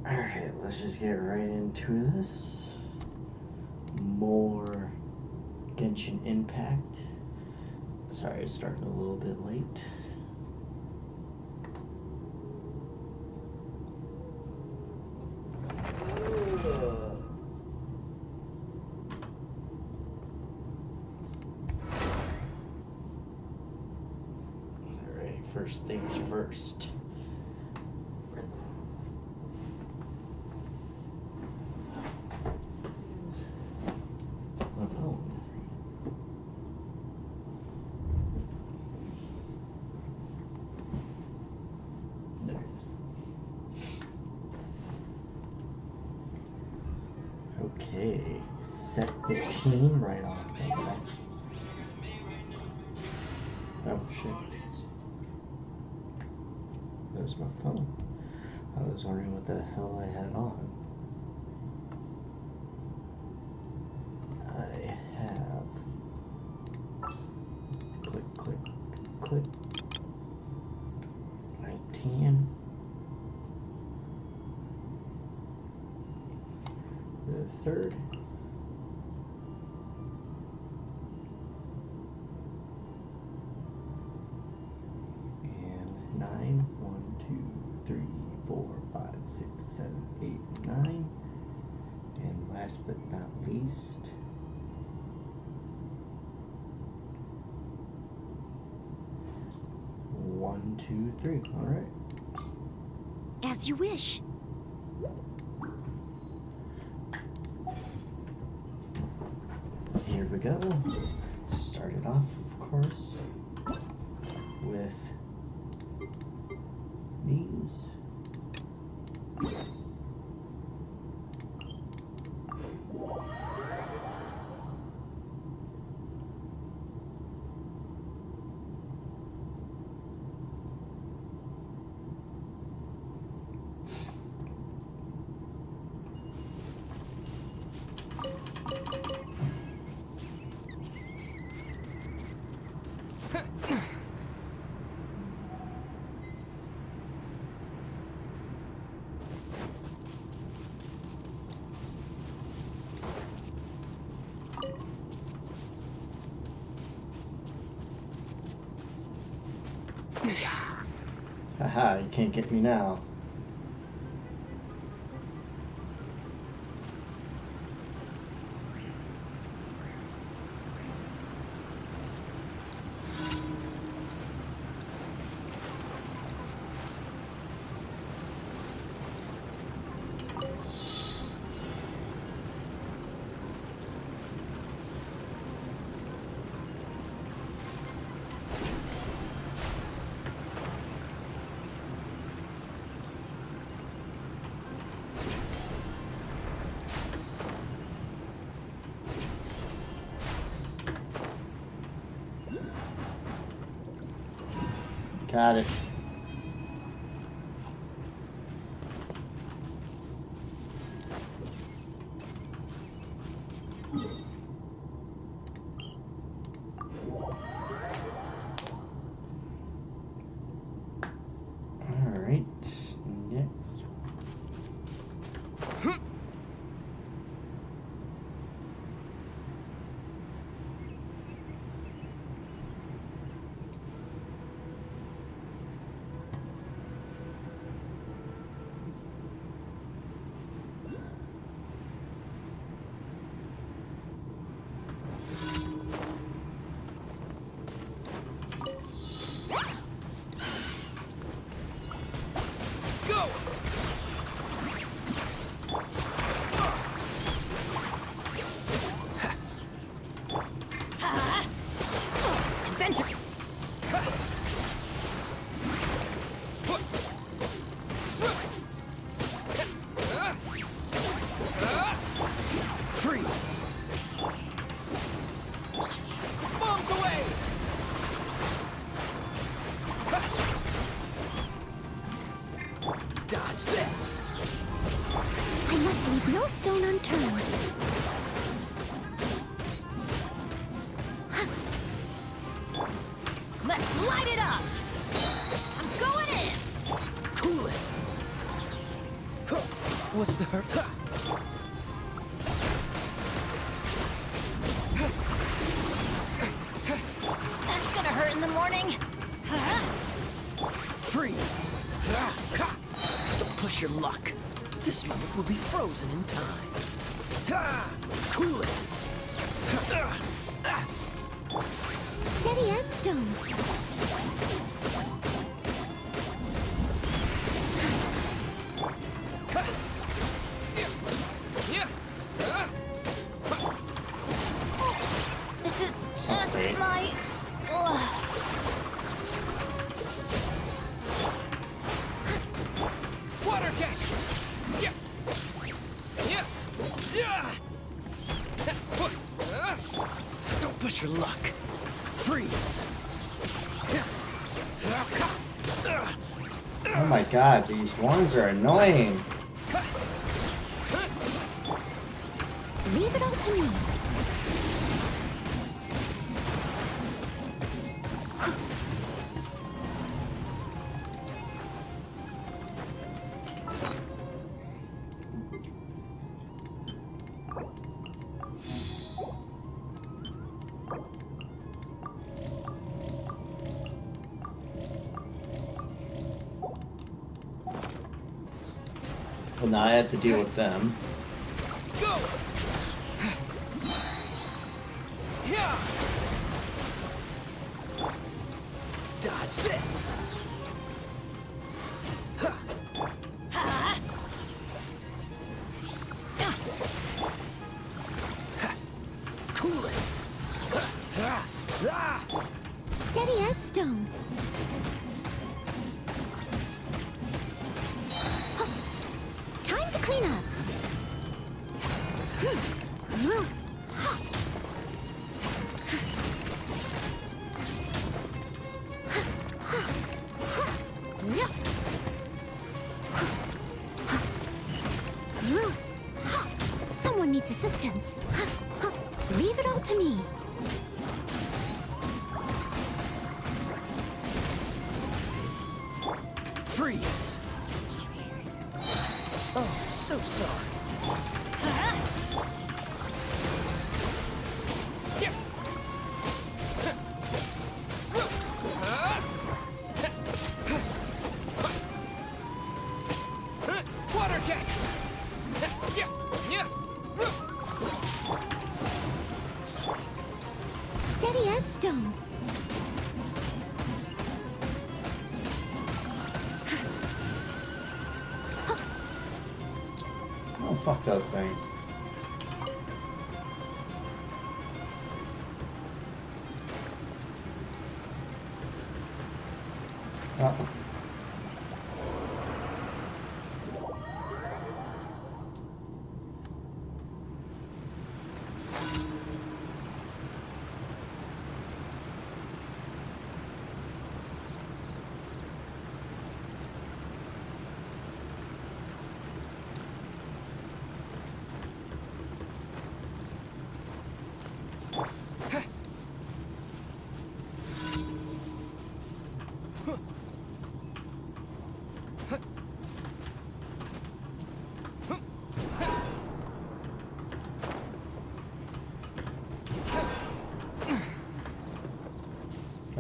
Alright, let's just get right into this. More Genshin Impact. Sorry, it started a little bit late. Alright, first things first. Okay, set the team right off the bat. Oh shit. There's my phone. I was wondering what the hell I had on. I have click 19. The third. And 9. 1, 2, 3, 4, 5, 6, 7, 8, 9. And last but not least, one, two, three. All right. As you wish. Here we go. Start it off, of course, with these. Haha, you can't get me now. Got it. All right, next. No stone unturned. Let's light it up! I'm going in! Cool it! What's the hurt? That's gonna hurt in the morning. Freeze! Don't push your luck. This moment will be frozen in time. Cool it! Steady as stone. This is just my... Water jet! Don't push your luck. Freeze! Oh my god, these ones are annoying. Leave it all to me. Well, now I have to deal with them. Go! Yeah! Dodge this! Cool it! Steady as stone. Time to clean up. Someone needs assistance. Leave it all to me. Freeze! Oh, so sorry. Water jet! Steady as stone. Oh, fuck those things. Oh.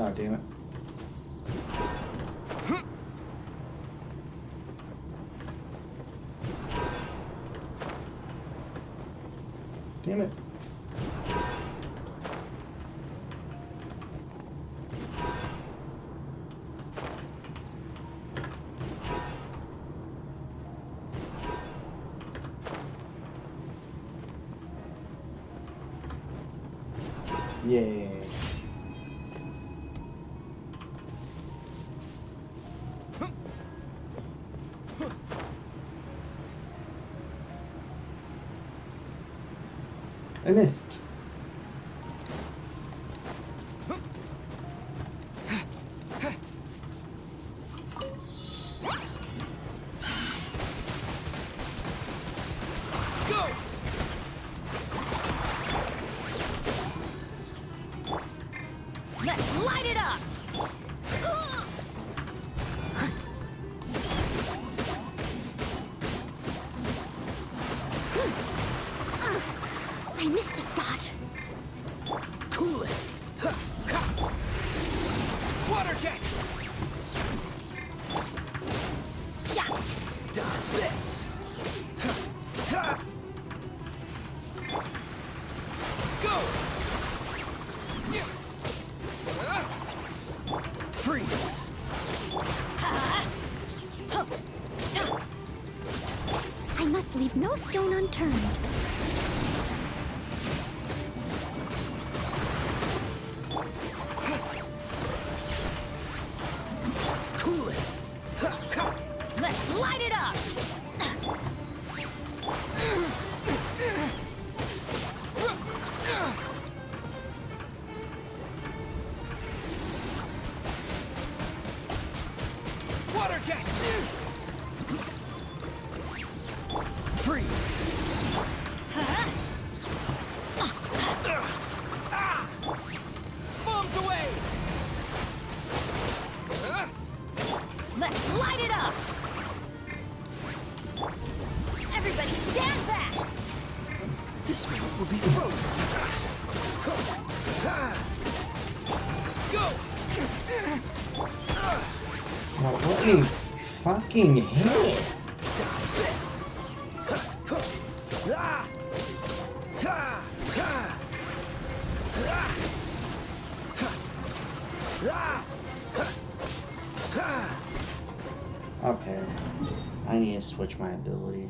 Oh, damn it. Damn it. Yay. I missed. Go! Let's light it up! I missed a spot. Cool it. Ha, ha. Water jet. Yeah. Dodge this. Ha, ha. Go. Yeah. Freeze. I must leave no stone unturned. Cool it. Ha, ha. Let's light it up! Water jet. Freeze. Bombs away. Let's light it up! Everybody stand back! This moment will be frozen. Go. Well, what in fucking head? Dodge this. Okay. I need to switch my ability.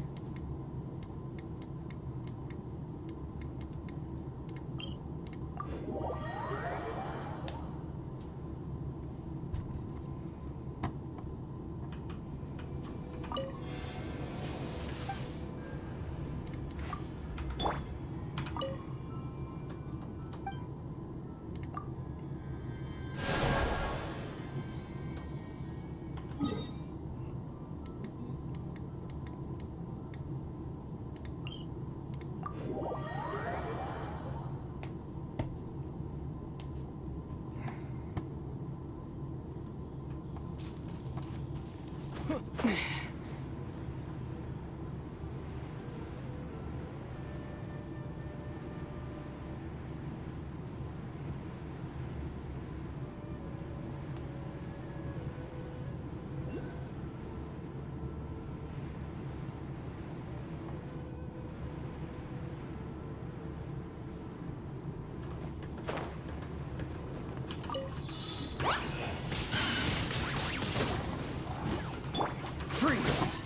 Freeze.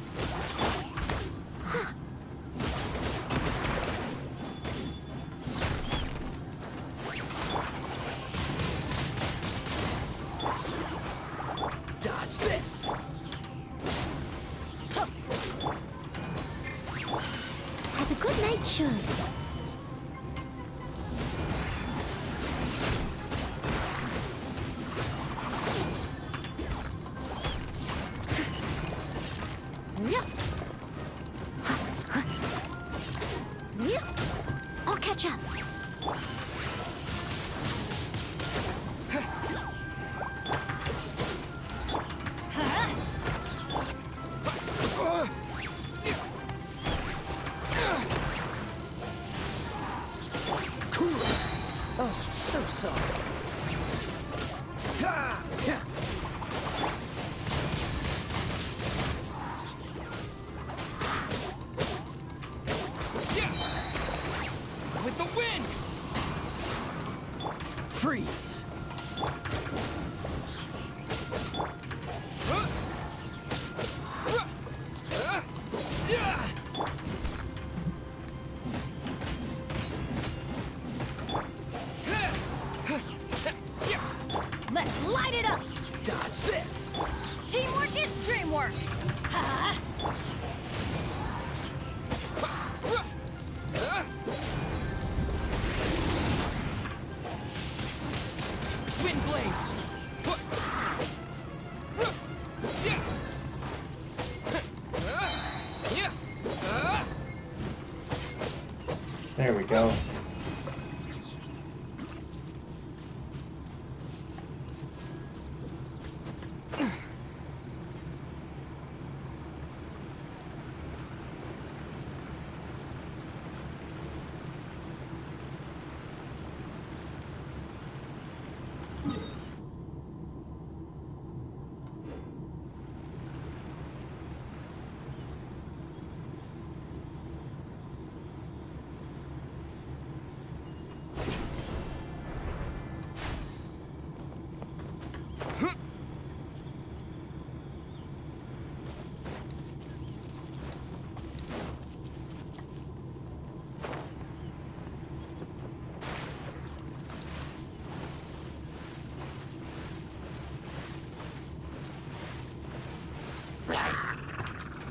Dodge this. As a good knight should. I'll catch up. Cool it. Oh, so sorry. With the wind! Freeze! Let's light it up! Dodge this! Teamwork is dreamwork! Ha! Wind blade! There we go.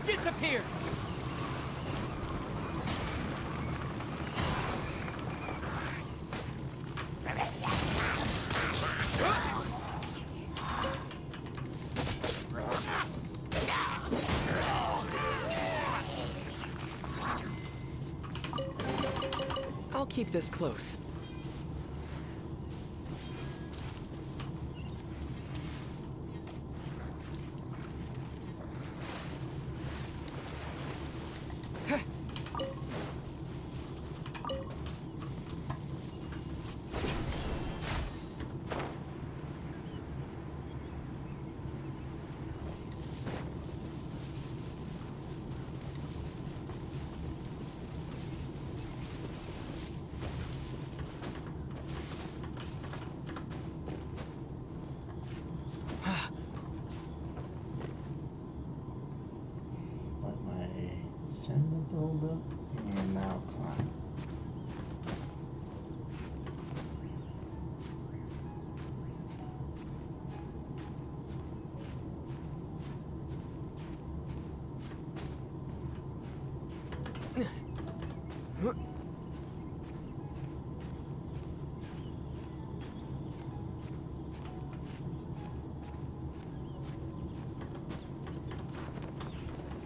Disappear! I'll keep this close. Let my stamina build up, and now climb.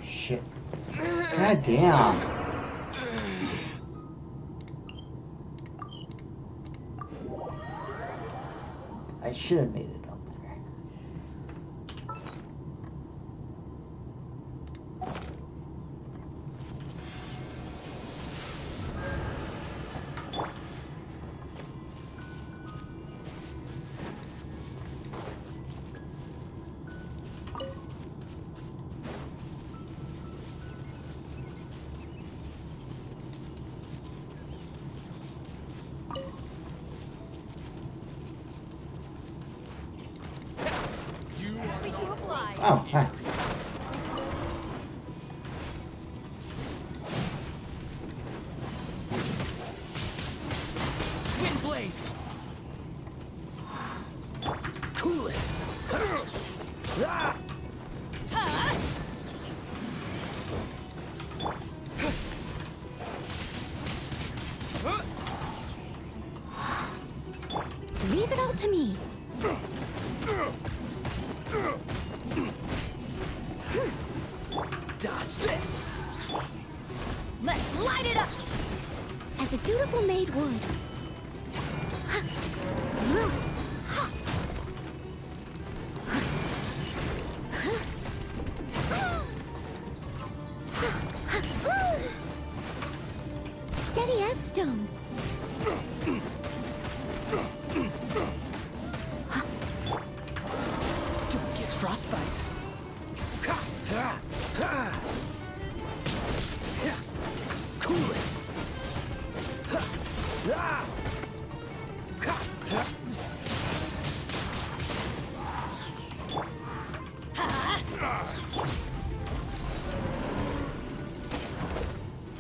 Shit. God damn. I should have made it up there. Happy to oblige. Oh, hi. Wind blade! Cool it! Ah! Leave it all to me. Dodge this! Let's light it up! As a dutiful maid would. Steady as stone. Don't get frostbite. Cool it.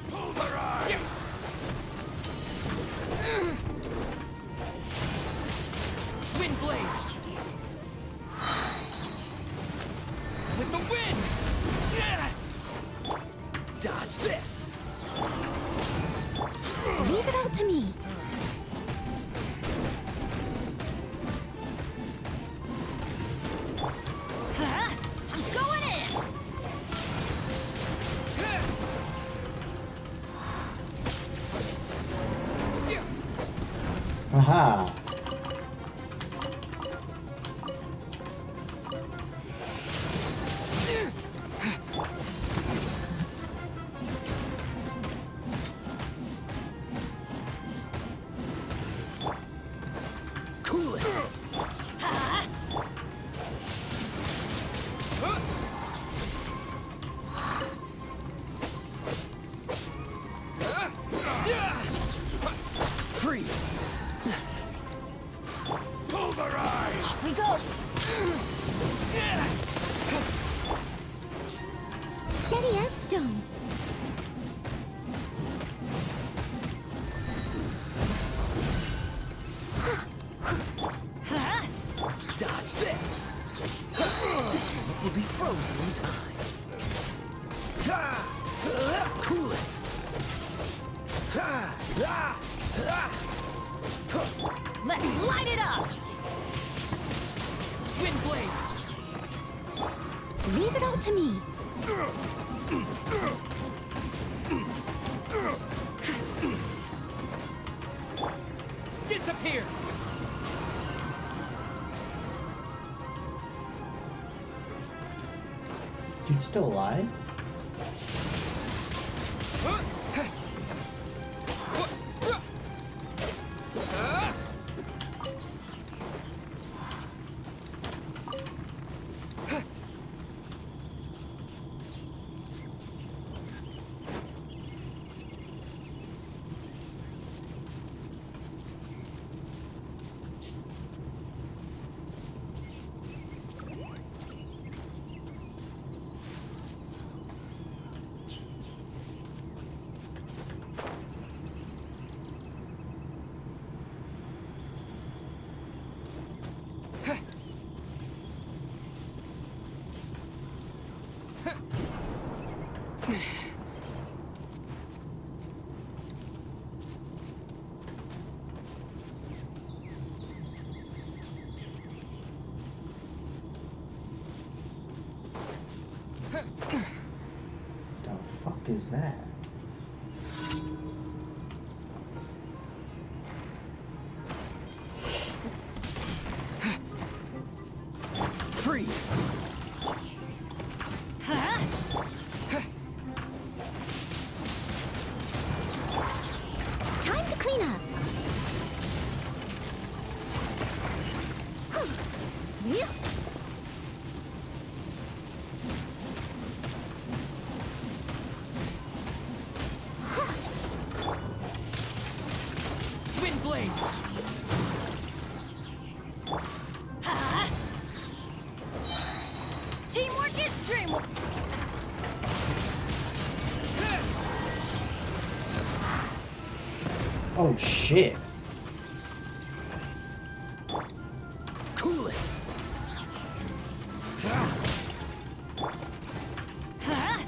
Pulverize! Wind blade! With the wind! Dodge this! Leave it all to me. I'm going in! Aha. Cool it! Freeze! Pulverize! Off we go! Steady as stone. Dodge this! This moment will be frozen in time. Cool it. Let's light it up! Wind blade. Leave it all to me. Disappear. Dude's still alive? The fuck is that? Freeze. Huh? Time to clean up. Yeah. Wind blade. Huh? Teamwork is dreamwork. Oh shit. Cool it. Huh?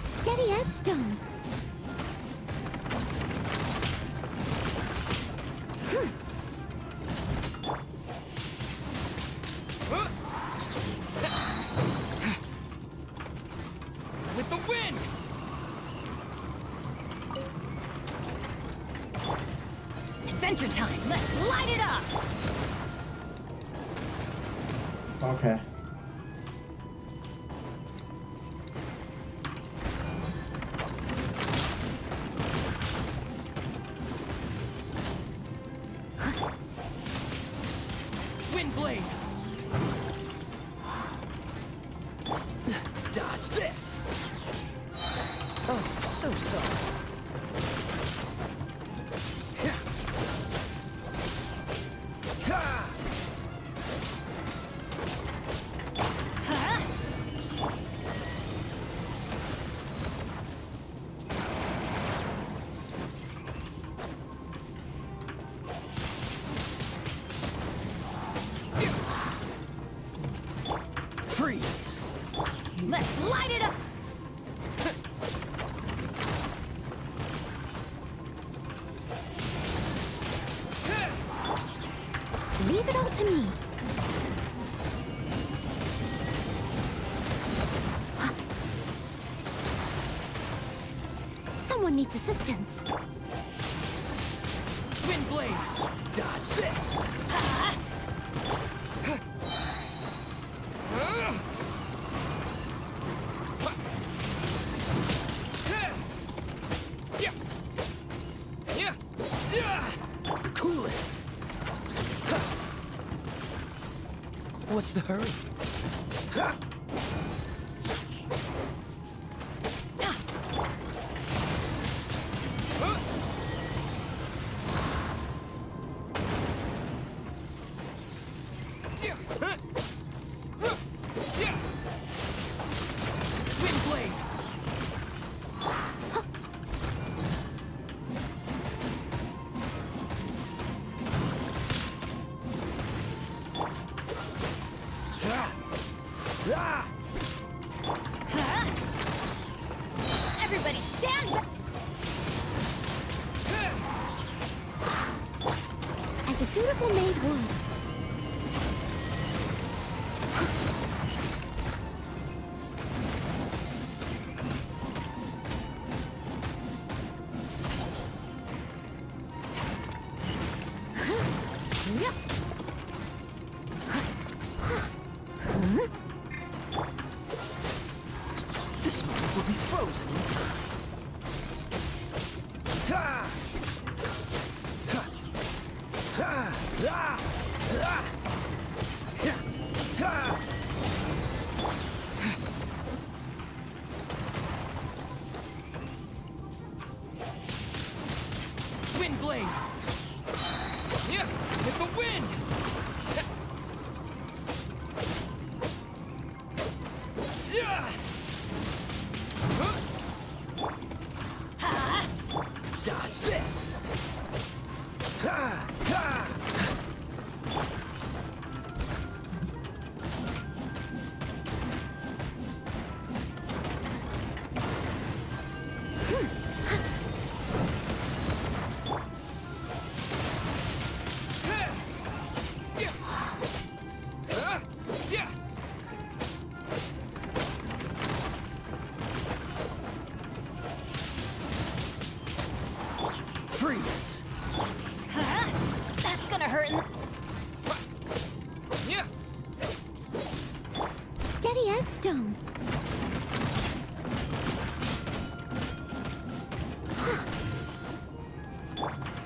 Steady as stone. With the wind. Adventure time. Let's light it up. Okay. Wind blade. Dodge this. Oh, so sorry. Huh? Freeze. Let's light it up. Leave it all to me. Someone needs assistance. Wind blade. Dodge this. Huh? Cool it. What's the hurry? Wind blade. Ah! Huh? Everybody stand back! As a dutiful maid would. This moment will be frozen in time. Ha! Ha! Ha! Ah! Ah! Ha! Ha! Wind blade! Yeah! With the wind! Yeah! Ha! Dodge this! Ha! Ha! Freeze! Huh? That's gonna hurt in the... Yeah! Steady as stone.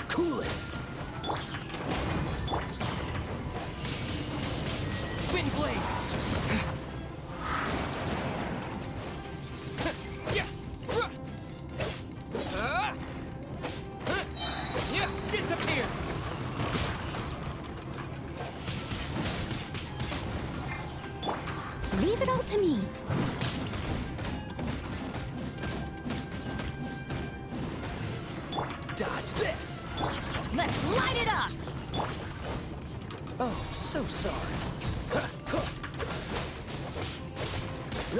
Cool it! Wind blade! Yeah! Yeah! Disappear! Leave it all to me. Dodge this! Let's light it up! Oh, so sorry.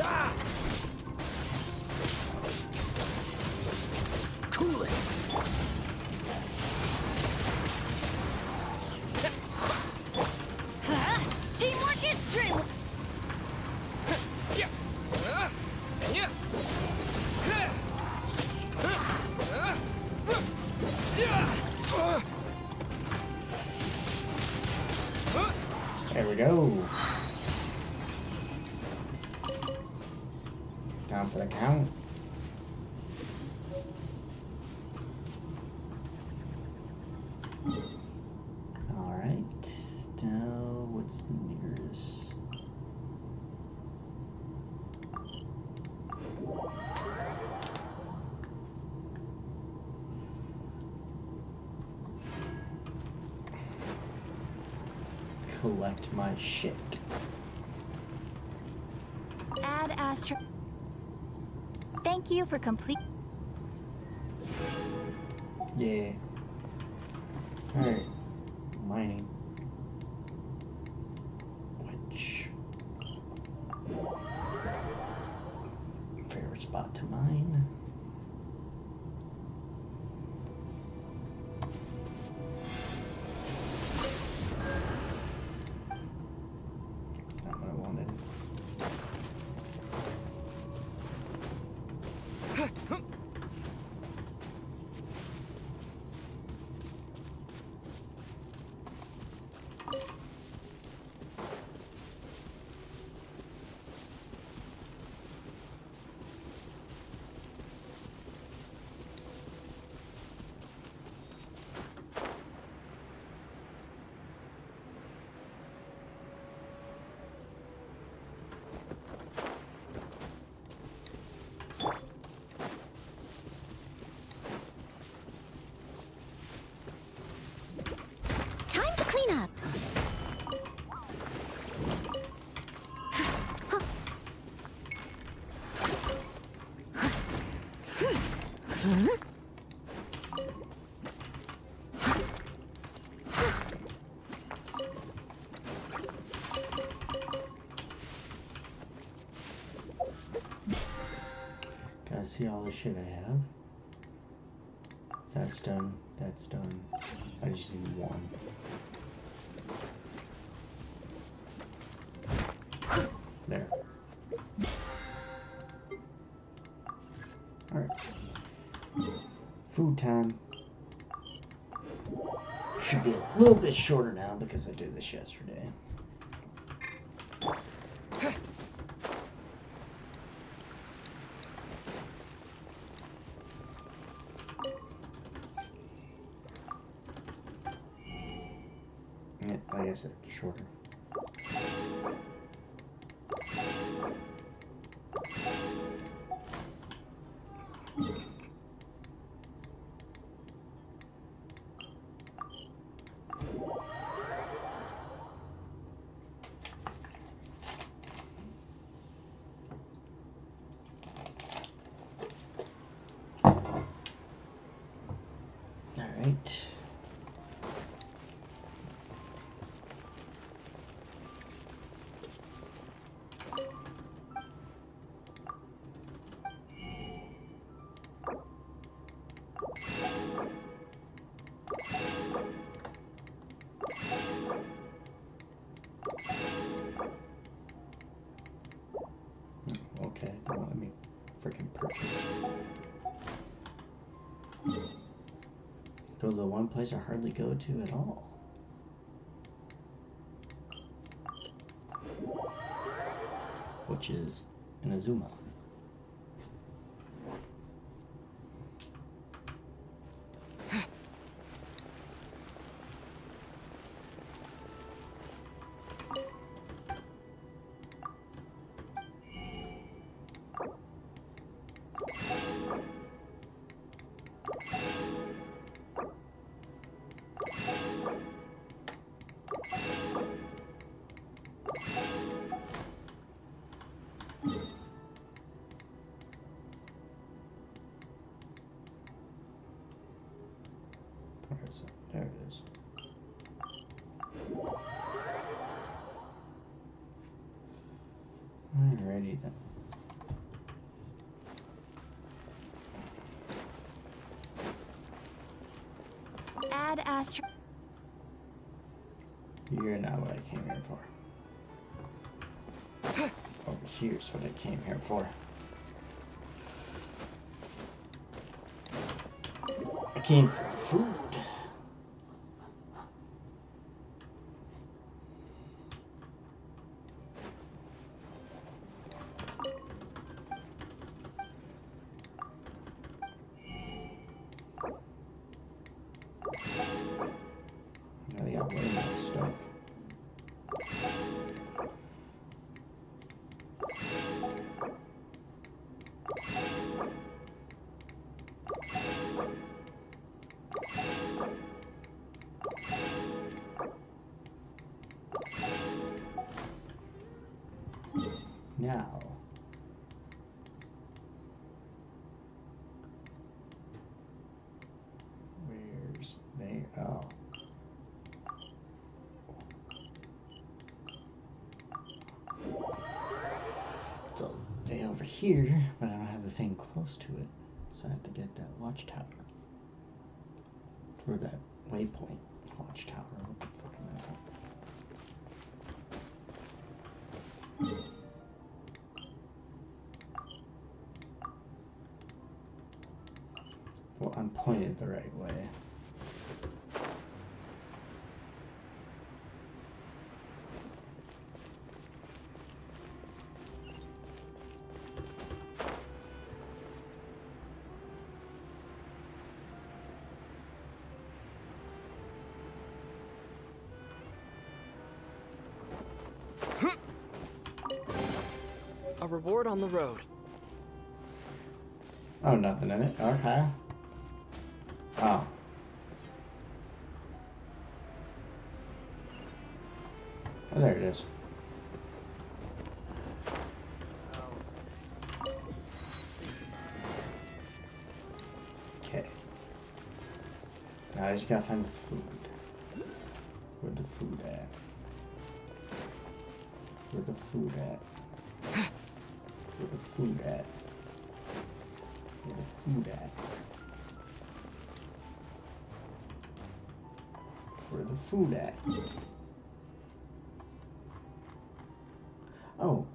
Ah! Cool it! Huh? Teamwork is dream. Yeah! Yeah! There we go. Time for the count. Alright. Now, what's the nearest? Collect my shit. Add Astro. Thank you for complete. Yeah. Alright. Mining. Which... favorite spot to mine? Not what I wanted. Time to clean up. see all the shit I have. That's done. That's done. I just need one. There. Alright. Food time. Should be a little bit shorter now because I did this yesterday. Yeah, like I said, shorter. Alright. Okay, don't let me freaking purchase. Go to the one place I hardly go to at all. Which is Inazuma. There it is. Alrighty then. Add Astro. You're not what I came here for. Over here's what I came here for. I came for the food. Now they got way more stuff. Now, where's there? Oh. So, they over here, but I don't have the thing close to it. So I have to get that watchtower. Or that waypoint watchtower. What the fuck am I? Well, I'm pointed the right way. A reward on the road. Oh, nothing in it. Okay. Oh. Oh, there it is. Okay. Now I just gotta find the food. Where's the food at? Where's the food at? Where's the food at? Where the food at? Where the food at? Oh.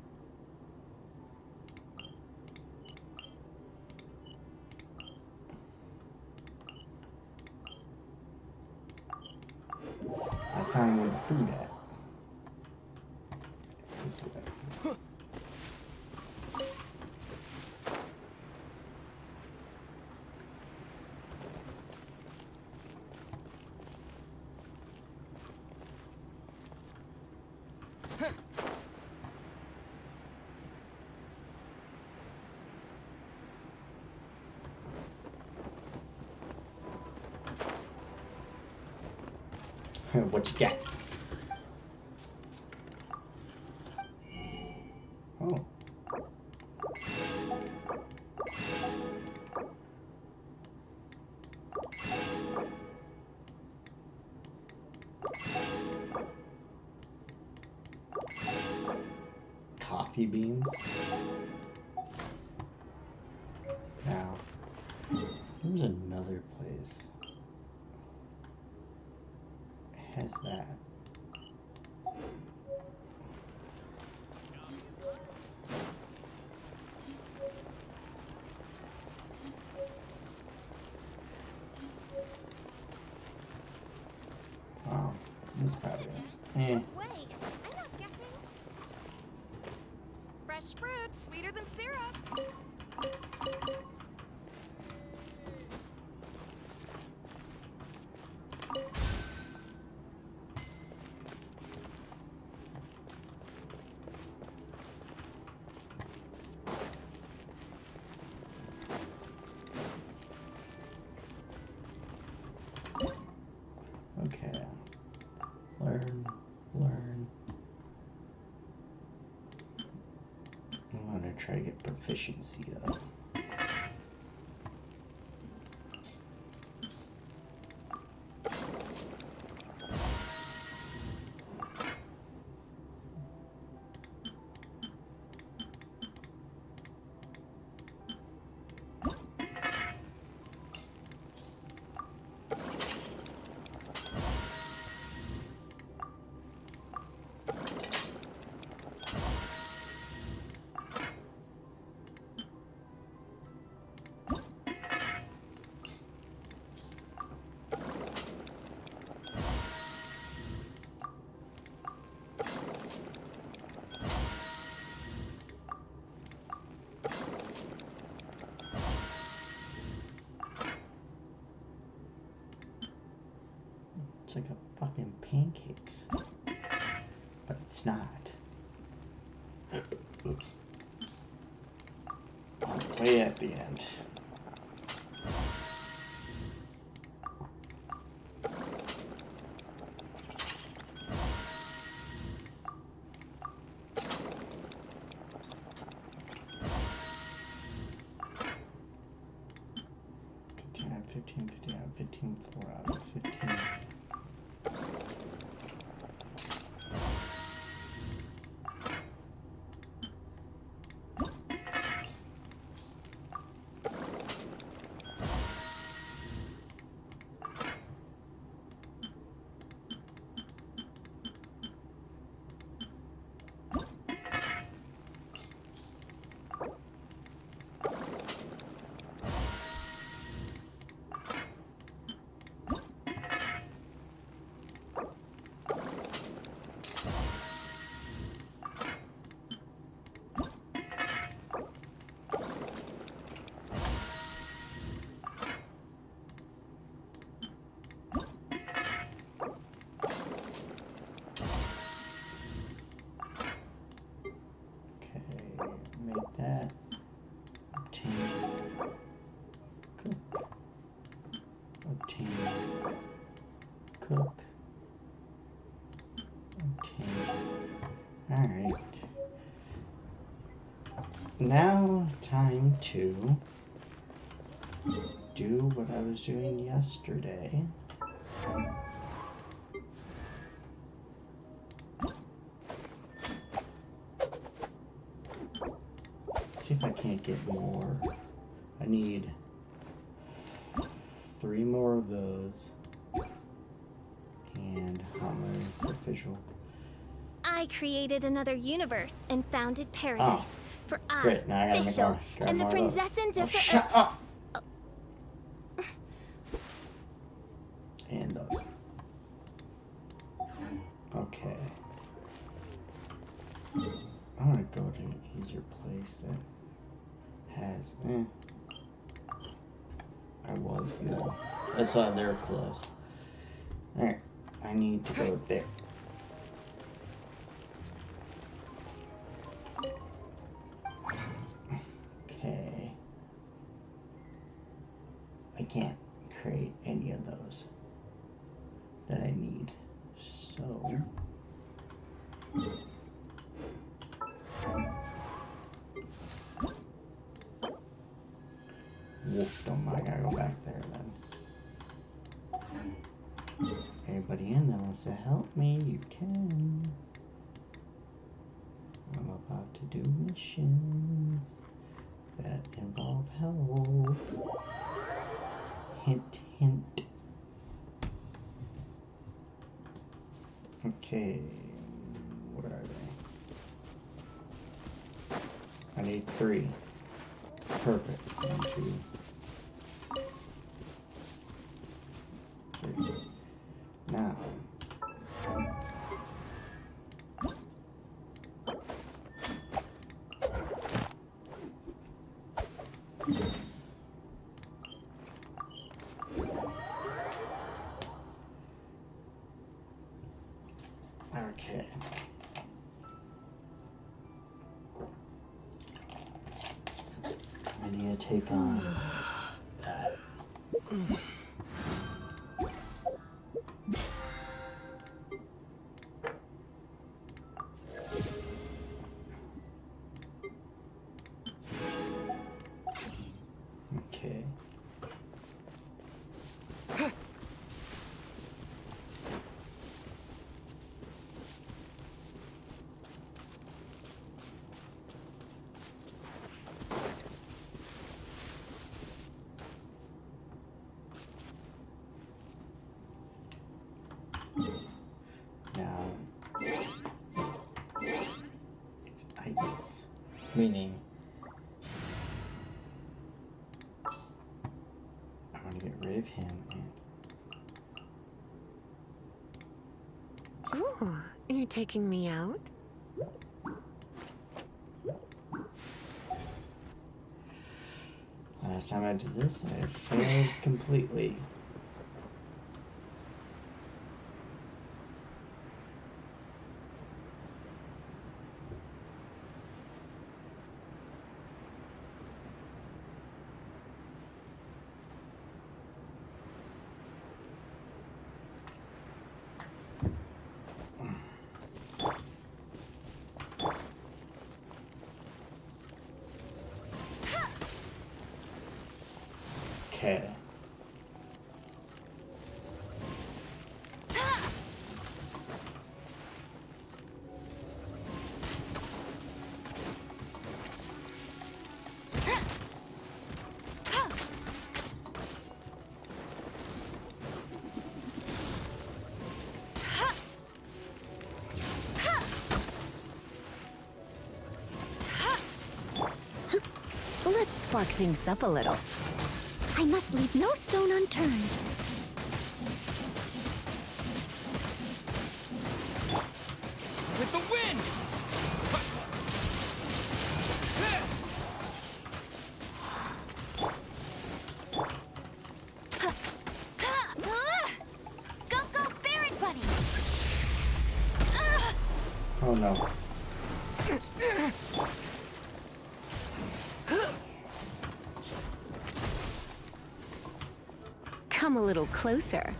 I found where the food at. It's this way. What you got? Oh. Coffee beans? Now, there's another place. It has that. Wow, this probably. Eh. Wait, I'm not guessing. Fresh fruit, sweeter than syrup. Okay. Learn. I want to try to get proficiency up. It's like a fucking pancakes. But it's not. Oh, way at the end. Fifteen, 4 out of 15. Make that. Obtain. Cook. Obtain. Cook. Obtain. Alright. Now, time to do what I was doing yesterday. See if I can't get more I need 3 more of those. And how many official? I created another universe and founded paradise. For I, Great, now I gotta make Fischl, more, grab and the more of those. Prinzessin Oh, of shut up! And those. Okay. I want to go to an easier place that has. I was no. I saw they're close. Alright. I need to go there. Okay. I can't create any of those that I need. So. Wolfdom, I gotta go back there then. Everybody in that wants to help me, you can. I'm about to do missions that involve help. Hint, hint. Okay, where are they? I need 3. Perfect. 1, 2, 3. Now. Okay. I need to take on that. Okay. Now, it's ice, meaning I'm gonna get rid of him and Ooh, you're taking me out? last time I did this, I failed completely. Okay. Let's spark things up a little. I must leave no stone unturned. With the wind! Go, go, Barret Buddy! Oh no. Come a little closer.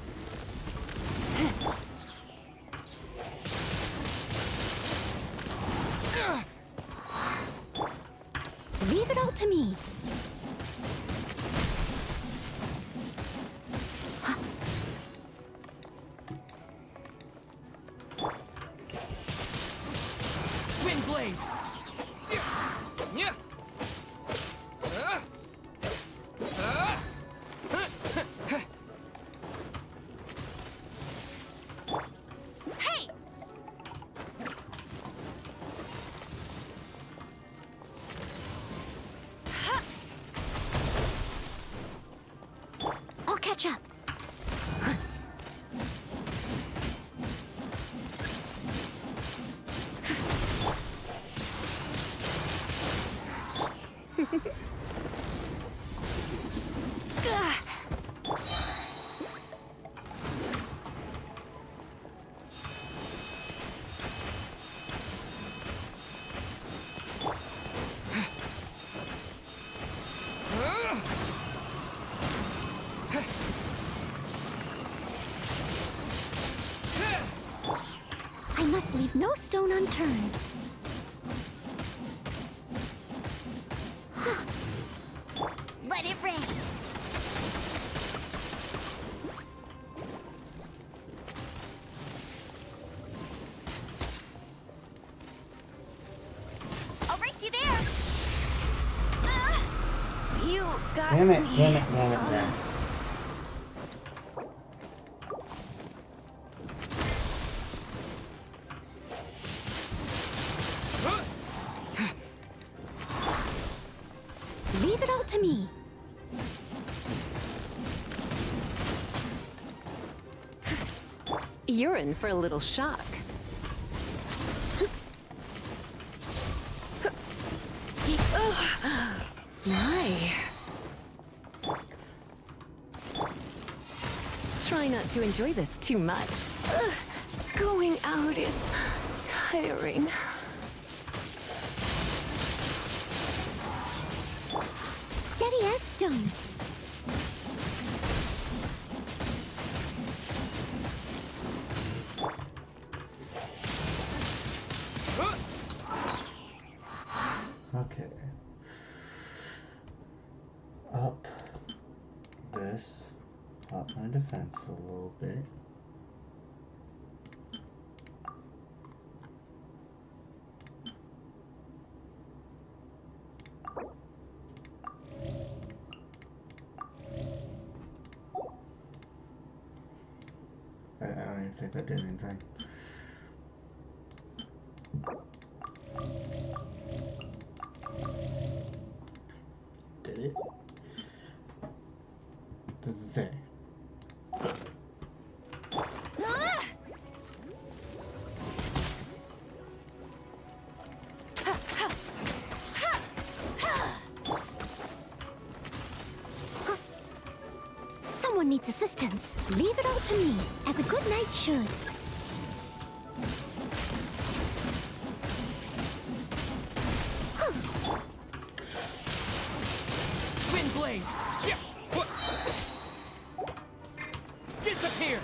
Leave it all to me. Wind blade! Yeah. I must leave no stone unturned. Let it rain. I'll race you there. You got Damn it, me. damn it, damn it, damn it. Leave it all to me. You're in for a little shock. My. Try not to enjoy this too much. Going out is tiring. Steady as stone. Okay. Up this. Up my defense a little bit. I don't even think that did anything. Did it? Does it say? Someone needs assistance. Leave it all to me, as a good knight should. Wind blade! Yeah. What? Disappear!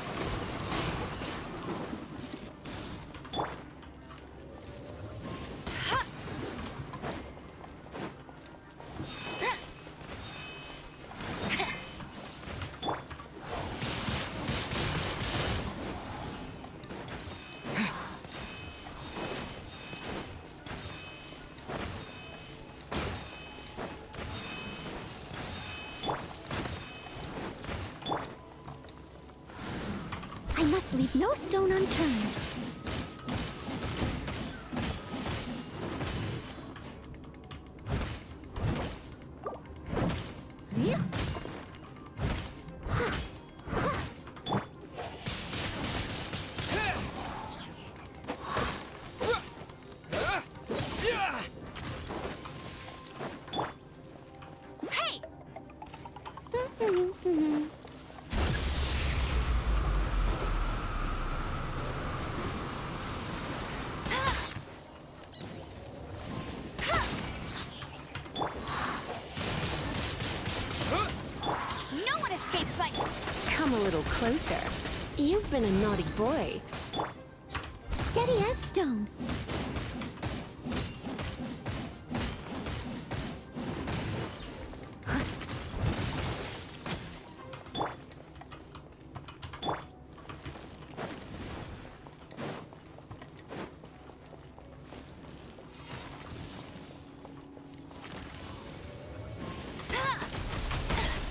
I must leave no stone unturned. Yeah. Hey! No one escapes my... Come a little closer. You've been a naughty boy. Steady as stone.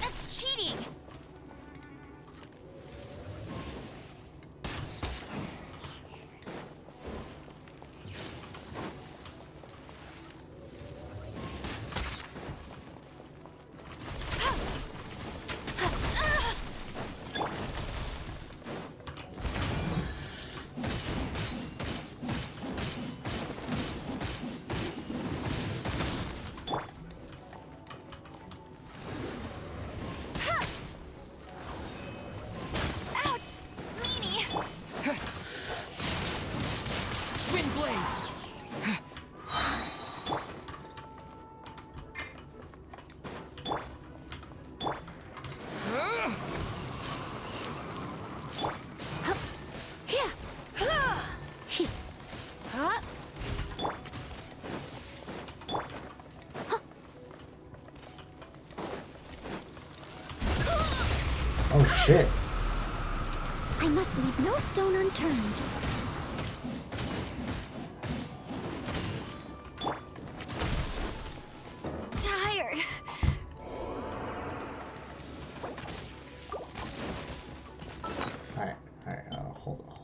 That's cheating! Oh shit. I must leave no stone unturned. Tired. Alright, hold on.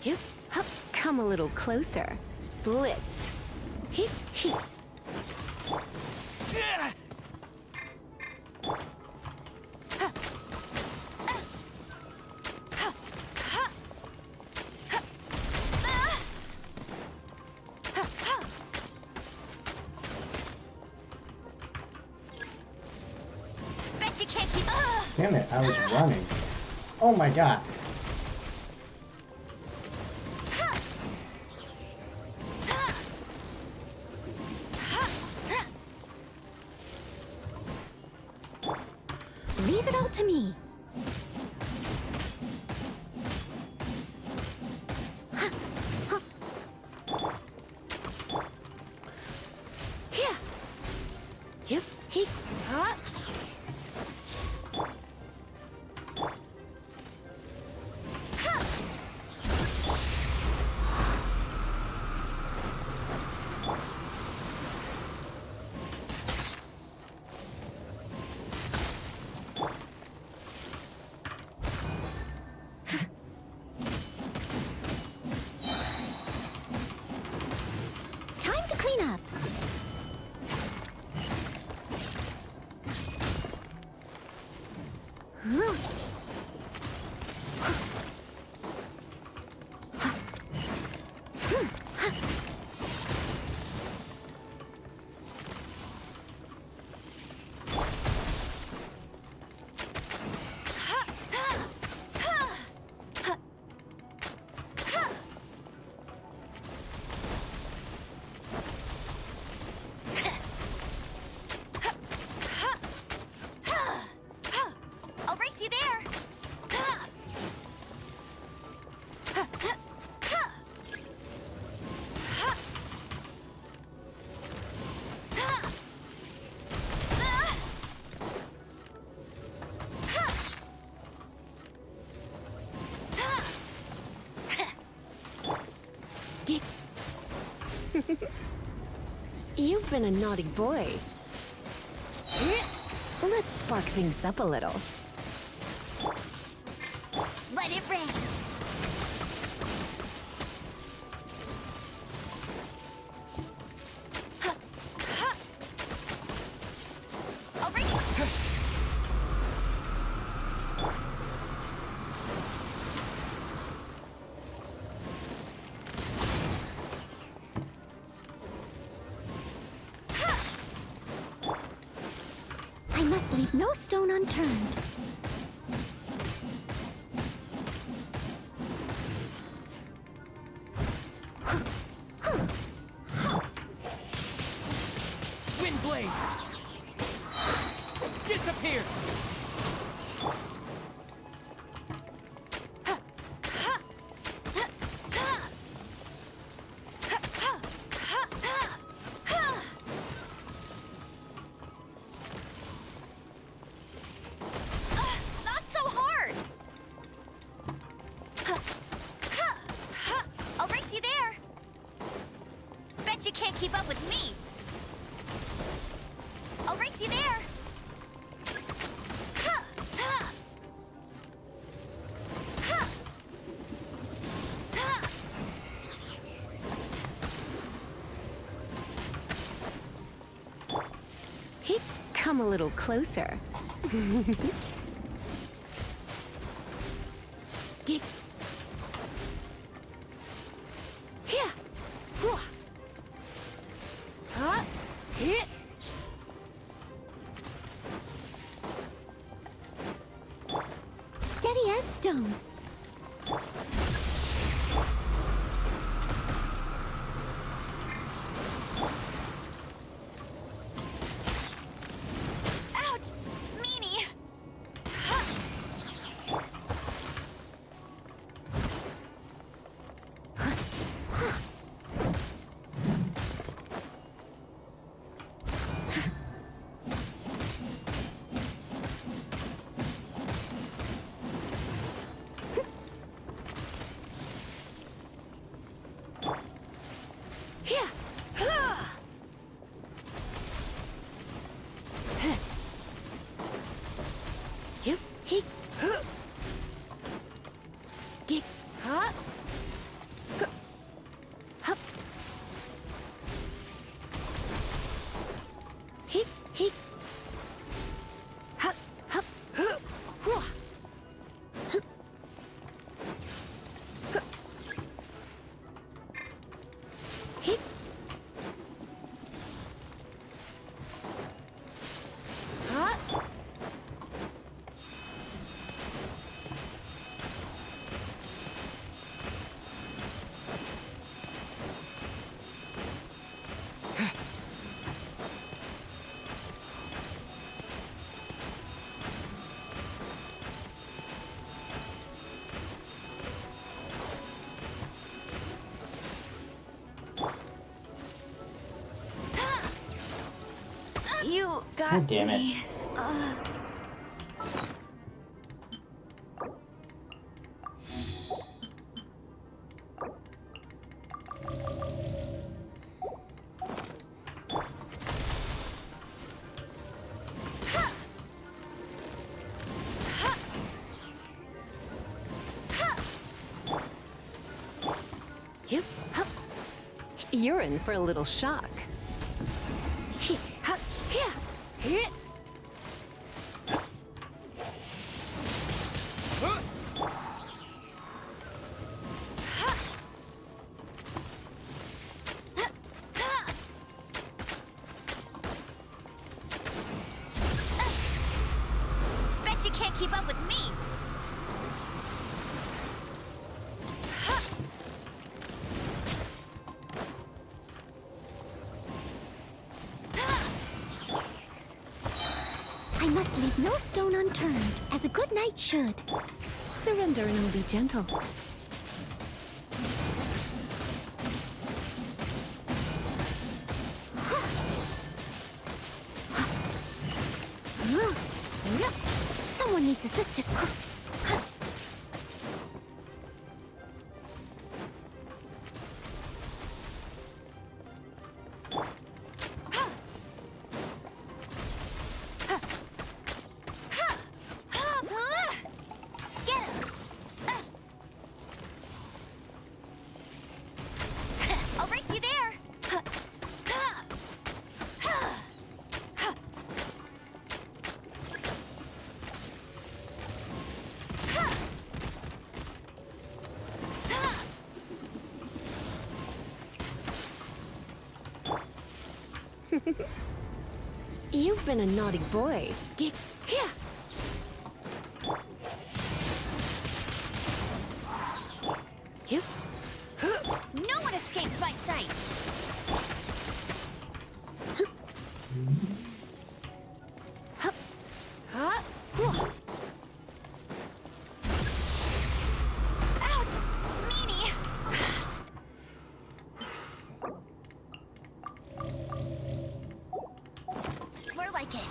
Yep. Hup. Come a little closer. Blitz. Heep, heep. Bet you can't keep. Damn it, I was running. Oh my god. Leave it all to me. Here. Yep. Heep. Huh? Time to clean up. I'll race you there. You've been a naughty boy. Let's spark things up a little. Let it rain. I'll race you. I must leave no stone unturned. Windblade! Disappear! Not so hard. I'll race you there. Bet you can't keep up with me. I'll race you there. Heep. Come a little closer. Geek. Here. Whoa. Huh? Hit. Steady as stone. Ouch! Meanie! Here! Yep. He. Get. Huh? Hup. He. Hup. Hup. Huh. He. Huh? You got God damn it. me. Yep. Hup. You're in for a little shock. He. Hup. Here. Here. Bet you can't keep up with me. I must leave no stone unturned, as a good knight should. Surrender and I'll be gentle. Someone needs a sister. Get him! I'll race you there! You've been a naughty boy. Get here! Yep. No one escapes my sights! Hup. Huh? Whoa. Ouch! Meanie! It's more like it.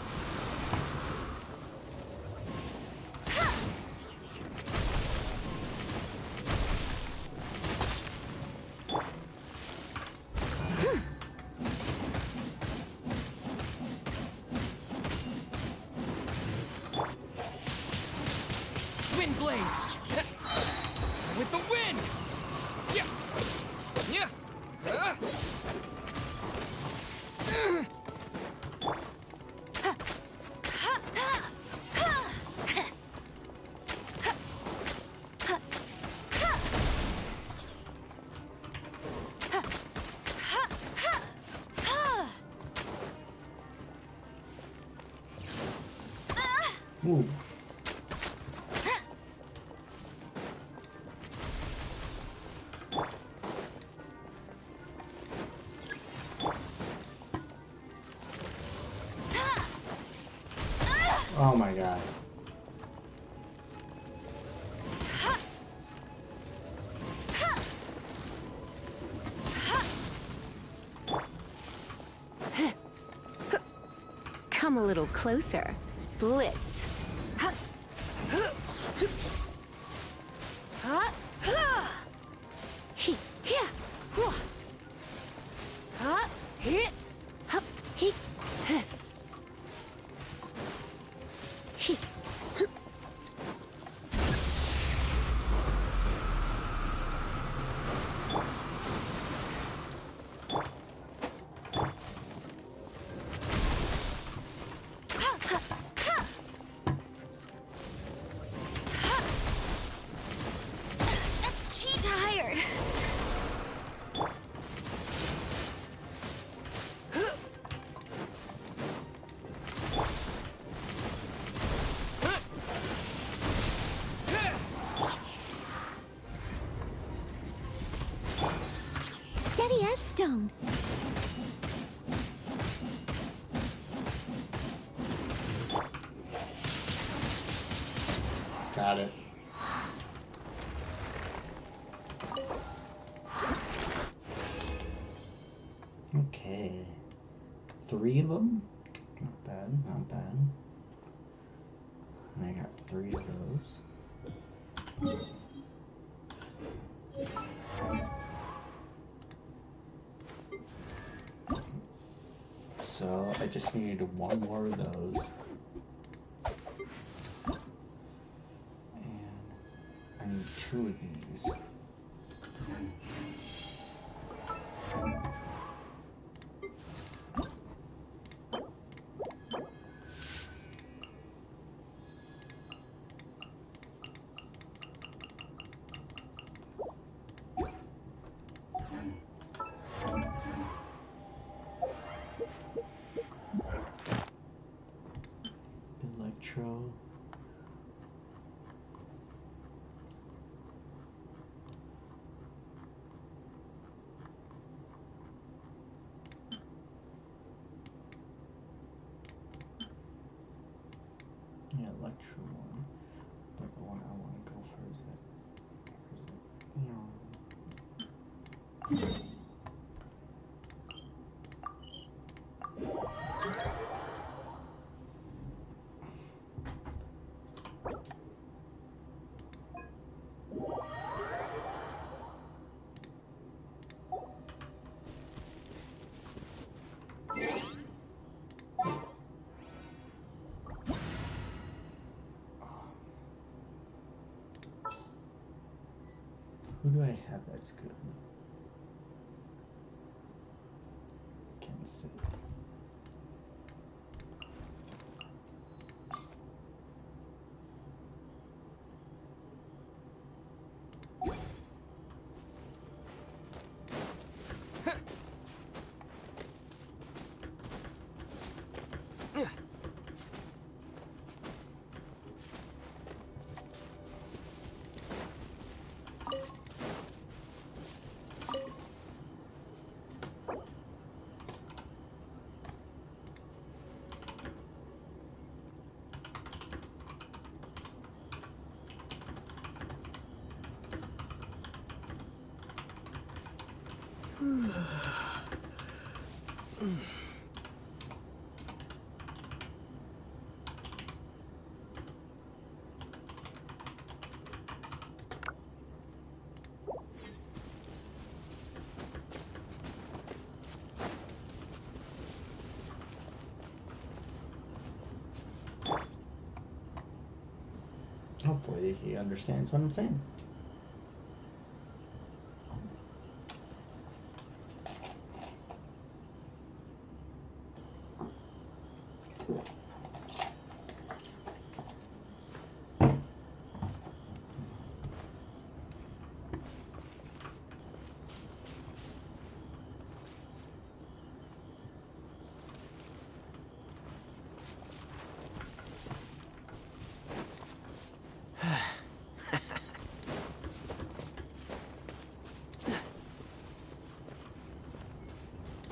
Wind blade! With the wind! Yeah! Yeah! Ooh. Oh my god. Come a little closer. Blitz. That's cheat tired. Steady as stone. Got it. Okay. 3 of them? Not bad, not bad. And I got 3 of those. So I just needed 1 more of those. And I need 2 of these. Electro. Yeah, Electro one. But the one I want to go for is that. Who do I have that's good? Kansas. Hopefully he understands what I'm saying.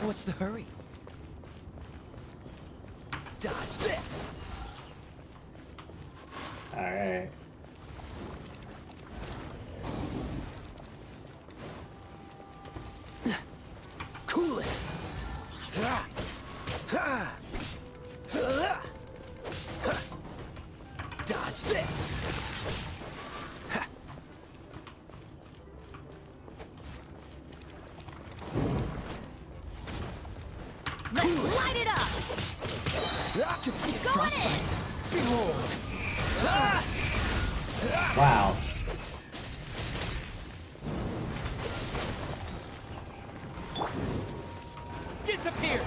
What's the hurry? Dodge this! Alright. Cool it. Dodge this. Let's light it up! To get Go frostbite. Behold. Wow. Disappear.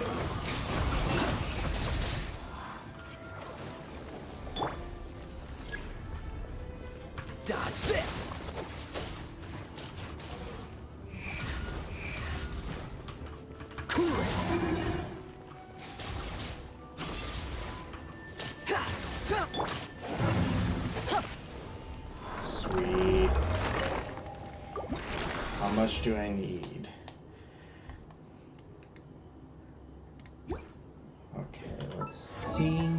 Dodge this. Cool it. Sweet. How much do I need? Okay, let's see.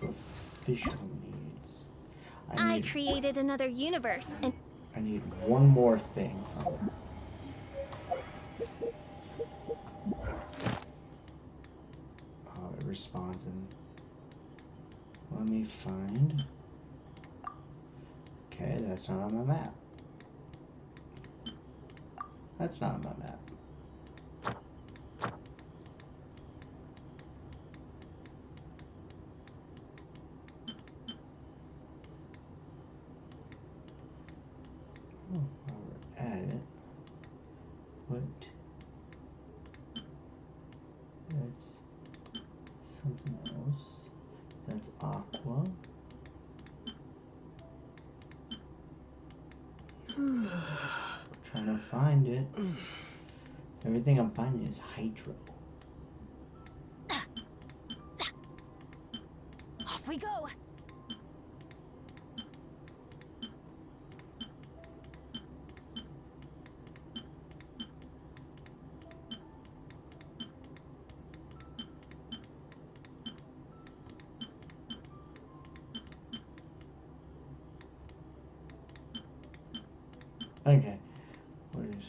Official needs. I created another universe, and I need one more thing. Oh, it responds and let me find. Okay, that's not on my map. That's not on my map. Oh, while we're at it, what? That's something else. That's aqua. Trying to find it. Everything I'm finding is hydro. off we go! Okay. What is...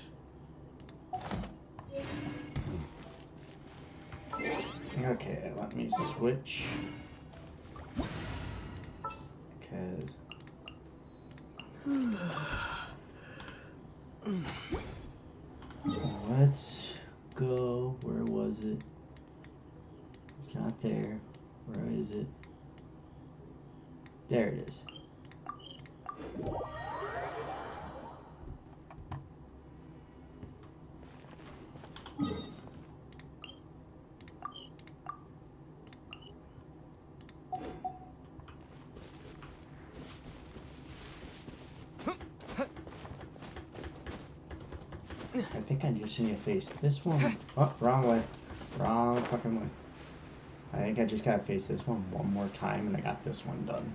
Okay, let me switch. Because... Let's go. Where was it? It's not there. Where is it? There it is. I think I just need to face this one. Oh, wrong way. Wrong fucking way. I think I just gotta face this one more time and I got this one done.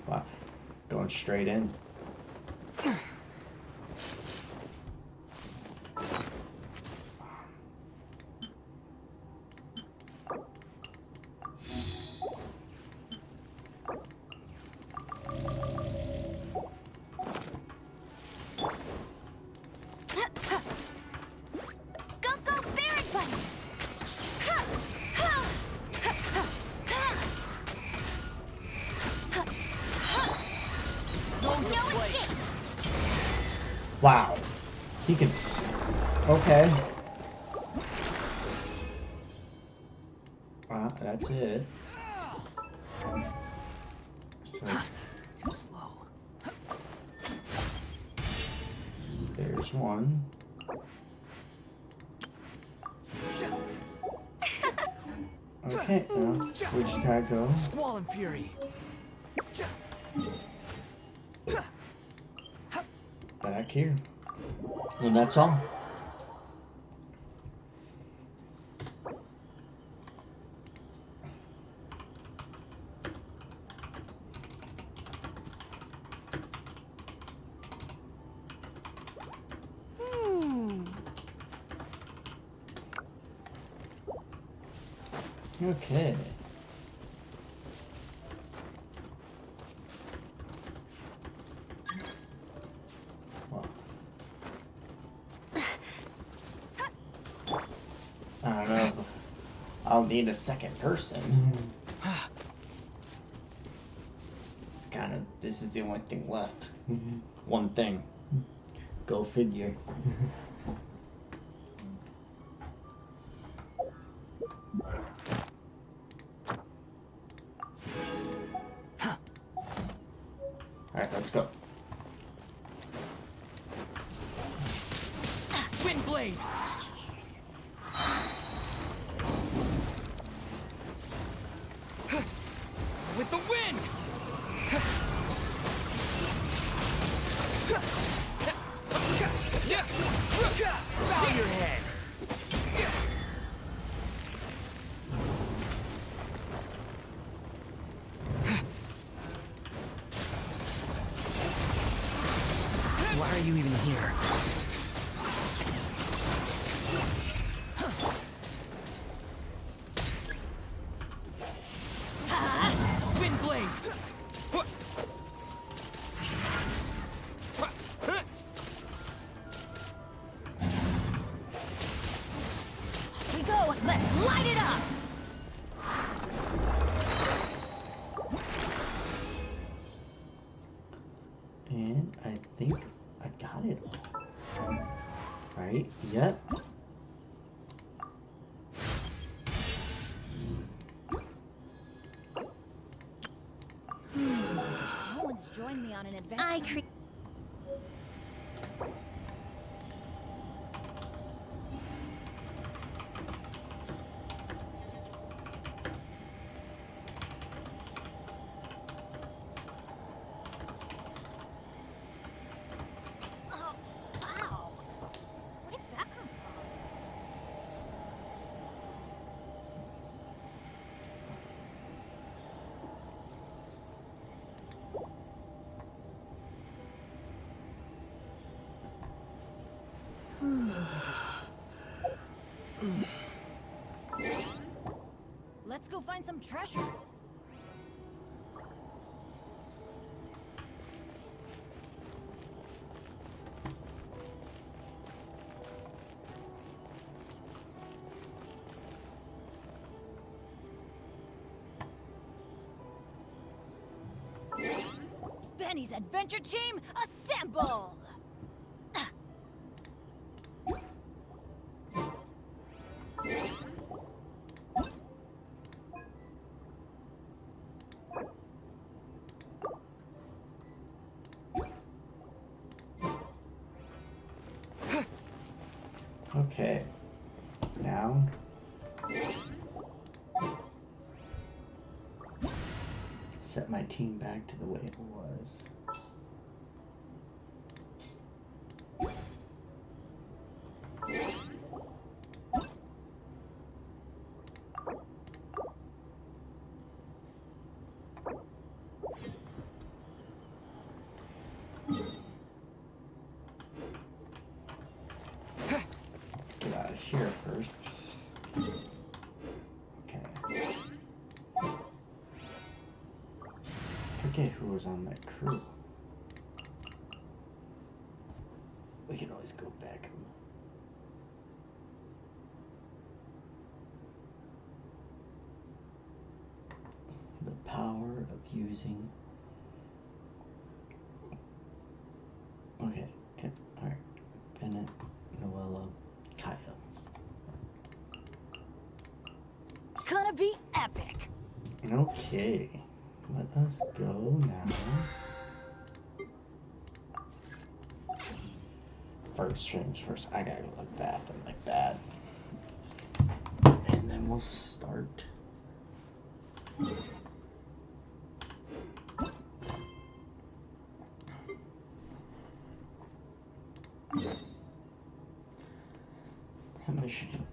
Wow. Going straight in. Go, go, Barrack Bunny! No escape! Wow. He can... Okay. That's it. So, Too slow. there's one. Okay, now we just gotta go Squall and fury. back here. And that's all. Okay. Well, I don't know. I'll need a second person. It's kind of, this is the only thing left. One thing. Go figure. Alright, let's go. Wind blade. With the wind. Bow your head. Why are you even here? Wind blade. We go. Let's light it up. And I think I got it all. Right? Yep. No one's joined me on an adventure. Oh, wow. Where did that come from? Let's go find some treasure. Benny's adventure team, assemble! Okay. Now. Set my team back to the way it was. Get out of here first. Okay. Forget who was on that crew. We can always go back and the power of using. Okay. Yep. Alright. Bennett, Noella, Kaya. Gonna be epic. Okay. Let us go now. First things first, I gotta go to the bathroom like that. And then we'll start. That mission.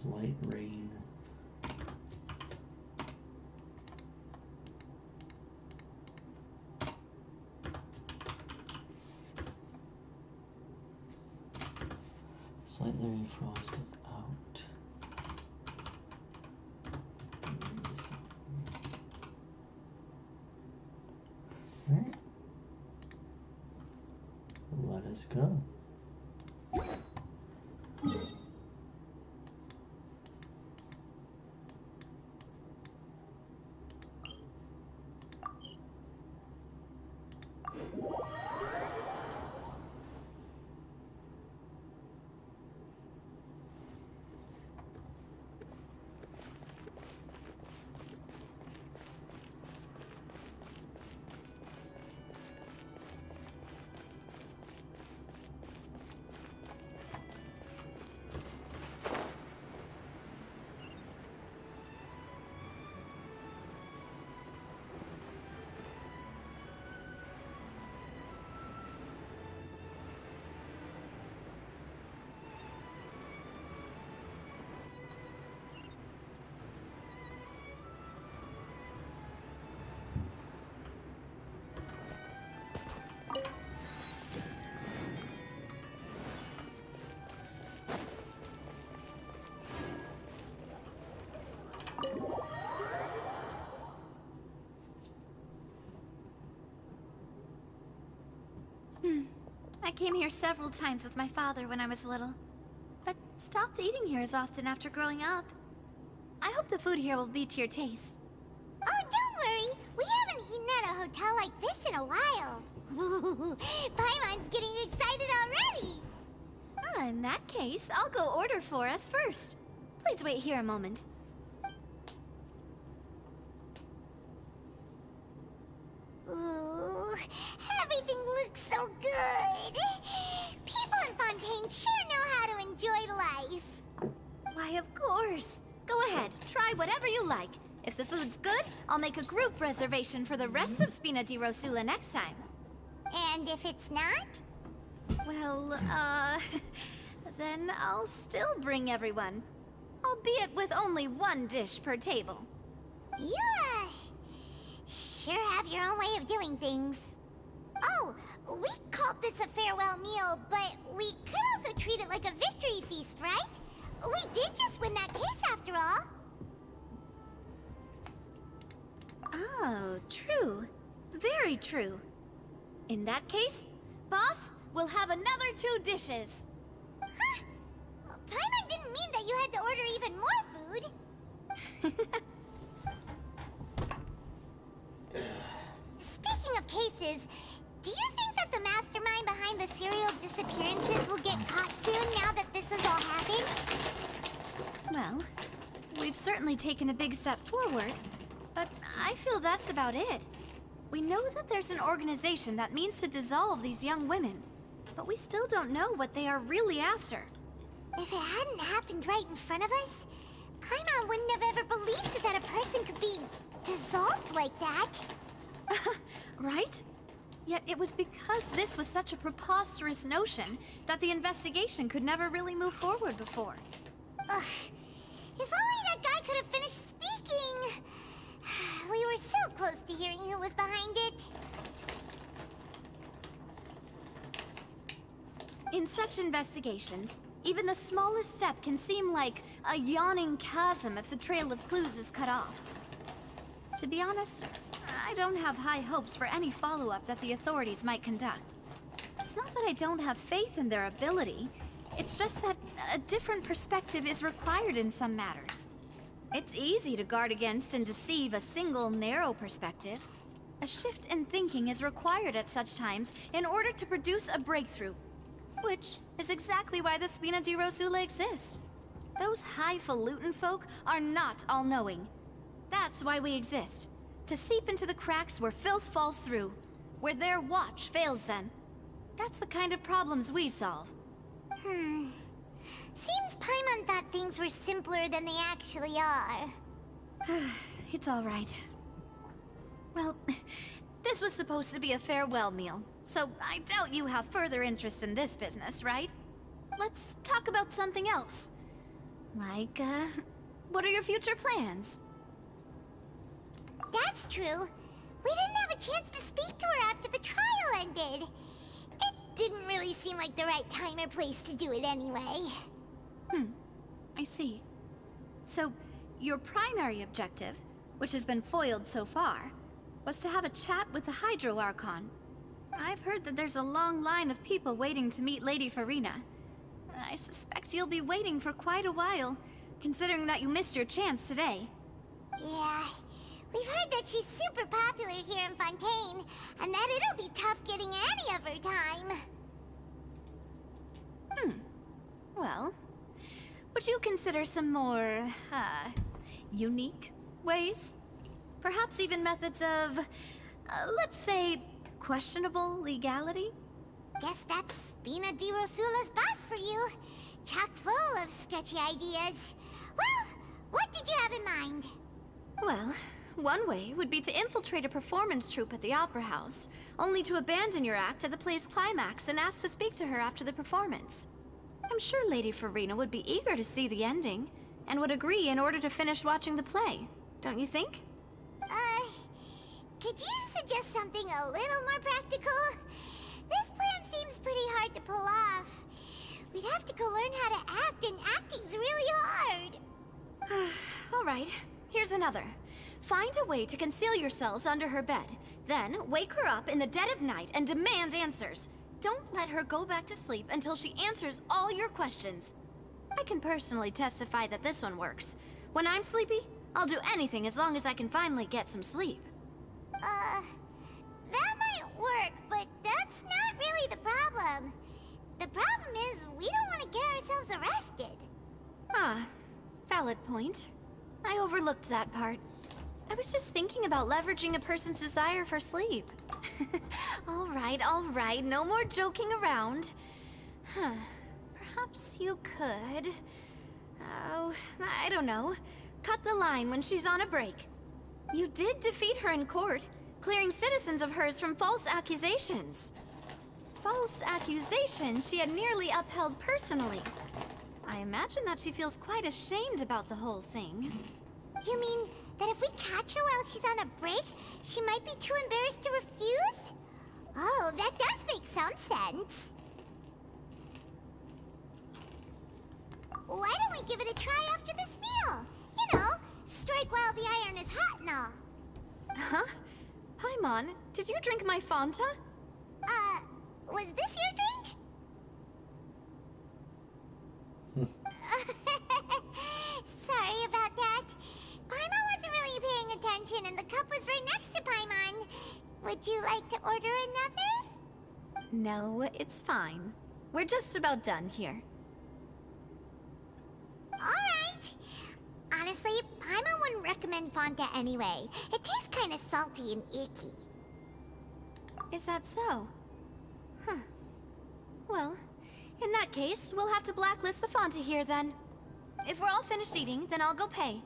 Slight rain. Slightly frosted out. Alright. Let us go. I came here several times with my father when I was little, but stopped eating here as often after growing up. I hope the food here will be to your taste. Oh, don't worry. We haven't eaten at a hotel like this in a while. Paimon's getting excited already. In that case, I'll go order for us first. Please wait here a moment. Ooh, everything looks so good. People in Fontaine sure know how to enjoy life. Why, of course. Go ahead, try whatever you like. If the food's good, I'll make a group reservation for the rest of Spina di Rosula next time. And if it's not? Well, then I'll still bring everyone. Albeit with only one dish per table. You, sure have your own way of doing things. Oh, we called this a farewell meal, but we could also treat it like a victory feast, right? We did just win that case after all. Oh, true. Very true. In that case, boss, we'll have another 2 dishes. Huh? Paimon didn't mean that you had to order even more food. Speaking of cases, do you think that the mastermind behind the serial disappearances will get caught soon now that this has all happened? Well, we've certainly taken a big step forward, but I feel that's about it. We know that there's an organization that means to dissolve these young women, but we still don't know what they are really after. If it hadn't happened right in front of us, Paimon wouldn't have ever believed that a person could be dissolved like that. Right? Yet it was because this was such a preposterous notion that the investigation could never really move forward before. Ugh. If only that guy could have finished speaking! We were so close to hearing who was behind it. In such investigations, even the smallest step can seem like a yawning chasm if the trail of clues is cut off. To be honest, I don't have high hopes for any follow-up that the authorities might conduct. It's not that I don't have faith in their ability, it's just that a different perspective is required in some matters. It's easy to guard against and deceive a single narrow perspective. A shift in thinking is required at such times in order to produce a breakthrough. Which is exactly why the Spina di Rosula exist. Those highfalutin folk are not all-knowing. That's why we exist. To seep into the cracks where filth falls through. Where their watch fails them. That's the kind of problems we solve. Seems Paimon thought things were simpler than they actually are. It's all right. Well, this was supposed to be a farewell meal, so I doubt you have further interest in this business, right? Let's talk about something else. Like, what are your future plans? That's true. We didn't have a chance to speak to her after the trial ended. It didn't really seem like the right time or place to do it anyway. I see. So, your primary objective, which has been foiled so far, was to have a chat with the Hydro Archon. I've heard that there's a long line of people waiting to meet Lady Farina. I suspect you'll be waiting for quite a while, considering that you missed your chance today. Yeah, we've heard that she's super popular here in Fontaine, and that it'll be tough getting any of her time. Well, would you consider some more, unique ways? Perhaps even methods of, let's say, questionable legality? Guess that's Spina di Rosula's boss for you. Chock full of sketchy ideas. Well, what did you have in mind? Well, one way would be to infiltrate a performance troupe at the Opera House, only to abandon your act at the play's climax and ask to speak to her after the performance. I'm sure Lady Farina would be eager to see the ending, and would agree in order to finish watching the play, don't you think? Could you suggest something a little more practical? This plan seems pretty hard to pull off. We'd have to go learn how to act, and acting's really hard. Alright, here's another. Find a way to conceal yourselves under her bed. Then, wake her up in the dead of night and demand answers. Don't let her go back to sleep until she answers all your questions. I can personally testify that this one works. When I'm sleepy, I'll do anything as long as I can finally get some sleep. That might work, but that's not really the problem. The problem is we don't want to get ourselves arrested. Ah, valid point. I overlooked that part. I was just thinking about leveraging a person's desire for sleep. All right, no more joking around. Perhaps you could... Oh, I don't know. Cut the line when she's on a break. You did defeat her in court, clearing citizens of hers from false accusations. False accusations she had nearly upheld personally. I imagine that she feels quite ashamed about the whole thing. You mean that if we catch her while she's on a break, she might be too embarrassed to refuse? Oh, that does make some sense. Why don't we give it a try after this meal? You know, strike while the iron is hot and all. Huh? Paimon, did you drink my Fanta? Was this your drink? Sorry about that. Paimon wasn't really paying attention and the cup was right next to Paimon. Would you like to order another? No, it's fine. We're just about done here. Alright. Honestly, Paimon wouldn't recommend Fanta anyway. It tastes kind of salty and icky. Is that so? Huh. Well, in that case, we'll have to blacklist the Fanta here then. If we're all finished eating, then I'll go pay.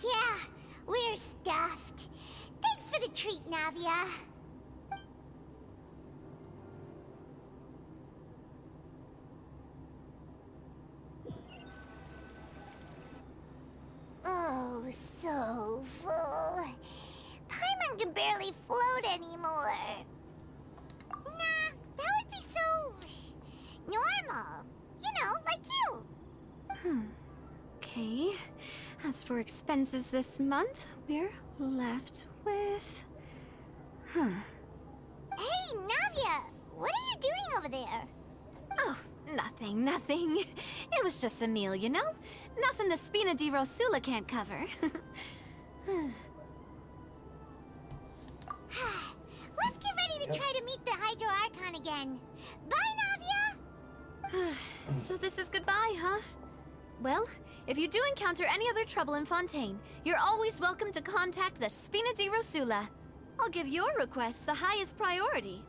Yeah, we're stuffed. Thanks for the treat, Navia. Oh, so full. Paimon can barely float anymore. Nah, that would be so... normal. You know, like you. Okay. As for expenses this month, we're left with... Hey, Navia! What are you doing over there? Oh, nothing. It was just a meal, you know? Nothing the Spina di Rosula can't cover. Let's get ready to try to meet the Hydro Archon again. Bye, Navia! So this is goodbye, huh? Well, if you do encounter any other trouble in Fontaine, you're always welcome to contact the Spina di Rosula. I'll give your requests the highest priority.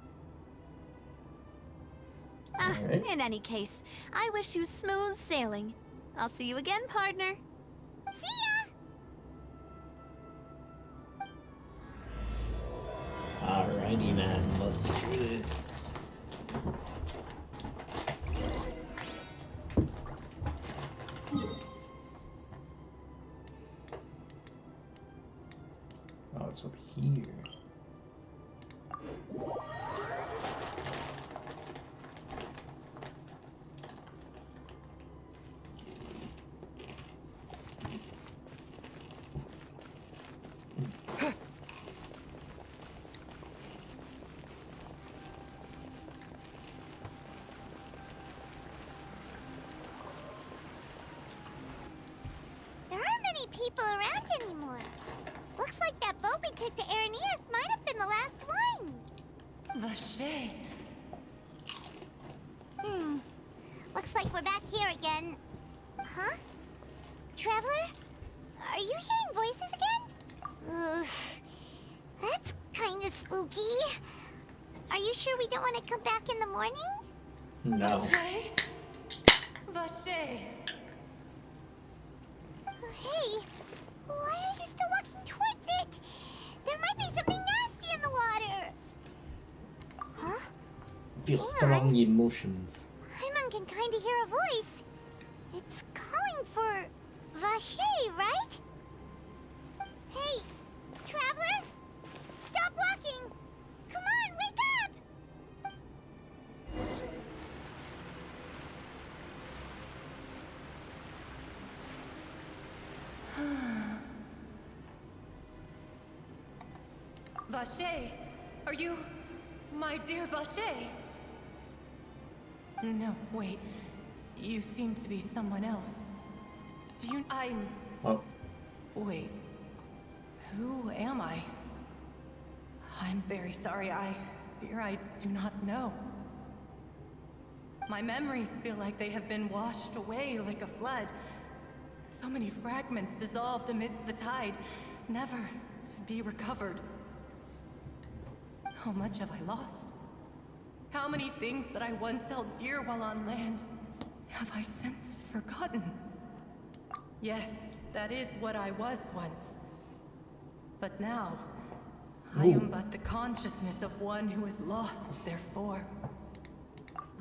Alright. In any case, I wish you smooth sailing. I'll see you again, partner. See ya! Alrighty, man. Let's do this. what's up here? There aren't many people around anymore. Looks like that boat we took to Araneas might have been the last one. Vache. Looks like we're back here again. Huh? Traveler? Are you hearing voices again? Ugh. That's kinda spooky. Are you sure we don't want to come back in the morning? No. Vache. Vache. Hey, why are you still walking towards it? There might be something nasty in the water. Huh? Feel Hang strong on. emotions. Hyman can kind of hear a voice. It's calling for Vache, right? Hey, traveler! Stop walking! Come on, wake up! Vache, are you my dear Vache? No, wait. You seem to be someone else. Do you... Oh, Wait. Who am I? I'm very sorry. I fear I do not know. My memories feel like they have been washed away like a flood. So many fragments dissolved amidst the tide, never to be recovered. How much have I lost? How many things that I once held dear while on land have I since forgotten? Yes, that is what I was once. But now, I am but the consciousness of one who is lost, therefore.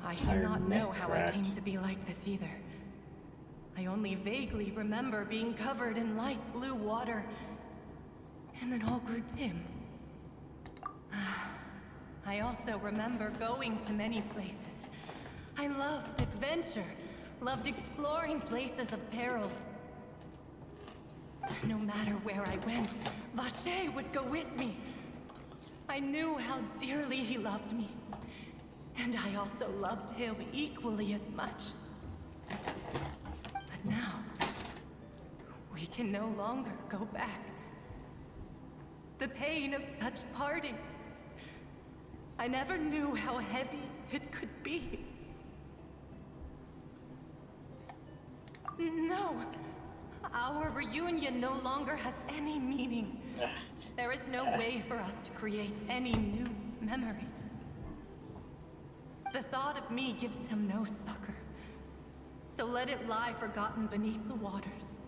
I do Tired not know how I neck came to be like this either. I only vaguely remember being covered in light blue water, and then all grew dim. I also remember going to many places. I loved adventure, loved exploring places of peril. No matter where I went, Vache would go with me. I knew how dearly he loved me, and I also loved him equally as much. But now, we can no longer go back. The pain of such parting, I never knew how heavy it could be. No, our reunion no longer has any meaning. There is no way for us to create any new memories. The thought of me gives him no succor, so let it lie forgotten beneath the waters.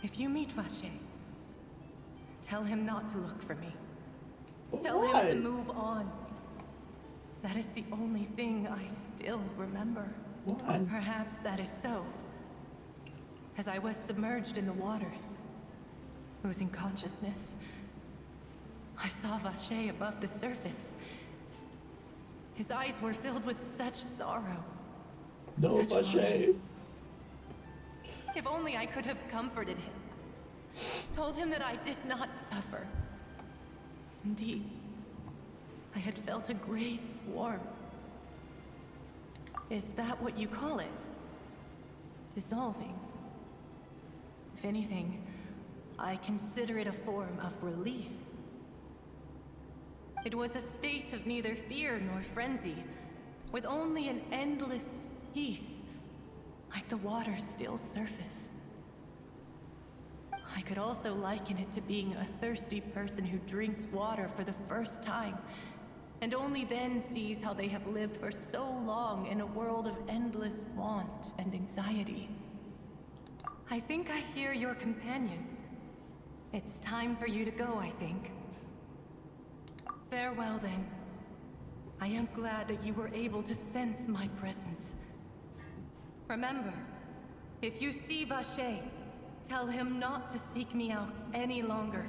If you meet Vache, tell him not to look for me. Tell him to move on. That is the only thing I still remember. What? Perhaps that is so. As I was submerged in the waters, losing consciousness, I saw Vache above the surface. His eyes were filled with such sorrow. No, such Vache. longing. If only I could have comforted him. Told him that I did not suffer. Indeed, I had felt a great warmth. Is that what you call it? Dissolving? If anything, I consider it a form of release. It was a state of neither fear nor frenzy, with only an endless peace, like the water's still surface. I could also liken it to being a thirsty person who drinks water for the first time, and only then sees how they have lived for so long in a world of endless want and anxiety. I think I hear your companion. It's time for you to go, I think. Farewell, then. I am glad that you were able to sense my presence. Remember, if you see Vache, tell him not to seek me out any longer.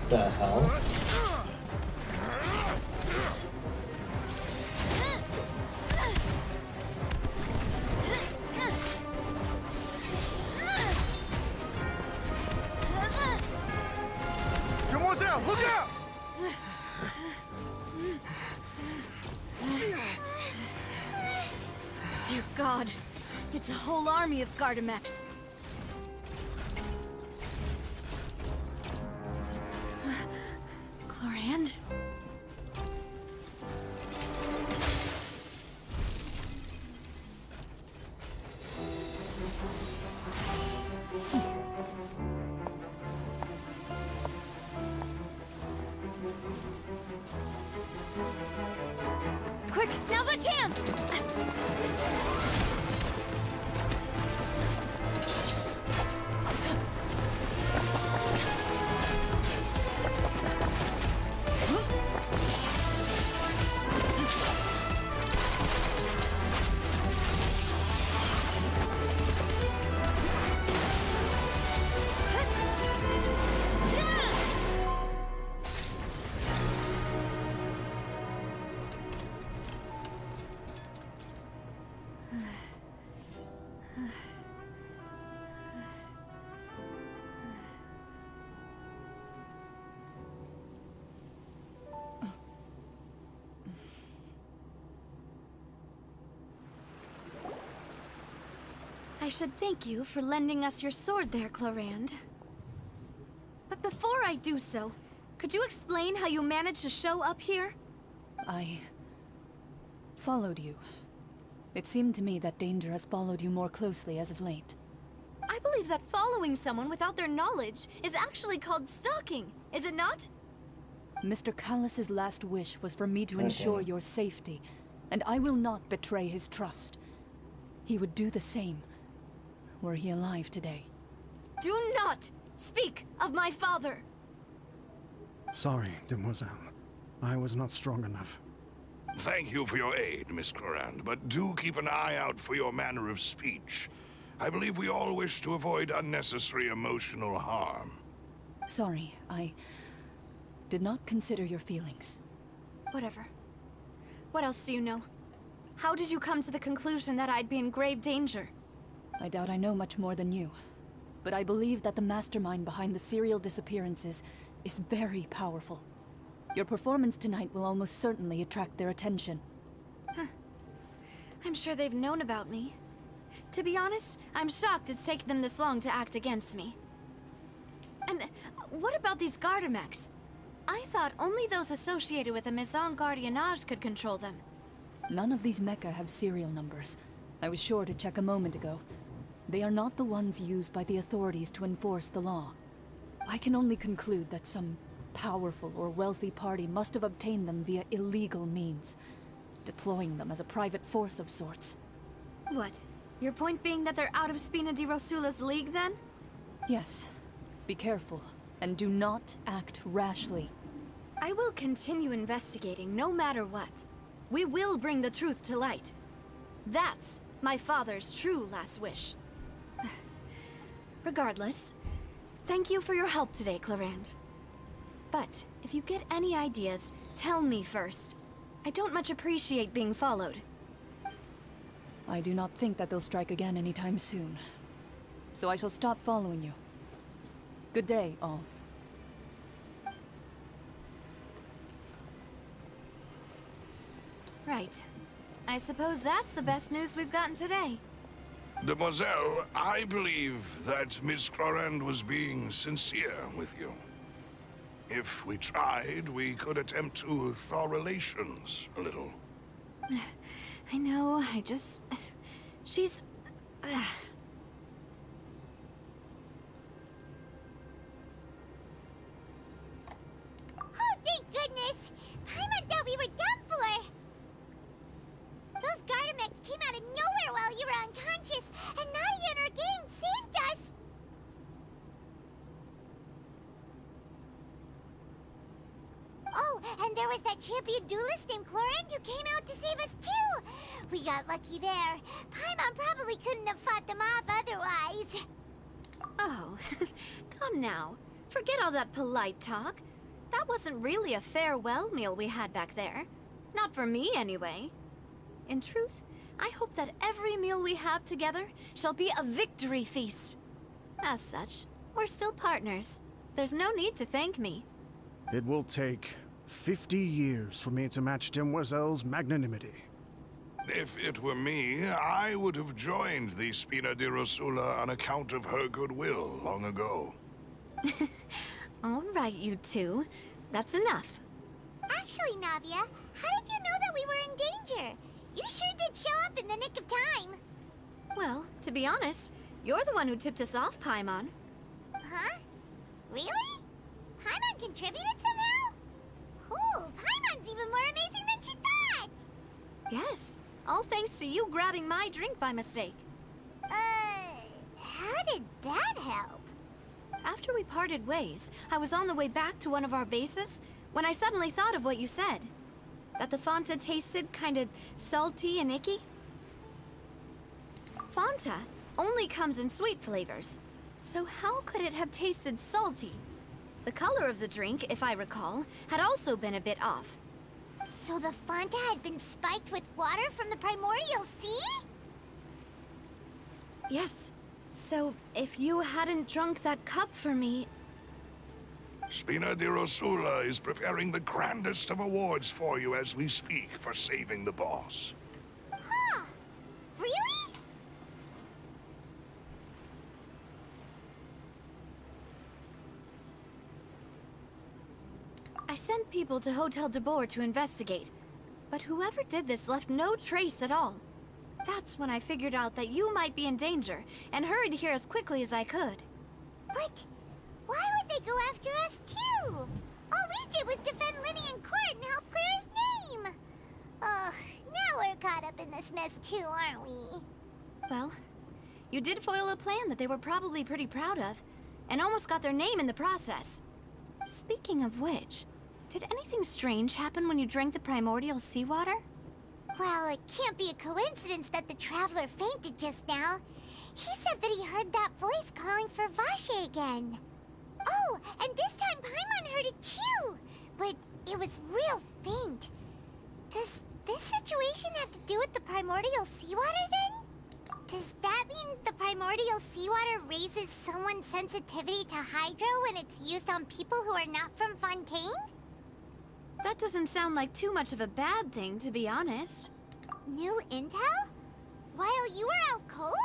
the hell? Demoiselle, look out! Dear God, it's a whole army of Gardamex. Chlorand? Quick, now's our chance! I should thank you for lending us your sword there, Chlorand. But before I do so, could you explain how you managed to show up here? I followed you. It seemed to me that danger has followed you more closely as of late. I believe that following someone without their knowledge is actually called stalking, is it not? Mr. Callus's last wish was for me to ensure your safety, and I will not betray his trust. He would do the same, were he alive today. Do not speak of my father! Sorry, Demoiselle. I was not strong enough. Thank you for your aid, Miss Clorand, but do keep an eye out for your manner of speech. I believe we all wish to avoid unnecessary emotional harm. Sorry, I did not consider your feelings. Whatever. What else do you know? How did you come to the conclusion that I'd be in grave danger? I doubt I know much more than you, but I believe that the mastermind behind the serial disappearances is very powerful. Your performance tonight will almost certainly attract their attention. I'm sure they've known about me. To be honest, I'm shocked it's taken them this long to act against me. And what about these Gardamex? I thought only those associated with a Maison Gardiennage could control them. None of these mecha have serial numbers. I was sure to check a moment ago. They are not the ones used by the authorities to enforce the law. I can only conclude that some powerful or wealthy party must have obtained them via illegal means, deploying them as a private force of sorts. What? Your point being that they're out of Spina di Rosula's league, then? Yes. Be careful, and do not act rashly. I will continue investigating no matter what. We will bring the truth to light. That's my father's true last wish. Regardless, thank you for your help today, Clorand. But if you get any ideas, tell me first. I don't much appreciate being followed. I do not think that they'll strike again anytime soon. So I shall stop following you. Good day, all. Right. I suppose that's the best news we've gotten today. Demoiselle, I believe that Miss Clorand was being sincere with you. If we tried, we could attempt to thaw relations a little. I know, I just... She's... Oh, thank goodness! Paimon thought we were done for! Those Gardamex came out of nowhere while you were unconscious, and Nadia and her gang saved us! Oh, and there was that champion duelist named Clorand who came out to save us too! We got lucky there. Paimon probably couldn't have fought them off otherwise. Oh, come now. Forget all that polite talk. wasn't really a farewell meal we had back there. Not for me, anyway. In truth, I hope that every meal we have together shall be a victory feast. As such, we're still partners. There's no need to thank me. It will take 50 years for me to match Demoiselle's magnanimity. If it were me, I would have joined the Spina di Rosula on account of her goodwill long ago. All right, you two. That's enough. Actually, Navia, how did you know that we were in danger? You sure did show up in the nick of time. Well, to be honest, you're the one who tipped us off, Paimon. Huh? Really? Paimon contributed somehow? Ooh, Paimon's even more amazing than she thought! Yes, all thanks to you grabbing my drink by mistake. How did that help? After we parted ways, I was on the way back to one of our bases when I suddenly thought of what you said. That the Fanta tasted kind of salty and icky. Fanta only comes in sweet flavors, so how could it have tasted salty? The color of the drink, if I recall, had also been a bit off. So the Fanta had been spiked with water from the primordial sea? Yes. So, if you hadn't drunk that cup for me... Spina di Rosula is preparing the grandest of awards for you as we speak for saving the boss. Huh? Really? I sent people to Hotel de Boer to investigate, but whoever did this left no trace at all. That's when I figured out that you might be in danger, and hurried here as quickly as I could. But why would they go after us too? All we did was defend Linny in court and help clear his name. Ugh, now we're caught up in this mess too, aren't we? Well, you did foil a plan that they were probably pretty proud of, and almost got their name in the process. Speaking of which, did anything strange happen when you drank the primordial seawater? Well, it can't be a coincidence that the Traveler fainted just now. He said that he heard that voice calling for Vache again. Oh, and this time Paimon heard it too, but it was real faint. Does this situation have to do with the primordial seawater then? Does that mean the primordial seawater raises someone's sensitivity to hydro when it's used on people who are not from Fontaine? That doesn't sound like too much of a bad thing, to be honest. New intel? While you were out cold?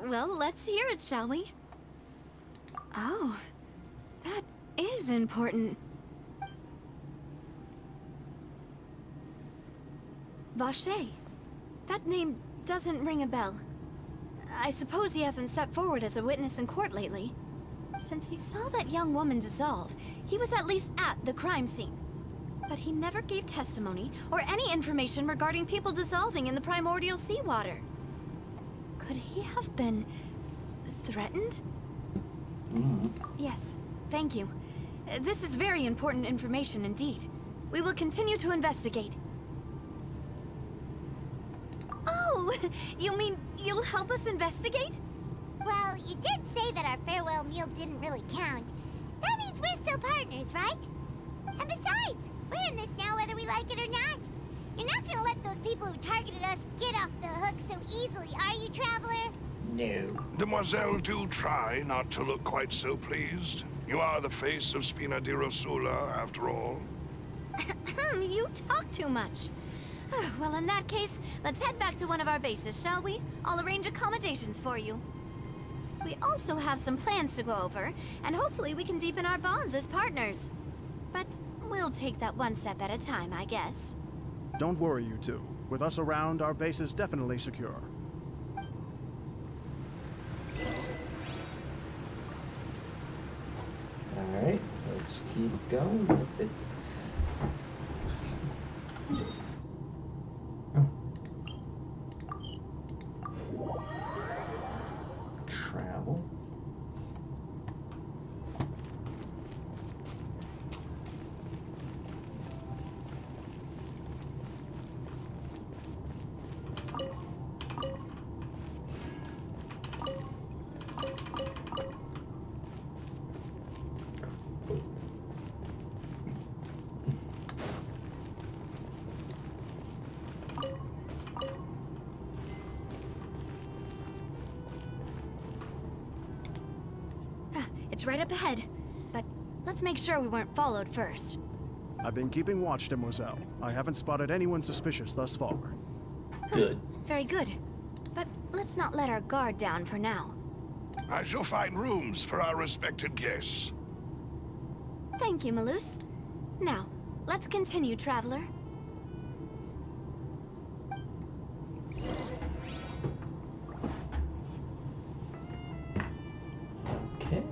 Well, let's hear it, shall we? Oh, that is important. Vache. That name doesn't ring a bell. I suppose he hasn't stepped forward as a witness in court lately. Since he saw that young woman dissolve, he was at least at the crime scene. But he never gave testimony or any information regarding people dissolving in the primordial seawater. Could he have been threatened? Yes, thank you. This is very important information indeed. We will continue to investigate. Oh, you mean you'll help us investigate? Well, you did say that our farewell meal didn't really count. That means we're still partners, right? And besides, we're in this now whether we like it or not. You're not gonna let those people who targeted us get off the hook so easily, are you, Traveler? No. Demoiselle, do try not to look quite so pleased. You are the face of Spina di Rosula, after all. You talk too much. Well, in that case, let's head back to one of our bases, shall we? I'll arrange accommodations for you. We also have some plans to go over, and hopefully we can deepen our bonds as partners. But we'll take that one step at a time, I guess. Don't worry, you two. With us around, our base is definitely secure. Alright, let's keep going with it. Travel. It's right up ahead. But let's make sure we weren't followed first. I've been keeping watch, Demoiselle. I haven't spotted anyone suspicious thus far. Good. Very good. But let's not let our guard down for now. I shall find rooms for our respected guests. Thank you, Malus. Now, let's continue, Traveler. Okay.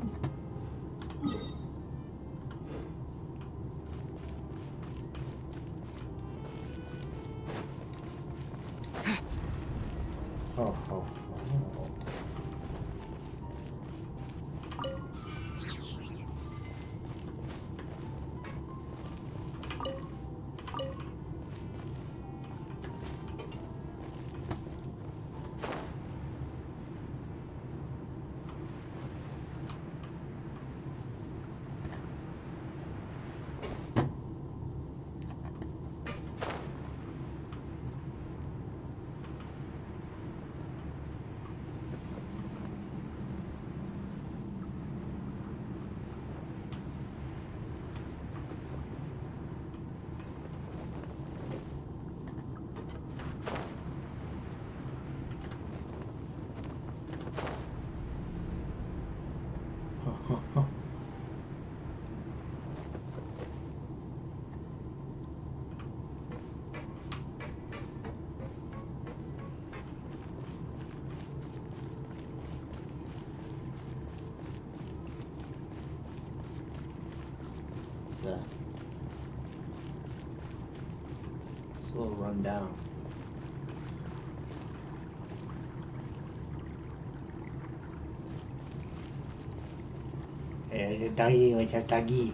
Oh, oh, oh. It's a little run down. Tagi macam tagi.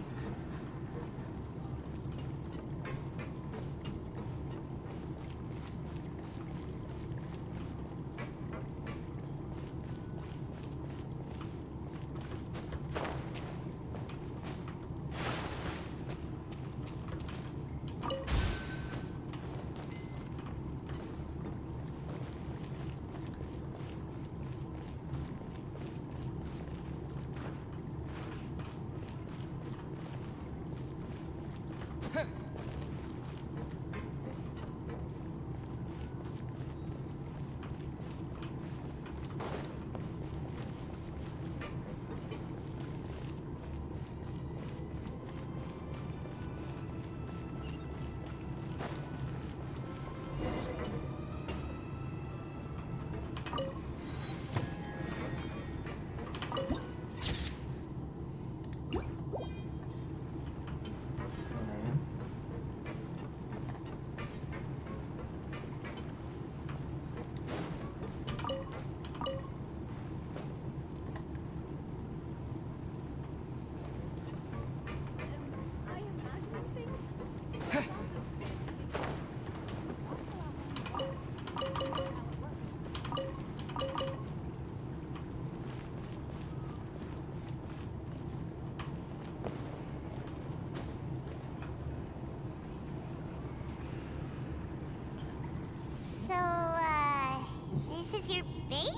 This is your base?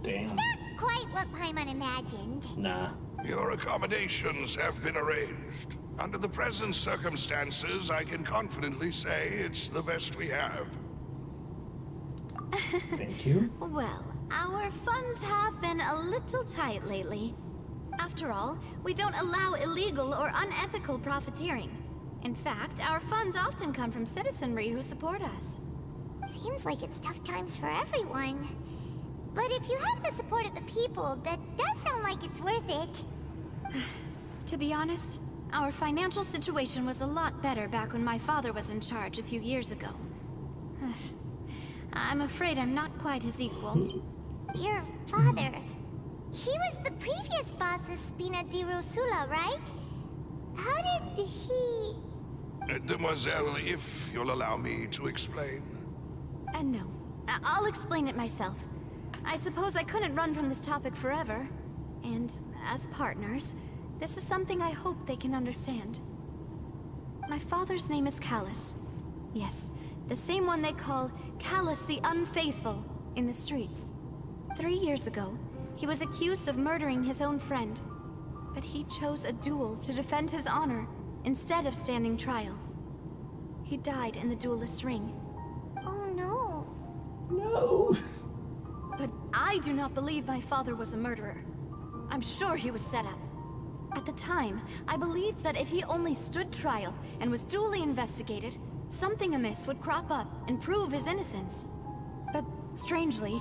Damn. It's not quite what Paimon imagined. Nah. Your accommodations have been arranged. Under the present circumstances, I can confidently say it's the best we have. Thank you. Well, our funds have been a little tight lately. After all, we don't allow illegal or unethical profiteering. In fact, our funds often come from citizenry who support us. Seems like it's tough times for everyone. But if you have the support of the people, that does sound like it's worth it. To be honest, our financial situation was a lot better back when my father was in charge a few years ago. I'm afraid I'm not quite his equal. Your father... He was the previous boss of Spina di Rosula, right? How did he... Demoiselle, if you'll allow me to explain. No. I'll explain it myself. I suppose I couldn't run from this topic forever. And, as partners, this is something I hope they can understand. My father's name is Callus. Yes, the same one they call Callus the Unfaithful in the streets. 3 years ago, he was accused of murdering his own friend. But he chose a duel to defend his honor instead of standing trial. He died in the duelist's ring. Oh no. No. But I do not believe my father was a murderer. I'm sure he was set up. At the time, I believed that if he only stood trial and was duly investigated, something amiss would crop up and prove his innocence. But strangely,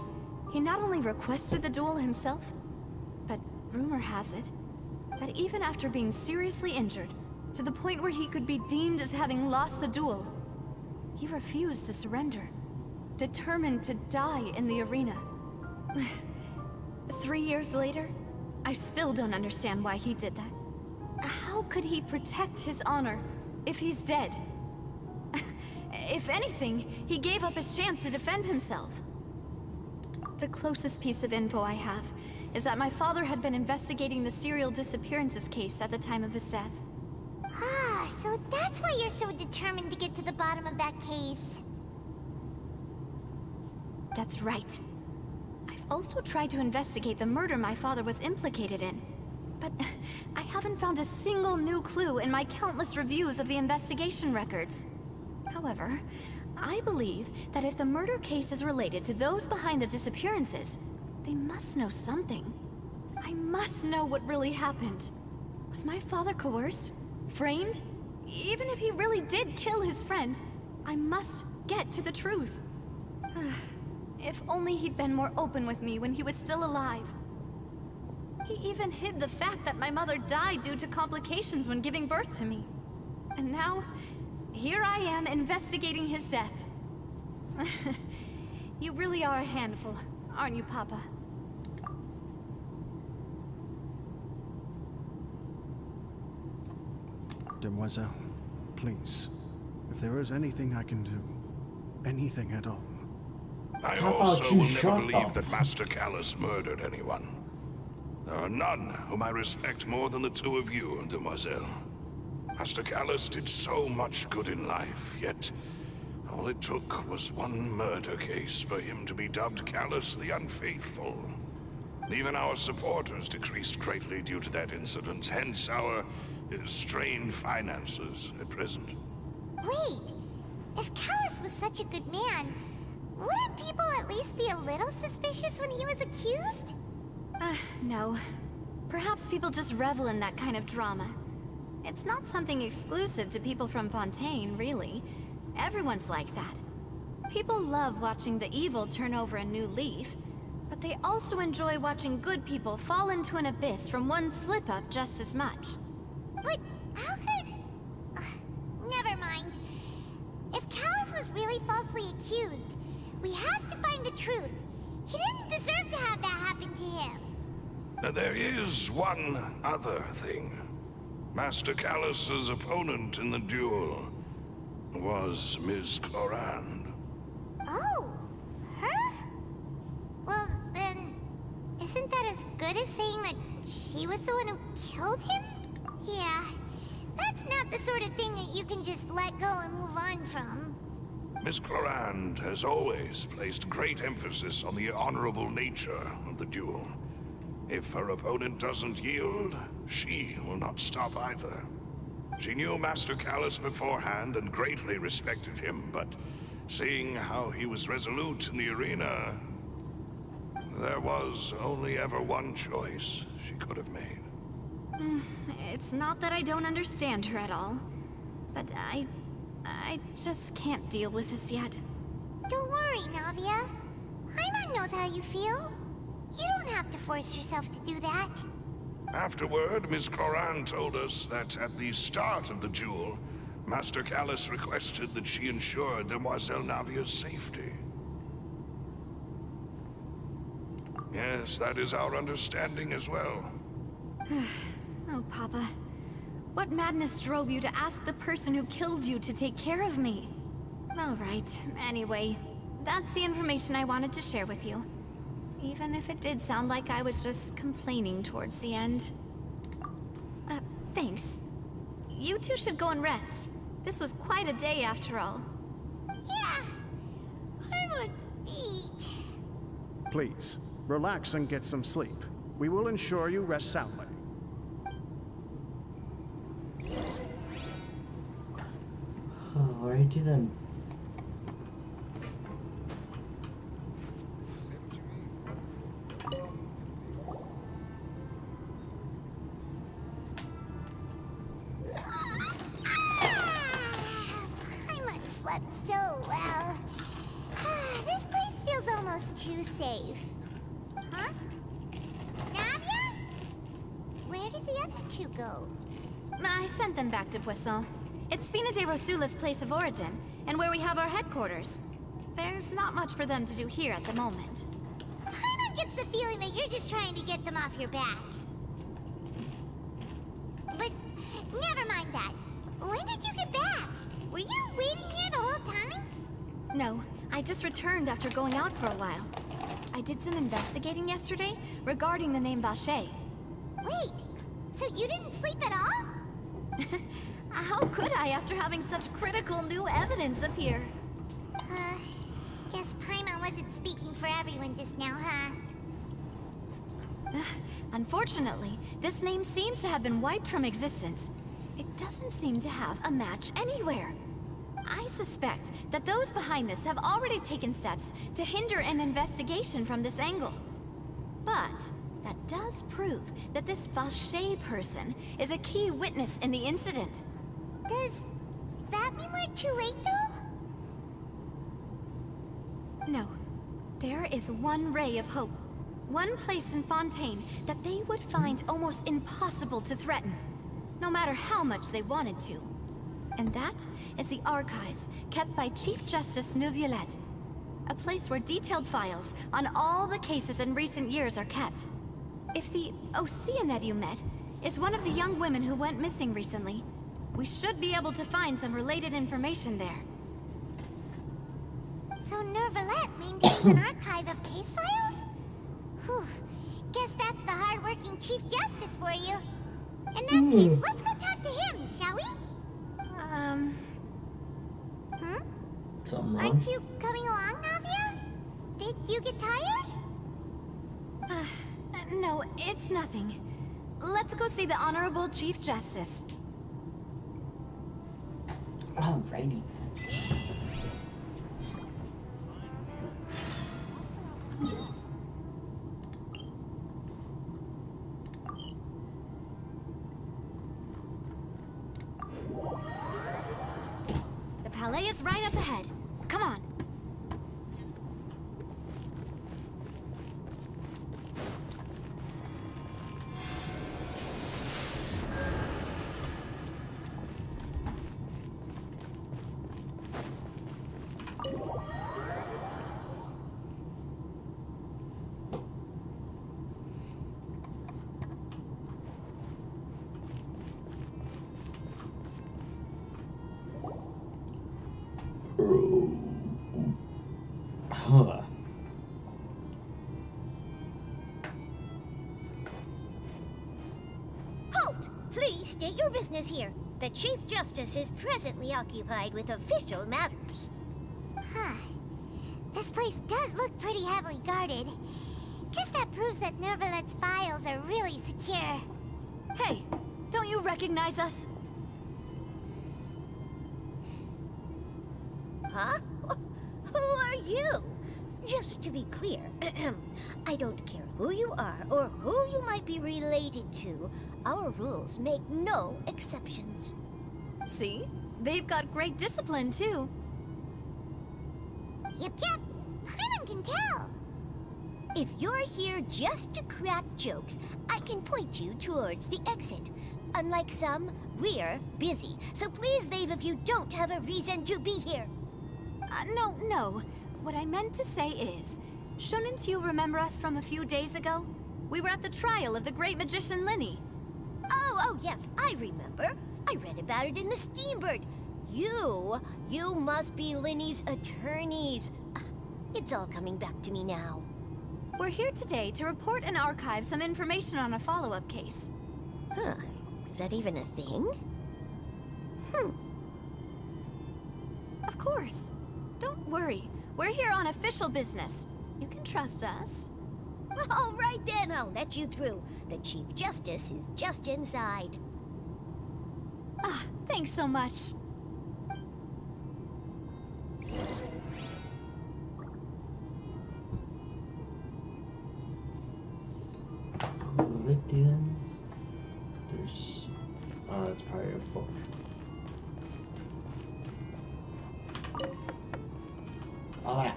he not only requested the duel himself, but rumor has it that even after being seriously injured, to the point where he could be deemed as having lost the duel, he refused to surrender, determined to die in the arena. 3 years later, I still don't understand why he did that. How could he protect his honor if he's dead? If anything, he gave up his chance to defend himself. The closest piece of info I have is that my father had been investigating the serial disappearances case at the time of his death. Ah, so that's why you're so determined to get to the bottom of that case. That's right. I've also tried to investigate the murder my father was implicated in, but I haven't found a single new clue in my countless reviews of the investigation records. However, I believe that if the murder case is related to those behind the disappearances, they must know something. I must know what really happened. Was my father coerced? Framed? Even if he really did kill his friend, I must get to the truth. If only he'd been more open with me when he was still alive. He even hid the fact that my mother died due to complications when giving birth to me. And now, here I am investigating his death. You really are a handful, aren't you, Papa? Demoiselle, please, if there is anything I can do, anything at all. I How about also you will never shut believe up? that Master Callus murdered anyone. There are none whom I respect more than the two of you, Demoiselle. Master Callus did so much good in life, yet all it took was one murder case for him to be dubbed Callus the Unfaithful. Even our supporters decreased greatly due to that incident, hence our strained finances at present. Wait, if Callus was such a good man, wouldn't people at least be a little suspicious when he was accused? No. Perhaps people just revel in that kind of drama. It's not something exclusive to people from Fontaine, really. Everyone's like that. People love watching the evil turn over a new leaf, but they also enjoy watching good people fall into an abyss from one slip-up just as much. But how could... never mind. If Callus was really falsely accused, we have to find the truth. He didn't deserve to have that happen to him. There is one other thing. Master Callus's opponent in the duel was Ms. Clorand. Oh, her? Well, then, isn't that as good as saying that she was the one who killed him? Yeah, that's not the sort of thing that you can just let go and move on from. Miss Clorand has always placed great emphasis on the honorable nature of the duel. If her opponent doesn't yield, she will not stop either. She knew Master Callus beforehand and greatly respected him, but seeing how he was resolute in the arena, there was only ever one choice she could have made. It's not that I don't understand her at all, but I just can't deal with this yet. Don't worry, Navia. Paimon knows how you feel. You don't have to force yourself to do that. Afterward, Miss Clorand told us that at the start of the duel, Master Callus requested that she ensure Demoiselle Navia's safety. Yes, that is our understanding as well. Oh, Papa. What madness drove you to ask the person who killed you to take care of me? All right, anyway, that's the information I wanted to share with you. Even if it did sound like I was just complaining towards the end. Thanks. You two should go and rest. This was quite a day after all. Yeah. Paimon's feet. Please, relax and get some sleep. We will ensure you rest soundly. Alrighty then. Paimon slept so well. This place feels almost too safe. Huh? Navia? Where did the other two go? I sent them back to Poisson. It's Spina de Rosula's place of origin, and where we have our headquarters. There's not much for them to do here at the moment. Paimon gets the feeling that you're just trying to get them off your back. But never mind that. When did you get back? Were you waiting here the whole time? No, I just returned after going out for a while. I did some investigating yesterday regarding the name Vache. Wait, so you didn't sleep at all? How could I after having such critical new evidence appear? Guess Paimon wasn't speaking for everyone just now, huh? Unfortunately, this name seems to have been wiped from existence. It doesn't seem to have a match anywhere. I suspect that those behind this have already taken steps to hinder an investigation from this angle. But that does prove that this Vache person is a key witness in the incident. Does that mean we're too late, though? No. There is one ray of hope. One place in Fontaine that they would find almost impossible to threaten, no matter how much they wanted to. And that is the archives kept by Chief Justice Neuvillette. A place where detailed files on all the cases in recent years are kept. If the Oceanette you met is one of the young women who went missing recently, we should be able to find some related information there. So Neuvillette maintains an archive of case files? Whew. Guess that's the hard-working Chief Justice for you. In that case, let's go talk to him, shall we? Something wrong? Aren't you coming along, Navia? Did you get tired? No, it's nothing. Let's go see the Honorable Chief Justice. Alrighty. The Palais is right up ahead. Come on. Huh. Halt! Please state your business here. The Chief Justice is presently occupied with official matters. Huh. This place does look pretty heavily guarded. Guess that proves that Neuvillette's files are really secure. Hey, don't you recognize us? Huh? Who are you? Just to be clear, I don't care who you are or who you might be related to. Our rules make no exceptions. See? They've got great discipline, too. Yep. Paimon can tell. If you're here just to crack jokes, I can point you towards the exit. Unlike some, we're busy, so please leave if you don't have a reason to be here. No. What I meant to say is, shouldn't you remember us from a few days ago? We were at the trial of the great magician Linny. Oh, yes, I remember. I read about it in the Steambird. You must be Linny's attorneys. It's all coming back to me now. We're here today to report and archive some information on a follow-up case. Huh, is that even a thing? Of course. Don't worry. We're here on official business. You can trust us. All right then, I'll let you through. The Chief Justice is just inside. Thanks so much. Written. There's. Oh, it's probably a book. Alright.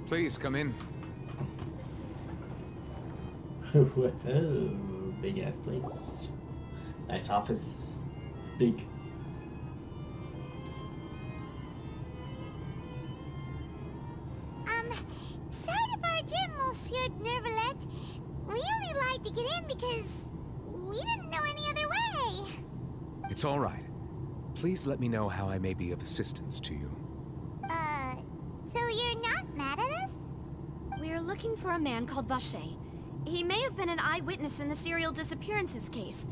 Please come in. Whoa, big ass place. Nice office. It's big. Sorry to barge in, Monsieur Nervalet. We only lied to get in because we didn't know any other way. It's all right. Please let me know how I may be of assistance to you. So you're not mad at us? We're looking for a man called Vacher. He may have been an eyewitness in the serial disappearances case.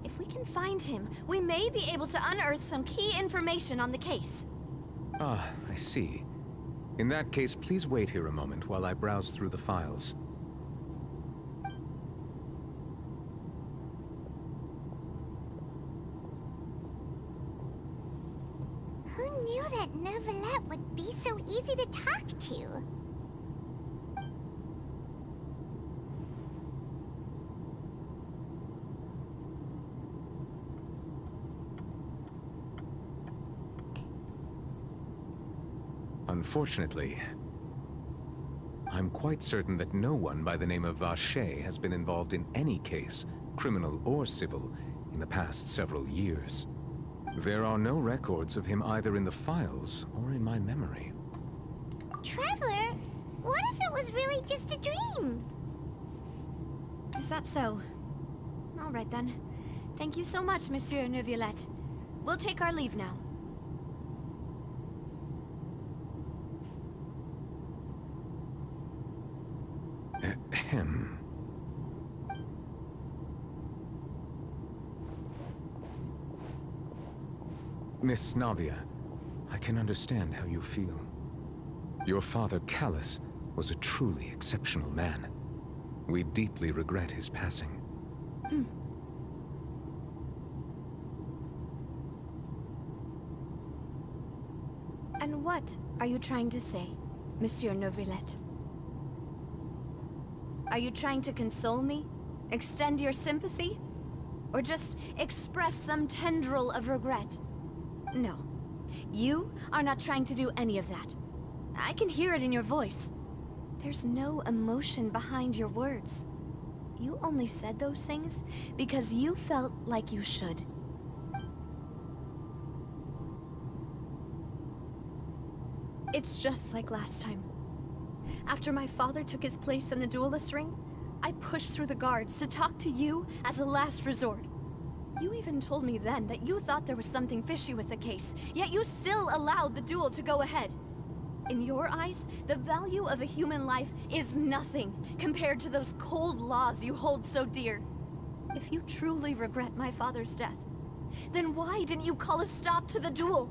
If we can find him, we may be able to unearth some key information on the case. Ah, I see. In that case, please wait here a moment while I browse through the files. Who knew that Nervalet would be so easy to talk to? Unfortunately, I'm quite certain that no one by the name of Vacher has been involved in any case, criminal or civil, in the past several years. There are no records of him either in the files or in my memory. Traveler, what if it was really just a dream? Is that so? All right then. Thank you so much, Monsieur Neuvillette. We'll take our leave now. Ahem. Miss Navia, I can understand how you feel. Your father, Callus, was a truly exceptional man. We deeply regret his passing. And what are you trying to say, Monsieur Neuvillette? Are you trying to console me? Extend your sympathy? Or just express some tendril of regret? No. You are not trying to do any of that. I can hear it in your voice. There's no emotion behind your words. You only said those things because you felt like you should. It's just like last time. After my father took his place in the duelist ring, I pushed through the guards to talk to you as a last resort. You even told me then that you thought there was something fishy with the case, yet you still allowed the duel to go ahead. In your eyes, the value of a human life is nothing compared to those cold laws you hold so dear. If you truly regret my father's death, then why didn't you call a stop to the duel?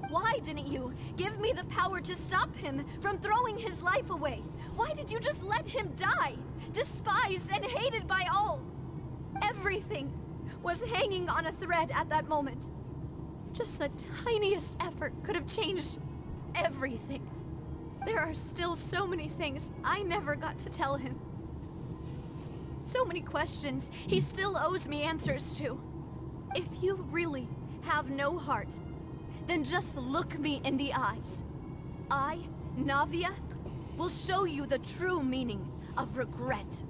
Why didn't you give me the power to stop him from throwing his life away? Why did you just let him die, despised and hated by all? Everything was hanging on a thread at that moment. Just the tiniest effort could have changed everything. There are still so many things I never got to tell him. So many questions he still owes me answers to. If you really have no heart, then just look me in the eyes. I, Navia, will show you the true meaning of regret.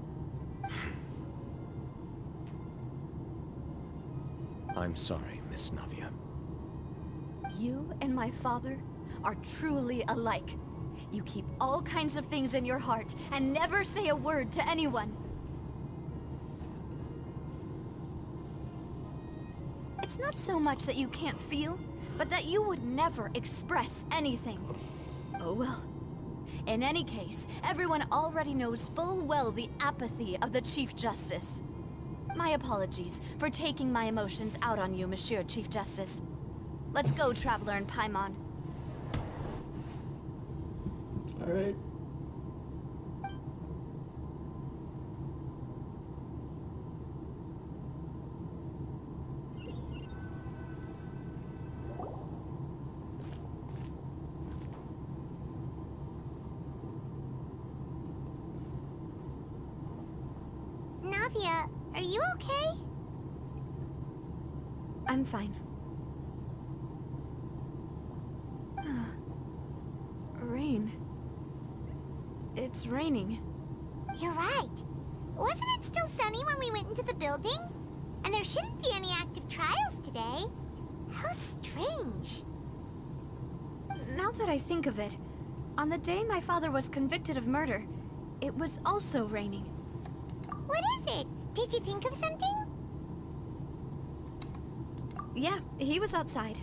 I'm sorry, Miss Navia. You and my father are truly alike. You keep all kinds of things in your heart and never say a word to anyone. It's not so much that you can't feel, but that you would never express anything. Oh well. In any case, everyone already knows full well the apathy of the Chief Justice. My apologies for taking my emotions out on you, Monsieur Chief Justice. Let's go, Traveler and Paimon. All right. Navia, are you okay? I'm fine. Rain. It's raining. You're right. Wasn't it still sunny when we went into the building? And there shouldn't be any active trials today. How strange. Now that I think of it, on the day my father was convicted of murder, it was also raining. What is it? Did you think of something? Yeah, he was outside.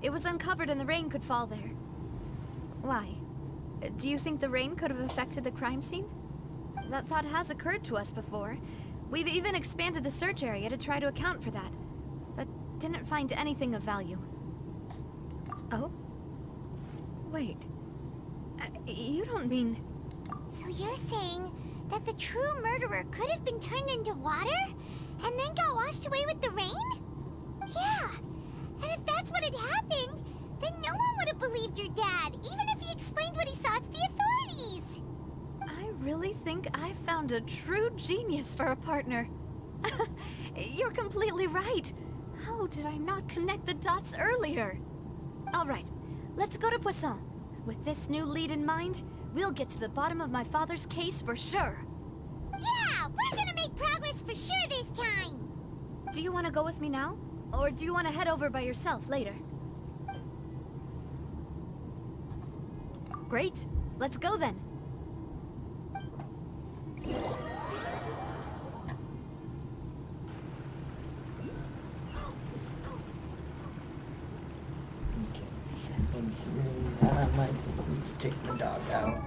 It was uncovered and the rain could fall there. Why? Do you think the rain could have affected the crime scene? That thought has occurred to us before. We've even expanded the search area to try to account for that, but didn't find anything of value. Oh? Wait. You don't mean... So you're saying that the true murderer could have been turned into water and then got washed away with the rain? Yeah. And if that's what had happened, then no one would have believed your dad, even if he explained what he saw to the authorities. I really think I found a true genius for a partner. You're completely right. How did I not connect the dots earlier? All right, let's go to Poisson. With this new lead in mind, we'll get to the bottom of my father's case for sure. Yeah, we're gonna make progress for sure this time. Do you want to go with me now? Or do you want to head over by yourself later? Great. Let's go then. I might need to take my dog out.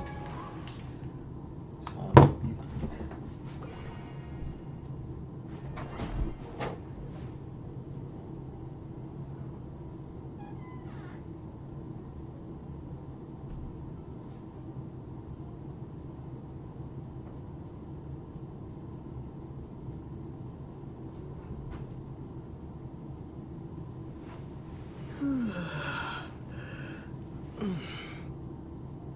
So,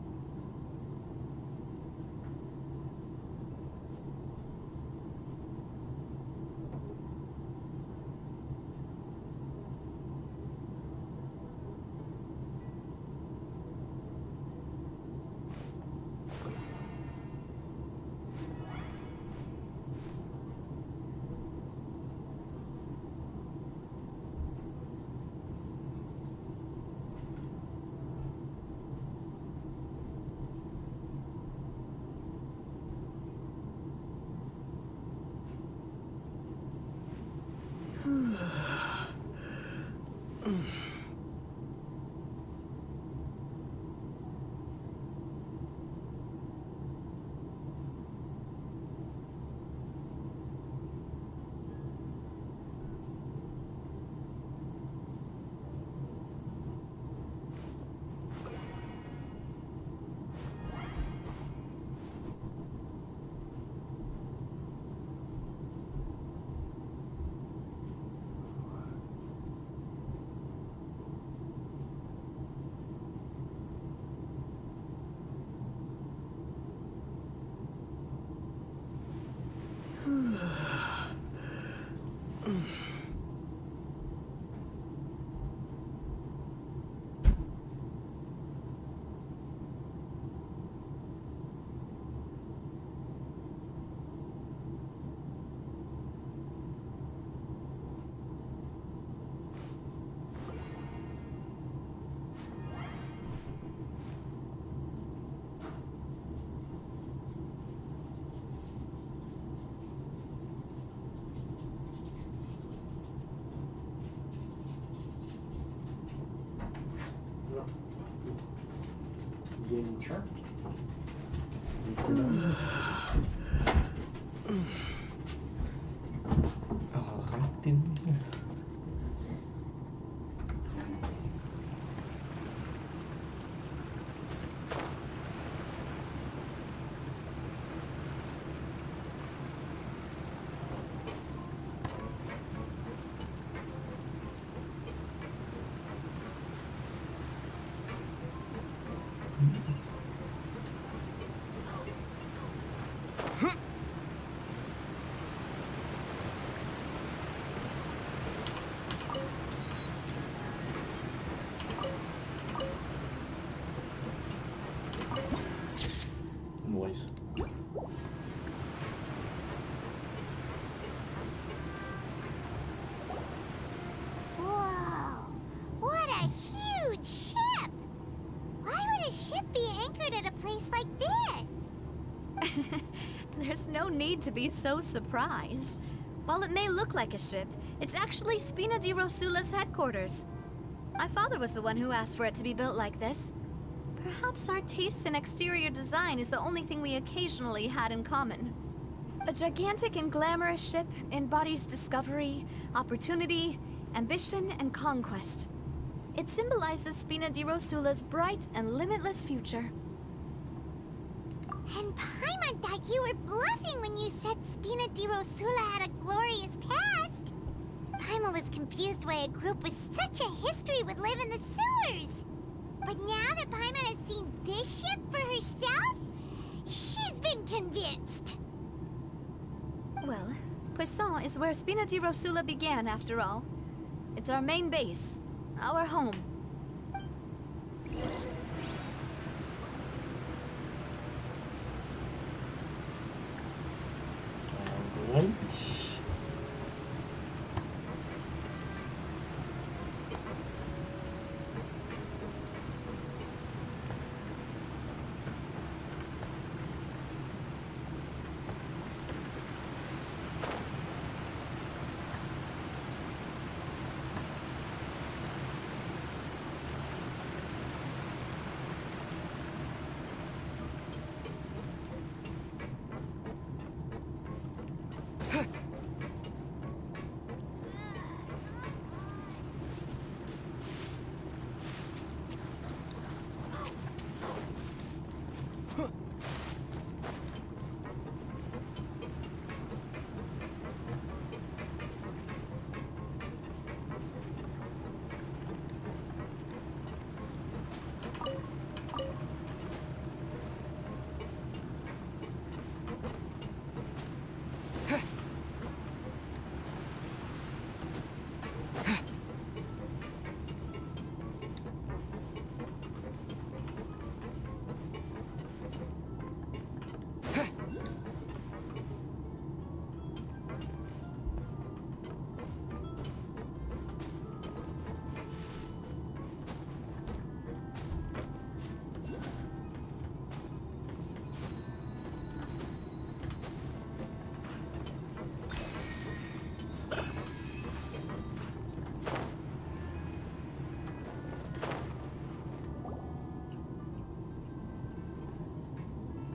Genshin. Alright then. There's no need to be so surprised. While it may look like a ship, it's actually Spina di Rosula's headquarters. My father was the one who asked for it to be built like this. Perhaps our taste in exterior design is the only thing we occasionally had in common. A gigantic and glamorous ship embodies discovery, opportunity, ambition, and conquest. It symbolizes Spina di Rosula's bright and limitless future. And Paimon thought you were bluffing when you said Spina di Rosula had a glorious past. Paimon was confused why a group with such a history would live in the sewers. But now that Paimon has seen this ship for herself, she's been convinced. Well, Poisson is where Spina di Rosula began, after all. It's our main base, our home. Alright.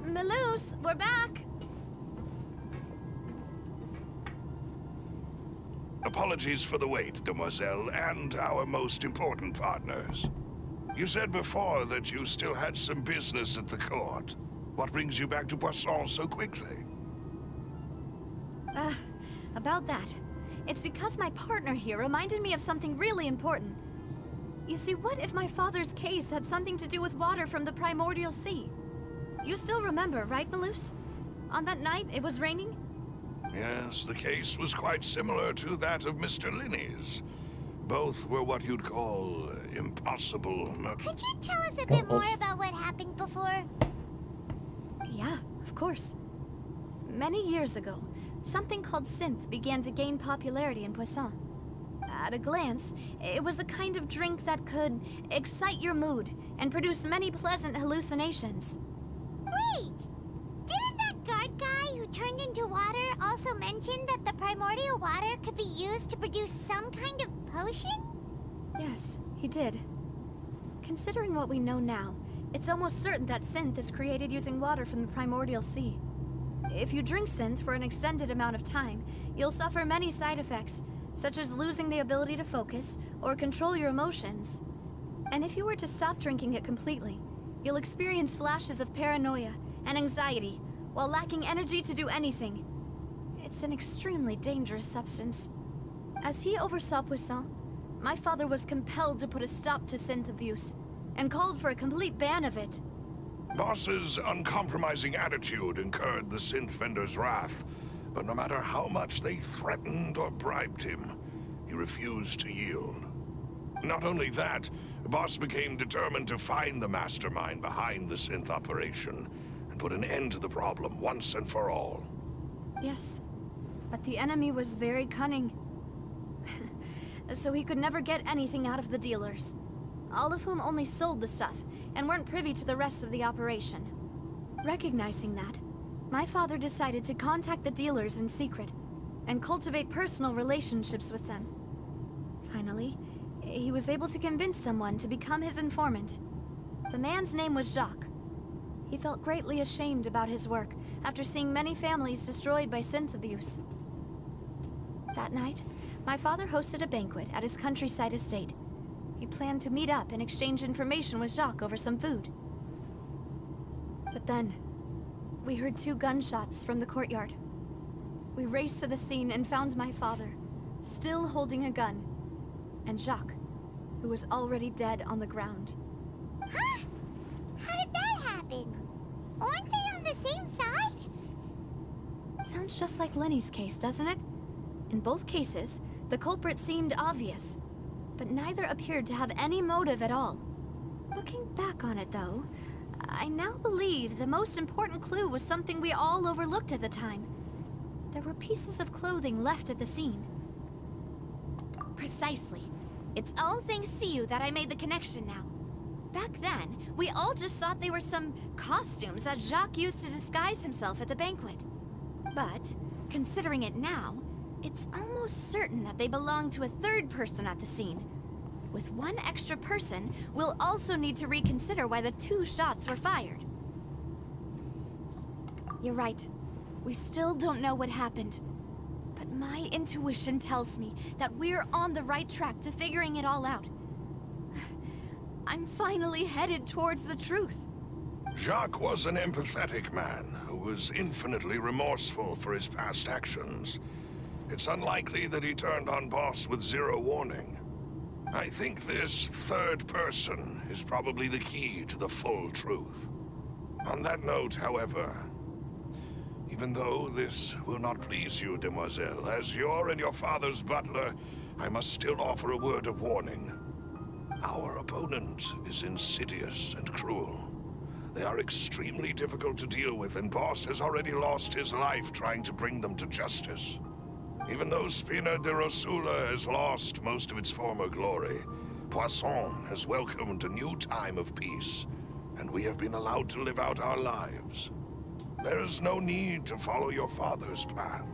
Melus, we're back! Apologies for the wait, demoiselle, and our most important partners. You said before that you still had some business at the court. What brings you back to Poisson so quickly? About that. It's because my partner here reminded me of something really important. You see, what if my father's case had something to do with water from the primordial sea? You still remember, right, Melus? On that night, it was raining? Yes, the case was quite similar to that of Mr. Linney's. Both were what you'd call impossible. Could you tell us a bit more about what happened before? Yeah, of course. Many years ago, something called synth began to gain popularity in Poisson. At a glance, it was a kind of drink that could excite your mood and produce many pleasant hallucinations. Wait! Didn't that guard guy who turned into water also mention that the primordial water could be used to produce some kind of potion? Yes, he did. Considering what we know now, it's almost certain that synth is created using water from the primordial sea. If you drink synth for an extended amount of time, you'll suffer many side effects, such as losing the ability to focus or control your emotions. And if you were to stop drinking it completely, you'll experience flashes of paranoia and anxiety while lacking energy to do anything. It's an extremely dangerous substance. As he oversaw Poisson, my father was compelled to put a stop to synth abuse and called for a complete ban of it. Boss's uncompromising attitude incurred the synth vendor's wrath, but no matter how much they threatened or bribed him, he refused to yield. Not only that, Boss became determined to find the mastermind behind the synth operation and put an end to the problem once and for all. Yes, but the enemy was very cunning. So he could never get anything out of the dealers, all of whom only sold the stuff and weren't privy to the rest of the operation. Recognizing that, My father decided to contact the dealers in secret and cultivate personal relationships with them. Finally, he was able to convince someone to become his informant. The man's name was Jacques. He felt greatly ashamed about his work after seeing many families destroyed by synth abuse. That night, my father hosted a banquet at his countryside estate. He planned to meet up and exchange information with Jacques over some food. But then, we heard 2 gunshots from the courtyard. We raced to the scene and found my father, still holding a gun, and Jacques, who was already dead on the ground. Huh? How did that happen? Aren't they on the same side? Sounds just like Lenny's case, doesn't it? In both cases, the culprit seemed obvious, but neither appeared to have any motive at all. Looking back on it, though, I now believe the most important clue was something we all overlooked at the time. There were pieces of clothing left at the scene. Precisely. It's all thanks to you that I made the connection now. Back then, we all just thought they were some costumes that Jacques used to disguise himself at the banquet. But, considering it now, it's almost certain that they belong to a third person at the scene. With one extra person, we'll also need to reconsider why the 2 shots were fired. You're right. We still don't know what happened. But my intuition tells me that we're on the right track to figuring it all out. I'm finally headed towards the truth. Jacques was an empathetic man who was infinitely remorseful for his past actions. It's unlikely that he turned on Boss with 0 warning. I think this third person is probably the key to the full truth. On that note, however, even though this will not please you, demoiselle, as your and your father's butler, I must still offer a word of warning. Our opponent is insidious and cruel. They are extremely difficult to deal with, and Boss has already lost his life trying to bring them to justice. Even though Spina de Rosula has lost most of its former glory, Poisson has welcomed a new time of peace, and we have been allowed to live out our lives. There is no need to follow your father's path.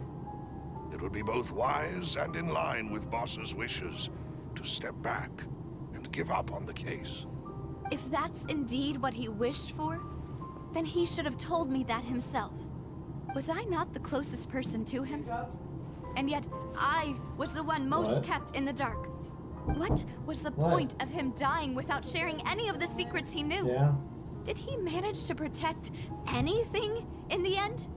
It would be both wise and in line with Boss's wishes to step back and give up on the case. If that's indeed what he wished for, then he should have told me that himself. Was I not the closest person to him? And yet, I was the one most kept in the dark. What was the point of him dying without sharing any of the secrets he knew? Yeah. Did he manage to protect anything in the end?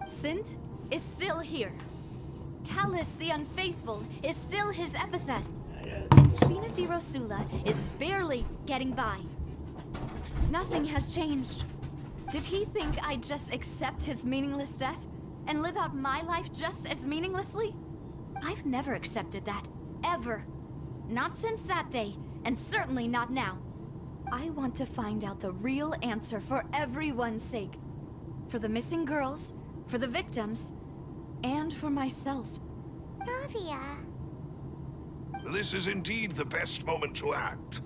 Synth is still here. Callus the Unfaithful is still his epithet. And Spina di Rosula is barely getting by. Nothing has changed. Did he think I'd just accept his meaningless death and live out my life just as meaninglessly? I've never accepted that. Ever. Not since that day, and certainly not now. I want to find out the real answer for everyone's sake. For the missing girls, for the victims, and for myself. Navia. This is indeed the best moment to act.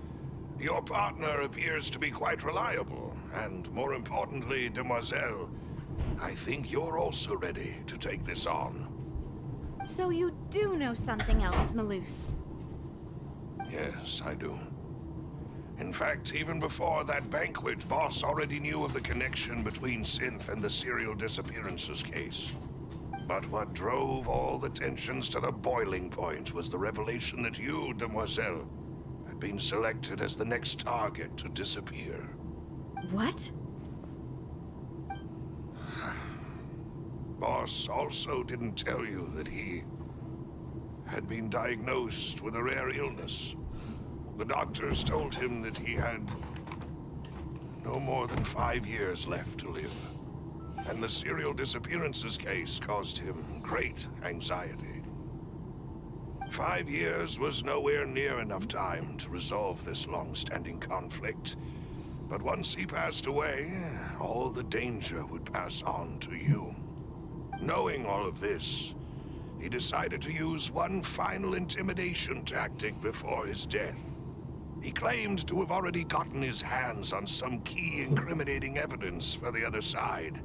Your partner appears to be quite reliable, and more importantly, demoiselle, I think you're also ready to take this on. So you do know something else, Maloose? Yes, I do. In fact, even before that banquet, Boss already knew of the connection between Synth and the serial disappearances case. But what drove all the tensions to the boiling point was the revelation that you, demoiselle, had been selected as the next target to disappear. What? Boss also didn't tell you that he had been diagnosed with a rare illness. The doctors told him that he had no more than 5 years left to live. And the serial disappearances case caused him great anxiety. 5 years was nowhere near enough time to resolve this long-standing conflict. But once he passed away, all the danger would pass on to you. Knowing all of this, he decided to use one final intimidation tactic before his death. He claimed to have already gotten his hands on some key incriminating evidence for the other side,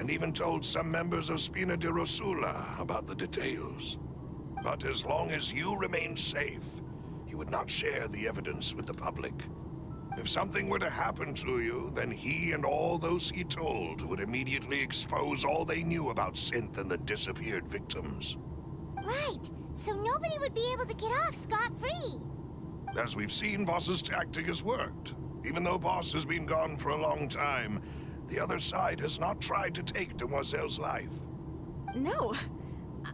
and even told some members of Spina di Rosula about the details. But as long as you remained safe, he would not share the evidence with the public. If something were to happen to you, then he and all those he told would immediately expose all they knew about Synth and the disappeared victims. Right, so nobody would be able to get off scot-free. As we've seen, Boss's tactic has worked. Even though Boss has been gone for a long time, the other side has not tried to take Demoiselle's life. No,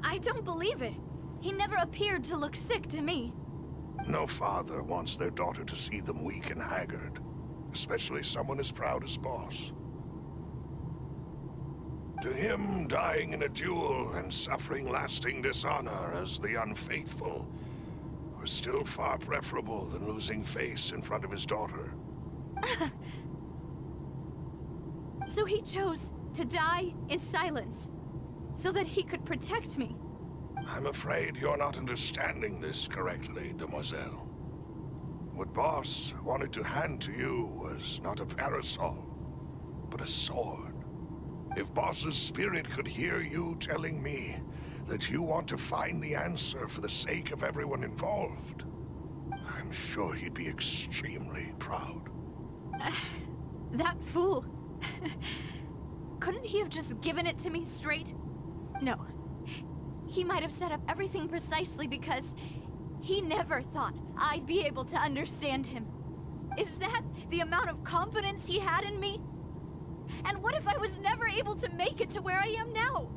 I don't believe it. He never appeared to look sick to me. No father wants their daughter to see them weak and haggard, especially someone as proud as Boss. To him, dying in a duel and suffering lasting dishonor as the unfaithful was still far preferable than losing face in front of his daughter. So he chose to die in silence, so that he could protect me. I'm afraid you're not understanding this correctly, Demoiselle. What Boss wanted to hand to you was not a parasol, but a sword. If Boss's spirit could hear you telling me that you want to find the answer for the sake of everyone involved, I'm sure he'd be extremely proud. That fool. Couldn't he have just given it to me straight? No. He might have set up everything precisely because he never thought I'd be able to understand him. Is that the amount of confidence he had in me? And what if I was never able to make it to where I am now?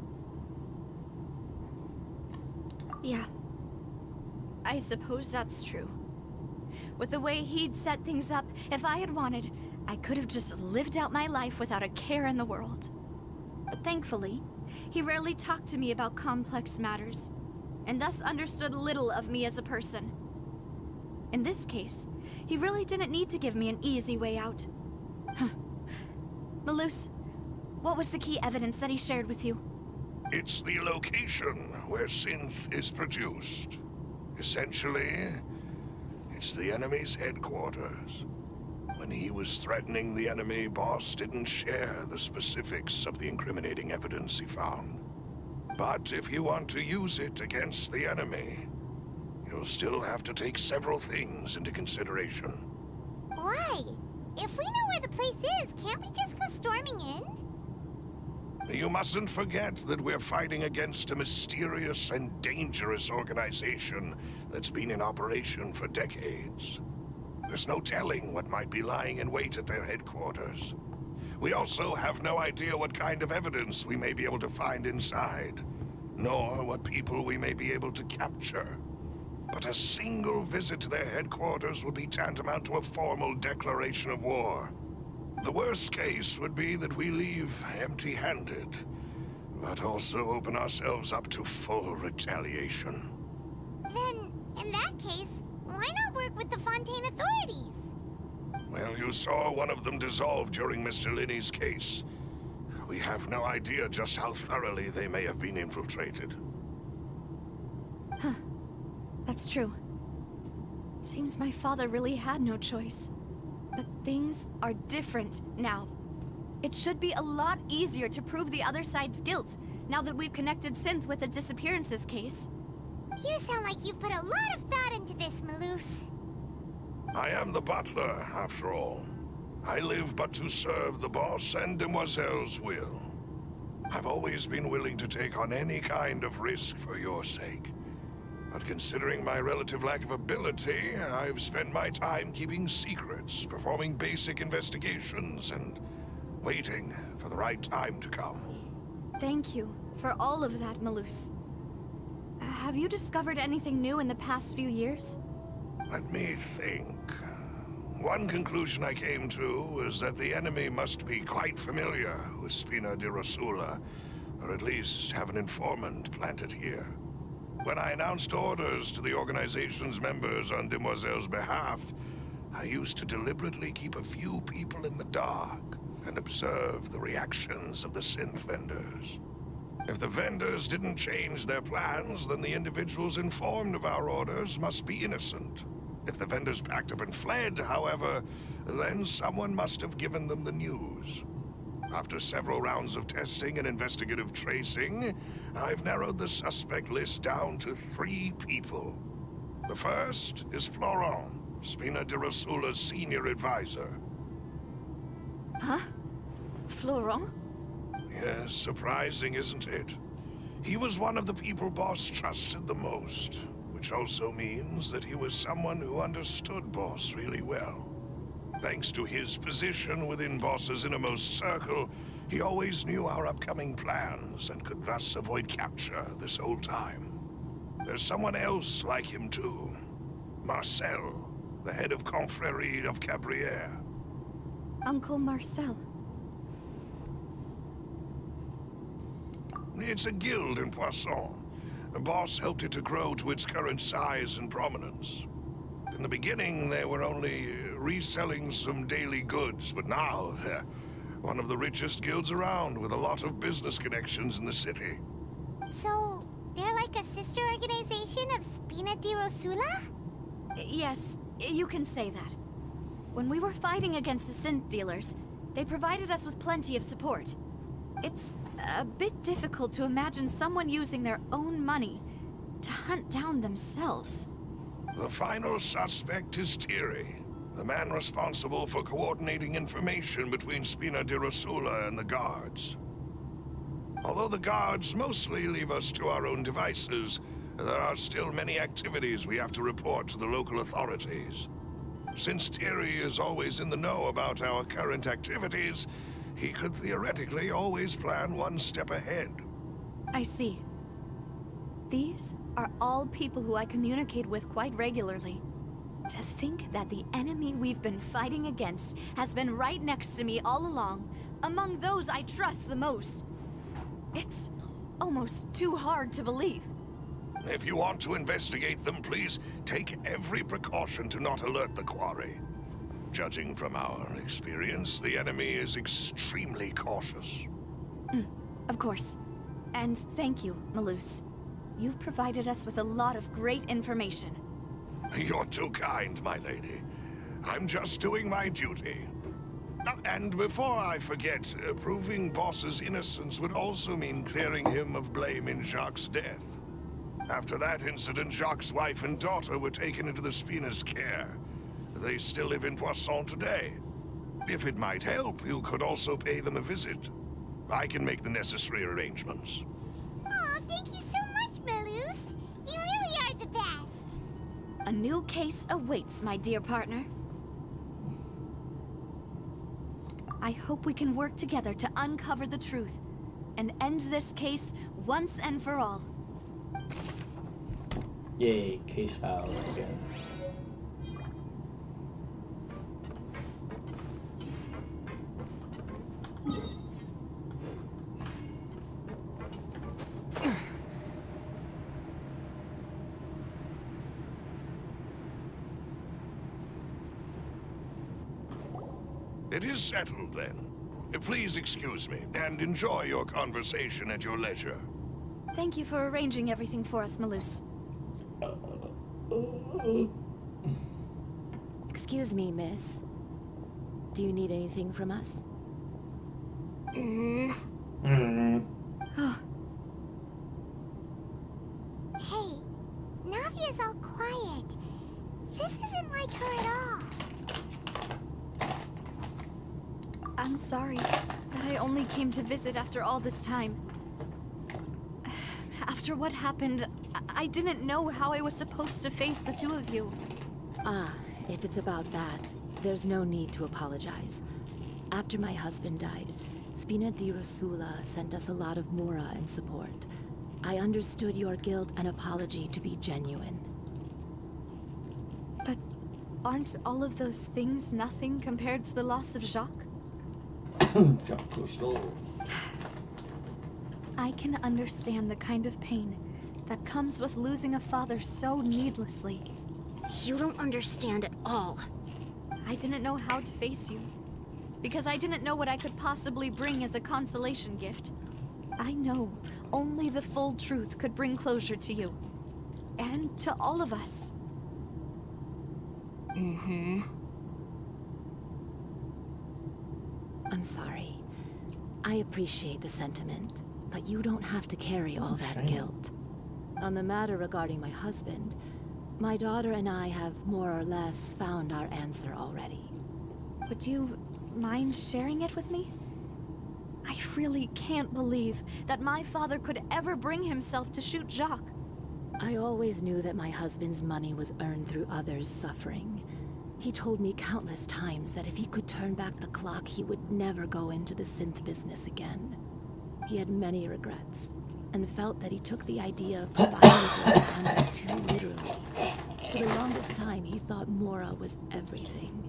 Yeah. I suppose that's true. With the way he'd set things up, if I had wanted, I could have just lived out my life without a care in the world. But thankfully, he rarely talked to me about complex matters, and thus understood little of me as a person. In this case, he really didn't need to give me an easy way out. Malus, what was the key evidence that he shared with you? It's the location where Synth is produced. Essentially, it's the enemy's headquarters. When he was threatening the enemy, Boss didn't share the specifics of the incriminating evidence he found. But if you want to use it against the enemy, you'll still have to take several things into consideration. Why? If we know where the place is, can't we just go storming in? You mustn't forget that we're fighting against a mysterious and dangerous organization that's been in operation for decades. There's no telling what might be lying in wait at their headquarters. We also have no idea what kind of evidence we may be able to find inside, nor what people we may be able to capture. But a single visit to their headquarters would be tantamount to a formal declaration of war. The worst case would be that we leave empty-handed, but also open ourselves up to full retaliation. Then, in that case, why not work with the Fontaine authorities? Well, you saw one of them dissolve during Mr. Linney's case. We have no idea just how thoroughly they may have been infiltrated. Huh. That's true. Seems my father really had no choice. But things are different now. It should be a lot easier to prove the other side's guilt, now that we've connected Synth with the disappearances case. You sound like you've put a lot of thought into this, Malus. I am the butler, after all. I live but to serve the boss and Demoiselle's will. I've always been willing to take on any kind of risk for your sake. But considering my relative lack of ability, I've spent my time keeping secrets, performing basic investigations, and waiting for the right time to come. Thank you for all of that, Malus. Have you discovered anything new in the past few years? Let me think. One conclusion I came to was that the enemy must be quite familiar with Spina di Rosula, or at least have an informant planted here. When I announced orders to the organization's members on Demoiselle's behalf, I used to deliberately keep a few people in the dark and observe the reactions of the synth vendors. If the vendors didn't change their plans, then the individuals informed of our orders must be innocent. If the vendors packed up and fled, however, then someone must have given them the news. After several rounds of testing and investigative tracing, I've narrowed the suspect list down to 3 people. The first is Florent, Spina de Rosula's senior advisor. Huh? Florent? Yes, surprising, isn't it? He was one of the people Boss trusted the most, which also means that he was someone who understood Boss really well. Thanks to his position within Boss's innermost circle, he always knew our upcoming plans and could thus avoid capture this whole time. There's someone else like him too. Marcel, the head of Confrérie of Cabrières. Uncle Marcel. It's a guild in Poisson. Boss helped it to grow to its current size and prominence. In the beginning, they were only reselling some daily goods, but now they're one of the richest guilds around with a lot of business connections in the city. So, they're like a sister organization of Spina di Rosula? Yes, you can say that. When we were fighting against the synth dealers, they provided us with plenty of support. It's a bit difficult to imagine someone using their own money to hunt down themselves. The final suspect is Thierry, the man responsible for coordinating information between Spina di Rosula and the guards. Although the guards mostly leave us to our own devices, there are still many activities we have to report to the local authorities. Since Thierry is always in the know about our current activities, he could theoretically always plan one step ahead. I see. These are all people who I communicate with quite regularly. To think that the enemy we've been fighting against has been right next to me all along, among those I trust the most. It's almost too hard to believe. If you want to investigate them, please take every precaution to not alert the quarry. Judging from our experience, the enemy is extremely cautious. Of course. And thank you, Malus. You've provided us with a lot of great information. You're too kind, my lady. I'm just doing my duty. And before I forget, proving Boss's innocence would also mean clearing him of blame in Jacques' death. After that incident, Jacques' wife and daughter were taken into the Spina's care. They still live in Poisson today. If it might help, you could also pay them a visit. I can make the necessary arrangements. Aw, thank you so much, Malus. You really are the best. A new case awaits, my dear partner. I hope we can work together to uncover the truth and end this case once and for all. Yay, case files again. It is settled, then. Please excuse me, and enjoy your conversation at your leisure. Thank you for arranging everything for us, Malus. Excuse me, miss. Do you need anything from us? Hey, Navia's all quiet. This isn't like her at all. I'm sorry that I only came to visit after all this time. After what happened, I didn't know how I was supposed to face the two of you. Ah, if it's about that, there's no need to apologize. After my husband died, Spina di Rosula sent us a lot of mora and support. I understood your guilt and apology to be genuine. But aren't all of those things nothing compared to the loss of Jacques? Jacques Cousteau. I can understand the kind of pain that comes with losing a father so needlessly. You don't understand at all. I didn't know how to face you, because I didn't know what I could possibly bring as a consolation gift. I know only the full truth could bring closure to you, and to all of us. I'm sorry. I appreciate the sentiment, but you don't have to carry all that shame. guilt. On the matter regarding my husband, my daughter and I have more or less found our answer already. Would you mind sharing it with me? I really can't believe that my father could ever bring himself to shoot Jacques. I always knew that my husband's money was earned through others' suffering. He told me countless times that if he could turn back the clock, he would never go into the synth business again. He had many regrets, and felt that he took the idea of providing for his family too literally. For the longest time, he thought Mora was everything.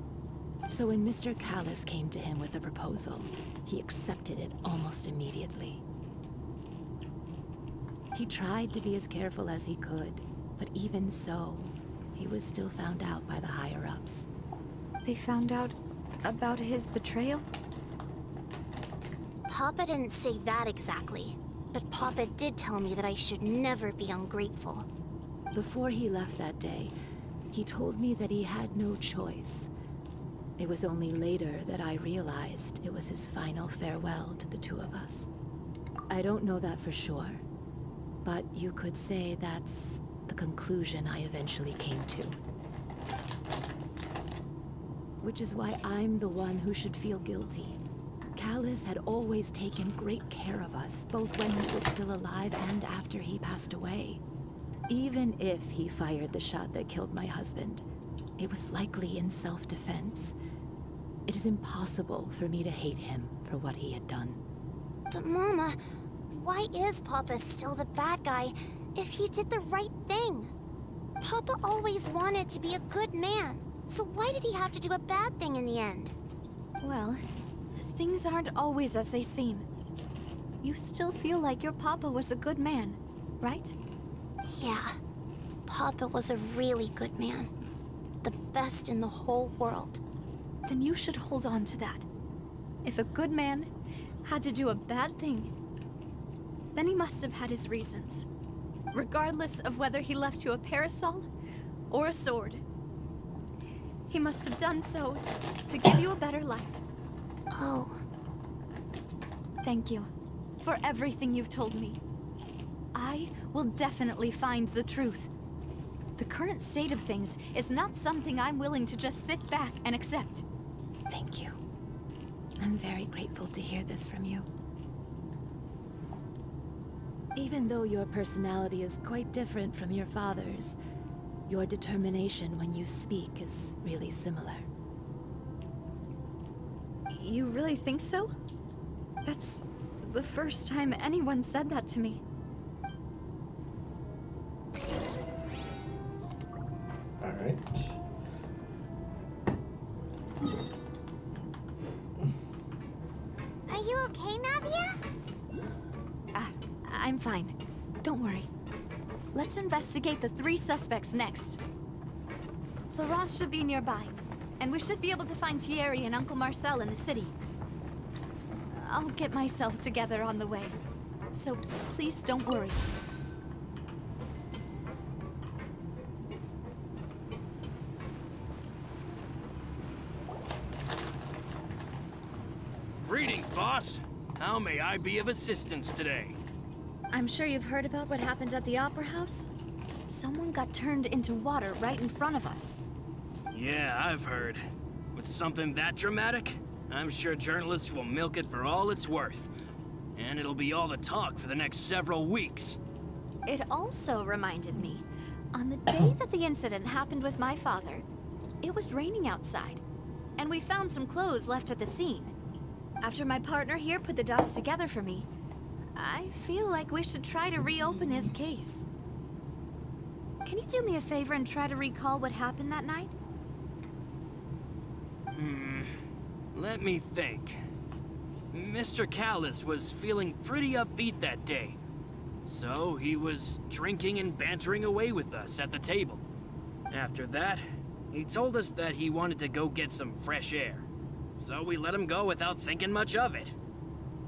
So when Mr. Callis came to him with a proposal, he accepted it almost immediately. He tried to be as careful as he could, but even so, he was still found out by the higher-ups. They found out about his betrayal? Papa didn't say that exactly, but Papa did tell me that I should never be ungrateful. Before he left that day, he told me that he had no choice. It was only later that I realized it was his final farewell to the two of us. I don't know that for sure, but you could say that's the conclusion I eventually came to. Which is why I'm the one who should feel guilty. Callis had always taken great care of us, both when he was still alive and after he passed away. Even if he fired the shot that killed my husband, it was likely in self-defense. It is impossible for me to hate him for what he had done. But Mama, why is Papa still the bad guy if he did the right thing? Papa always wanted to be a good man, so why did he have to do a bad thing in the end? Well, things aren't always as they seem. You still feel like your papa was a good man, right? Yeah, Papa was a really good man. The best in the whole world. Then you should hold on to that. If a good man had to do a bad thing, then he must have had his reasons. Regardless of whether he left you a parasol or a sword. He must have done so to give you a better life. Oh. Thank you for everything you've told me. I will definitely find the truth. The current state of things is not something I'm willing to just sit back and accept. Thank you. I'm very grateful to hear this from you. Even though your personality is quite different from your father's, your determination when you speak is really similar. You really think so? That's the first time anyone said that to me. Alright. Are you okay, Navia? I'm fine. Don't worry. Let's investigate the 3 suspects next. Florent should be nearby, and we should be able to find Thierry and Uncle Marcel in the city. I'll get myself together on the way, so please don't worry. Greetings, boss. How may I be of assistance today? I'm sure you've heard about what happened at the Opera House. Someone got turned into water right in front of us. Yeah, I've heard. With something that dramatic, I'm sure journalists will milk it for all it's worth. And it'll be all the talk for the next several weeks. It also reminded me, on the day that the incident happened with my father, it was raining outside, and we found some clothes left at the scene. After my partner here put the dots together for me, I feel like we should try to reopen his case. Can you do me a favor and try to recall what happened that night? Let me think. Mr. Callis was feeling pretty upbeat that day. So he was drinking and bantering away with us at the table. After that, he told us that he wanted to go get some fresh air. So we let him go without thinking much of it.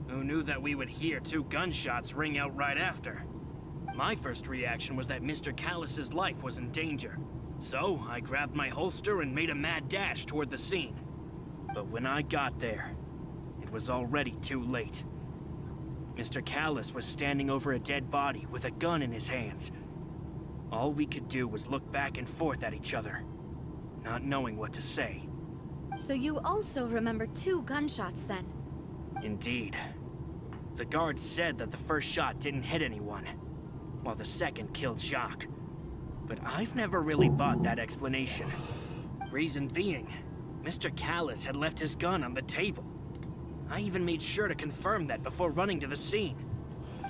Who knew that we would hear 2 gunshots ring out right after? My first reaction was that Mr. Callis's life was in danger. So I grabbed my holster and made a mad dash toward the scene. But when I got there, it was already too late. Mr. Callus was standing over a dead body with a gun in his hands. All we could do was look back and forth at each other, not knowing what to say. So you also remember 2 gunshots then? Indeed. The guard said that the first shot didn't hit anyone, while the second killed Jacques. But I've never really bought that explanation. Reason being, Mr. Callus had left his gun on the table. I even made sure to confirm that before running to the scene.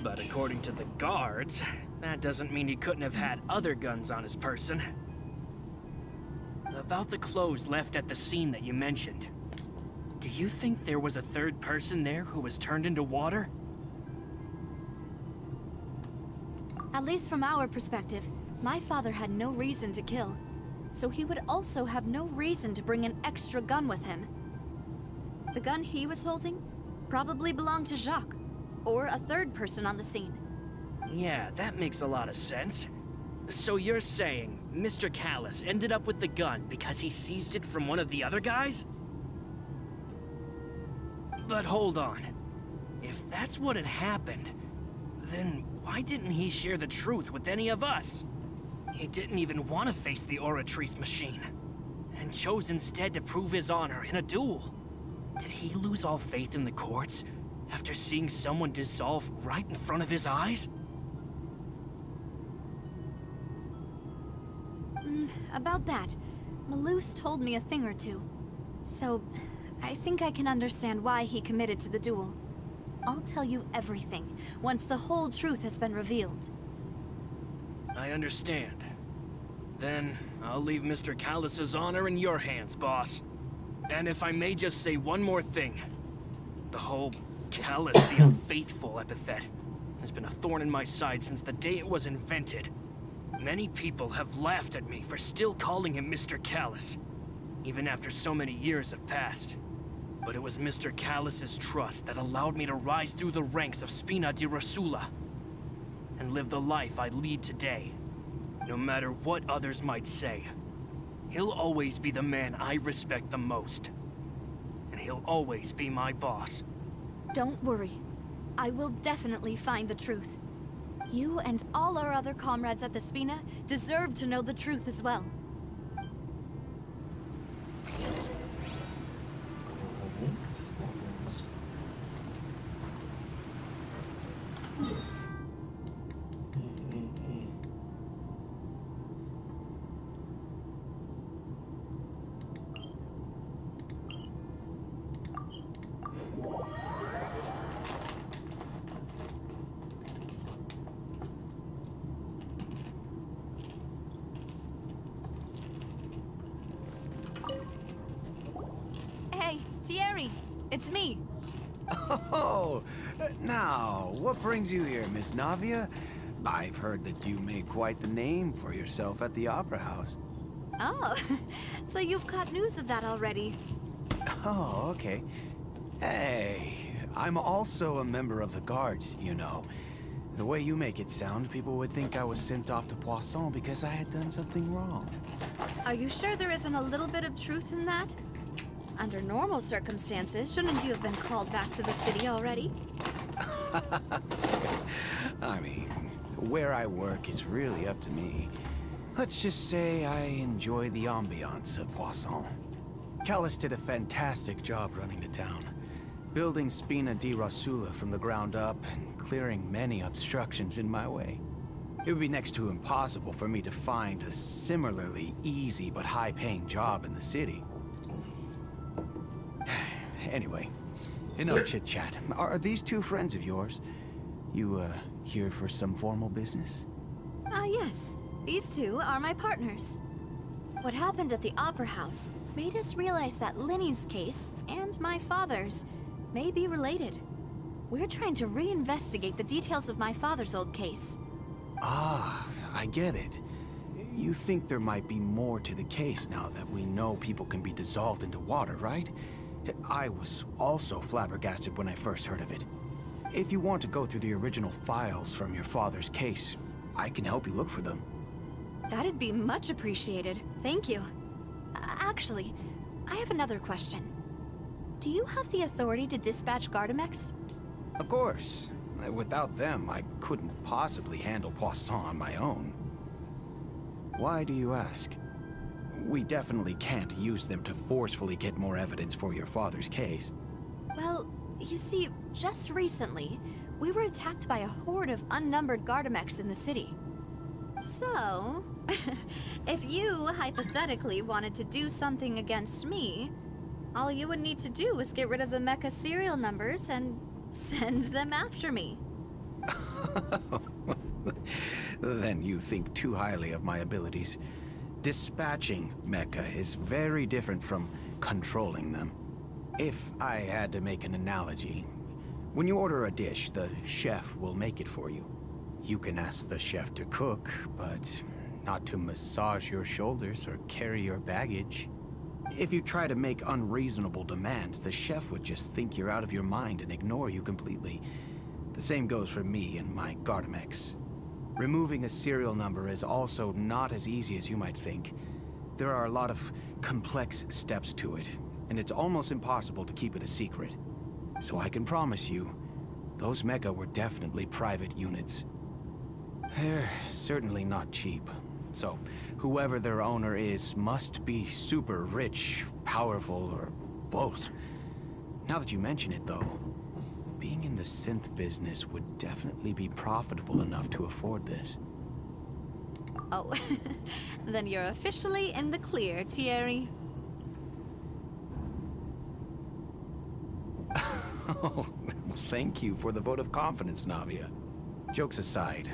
But according to the guards, that doesn't mean he couldn't have had other guns on his person. About the clothes left at the scene that you mentioned, do you think there was a third person there who was turned into water? At least from our perspective, my father had no reason to kill. So he would also have no reason to bring an extra gun with him. The gun he was holding probably belonged to Jacques, or a third person on the scene. Yeah, that makes a lot of sense. So you're saying Mr. Callus ended up with the gun because he seized it from one of the other guys? But hold on. If that's what had happened, then why didn't he share the truth with any of us? He didn't even want to face the Oratrice machine, and chose instead to prove his honor in a duel. Did he lose all faith in the courts after seeing someone dissolve right in front of his eyes? About that, Malus told me a thing or two. So, I think I can understand why he committed to the duel. I'll tell you everything, once the whole truth has been revealed. I understand. Then, I'll leave Mr. Callus's honor in your hands, boss. And if I may just say one more thing. The whole Callus the Unfaithful epithet has been a thorn in my side since the day it was invented. Many people have laughed at me for still calling him Mr. Callus, even after so many years have passed. But it was Mr. Callus's trust that allowed me to rise through the ranks of Spina di Rosula and live the life I lead today. No matter what others might say, he'll always be the man I respect the most. And he'll always be my boss. Don't worry. I will definitely find the truth. You and all our other comrades at the Spina deserve to know the truth as well. Hey, Thierry, it's me. Oh, now, what brings you here, Miss Navia? I've heard that you made quite the name for yourself at the Opera House. Oh, so you've caught news of that already. Oh, okay. Hey, I'm also a member of the Guards, you know. The way you make it sound, people would think I was sent off to Poisson because I had done something wrong. Are you sure there isn't a little bit of truth in that? Under normal circumstances, shouldn't you have been called back to the city already? I mean, where I work is really up to me. Let's just say I enjoy the ambiance of Poisson. Callus did a fantastic job running the town, building Spina di Rosula from the ground up and clearing many obstructions in my way. It would be next to impossible for me to find a similarly easy but high-paying job in the city. Anyway, enough chit-chat. Are these two friends of yours? You, here for some formal business? Yes. These two are my partners. What happened at the Opera House made us realize that Linny's case, and my father's, may be related. We're trying to reinvestigate the details of my father's old case. Ah, I get it. You think there might be more to the case now that we know people can be dissolved into water, right? I was also flabbergasted when I first heard of it. If you want to go through the original files from your father's case, I can help you look for them. That'd be much appreciated. Thank you. Actually, I have another question. Do you have the authority to dispatch Gardamex? Of course. Without them, I couldn't possibly handle Poisson on my own. Why do you ask? We definitely can't use them to forcefully get more evidence for your father's case. Well, you see, just recently, we were attacked by a horde of unnumbered Gardamex in the city. So, if you hypothetically wanted to do something against me, all you would need to do is get rid of the mecha serial numbers and send them after me. Then you think too highly of my abilities. Dispatching mecha is very different from controlling them. If I had to make an analogy, when you order a dish, the chef will make it for you. You can ask the chef to cook, but not to massage your shoulders or carry your baggage. If you try to make unreasonable demands, the chef would just think you're out of your mind and ignore you completely. The same goes for me and my Gardamex. Removing a serial number is also not as easy as you might think. There are a lot of complex steps to it, and it's almost impossible to keep it a secret. So I can promise you, those mecha were definitely private units. They're certainly not cheap. So, whoever their owner is must be super rich, powerful, or both. Now that you mention it, though, being in the synth business would definitely be profitable enough to afford this. Oh, then you're officially in the clear, Thierry. Oh, thank you for the vote of confidence, Navia. Jokes aside,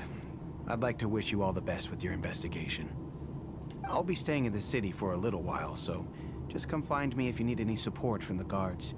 I'd like to wish you all the best with your investigation. I'll be staying in the city for a little while, so just come find me if you need any support from the guards.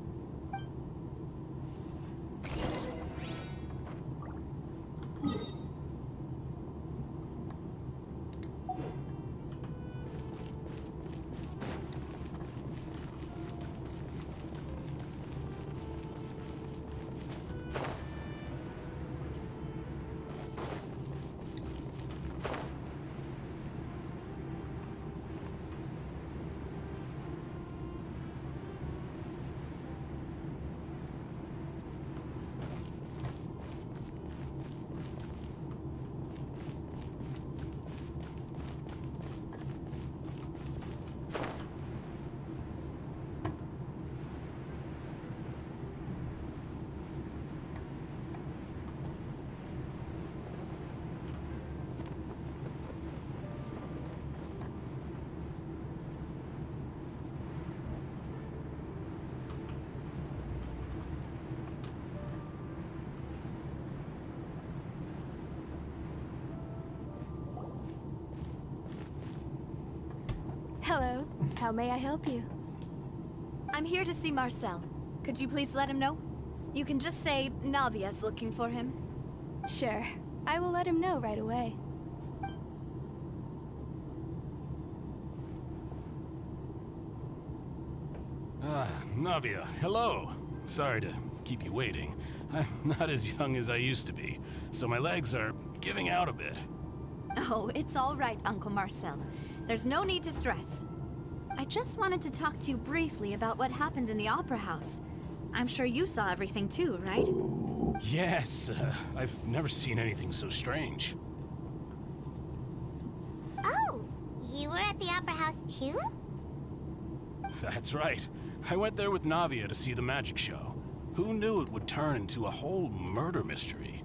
Hello. How may I help you? I'm here to see Marcel. Could you please let him know? You can just say Navia's looking for him. Sure. I will let him know right away. Navia, hello. Sorry to keep you waiting. I'm not as young as I used to be, so my legs are giving out a bit. Oh, it's all right, Uncle Marcel. There's no need to stress. I just wanted to talk to you briefly about what happened in the Opera House. I'm sure you saw everything too, right? Yes, I've never seen anything so strange. Oh, you were at the Opera House too? That's right. I went there with Navia to see the magic show. Who knew it would turn into a whole murder mystery?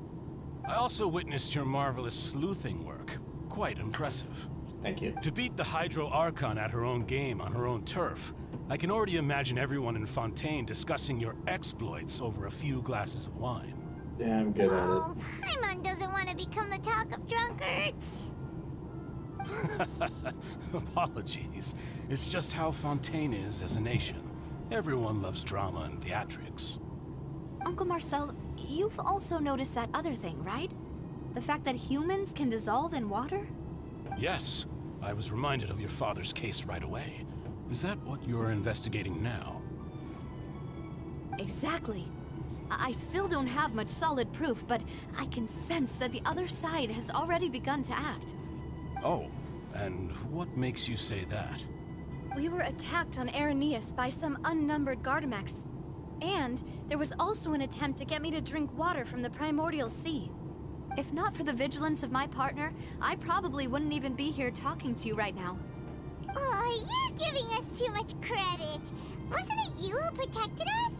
I also witnessed your marvelous sleuthing work. Quite impressive. Thank you. To beat the Hydro Archon at her own game on her own turf, I can already imagine everyone in Fontaine discussing your exploits over a few glasses of wine. Yeah, I'm good at it. Oh, Paimon doesn't want to become the talk of drunkards. Apologies. It's just how Fontaine is as a nation. Everyone loves drama and theatrics. Uncle Marcel, you've also noticed that other thing, right? The fact that humans can dissolve in water? Yes, I was reminded of your father's case right away. Is that what you're investigating now? Exactly. I still don't have much solid proof, but I can sense that the other side has already begun to act. Oh, and what makes you say that? We were attacked on Araneus by some unnumbered Gardamex. And there was also an attempt to get me to drink water from the primordial sea. If not for the vigilance of my partner, I probably wouldn't even be here talking to you right now. Oh, you're giving us too much credit. Wasn't it you who protected us?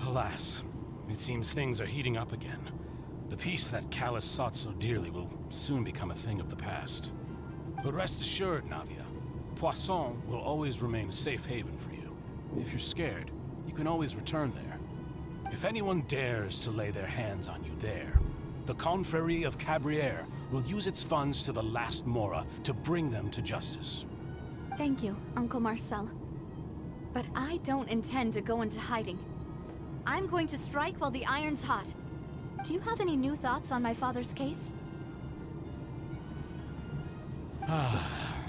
Alas, it seems things are heating up again. The peace that Callus sought so dearly will soon become a thing of the past. But rest assured, Navia, Poisson will always remain a safe haven for you. If you're scared, you can always return there. If anyone dares to lay their hands on you there, the Confrérie of Cabrières will use its funds to the last Mora to bring them to justice. Thank you, Uncle Marcel. But I don't intend to go into hiding. I'm going to strike while the iron's hot. Do you have any new thoughts on my father's case?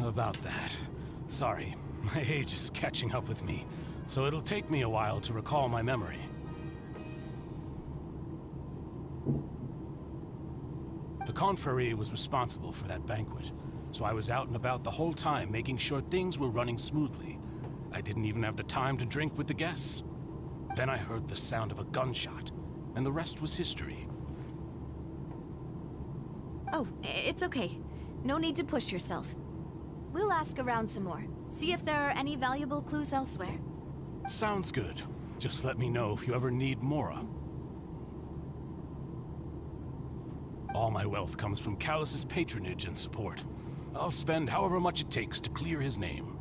About that. Sorry, my age is catching up with me, so it'll take me a while to recall my memory. The Confrérie was responsible for that banquet, so I was out and about the whole time making sure things were running smoothly. I didn't even have the time to drink with the guests. Then I heard the sound of a gunshot, and the rest was history. Oh, it's okay. No need to push yourself. We'll ask around some more. See if there are any valuable clues elsewhere. Sounds good. Just let me know if you ever need Mora. All my wealth comes from Callus's patronage and support. I'll spend however much it takes to clear his name.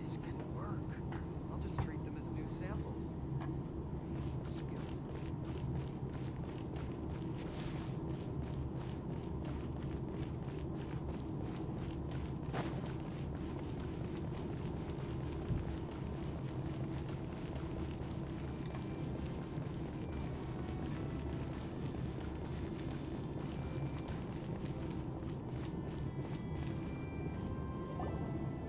This can work. I'll just treat them as new samples.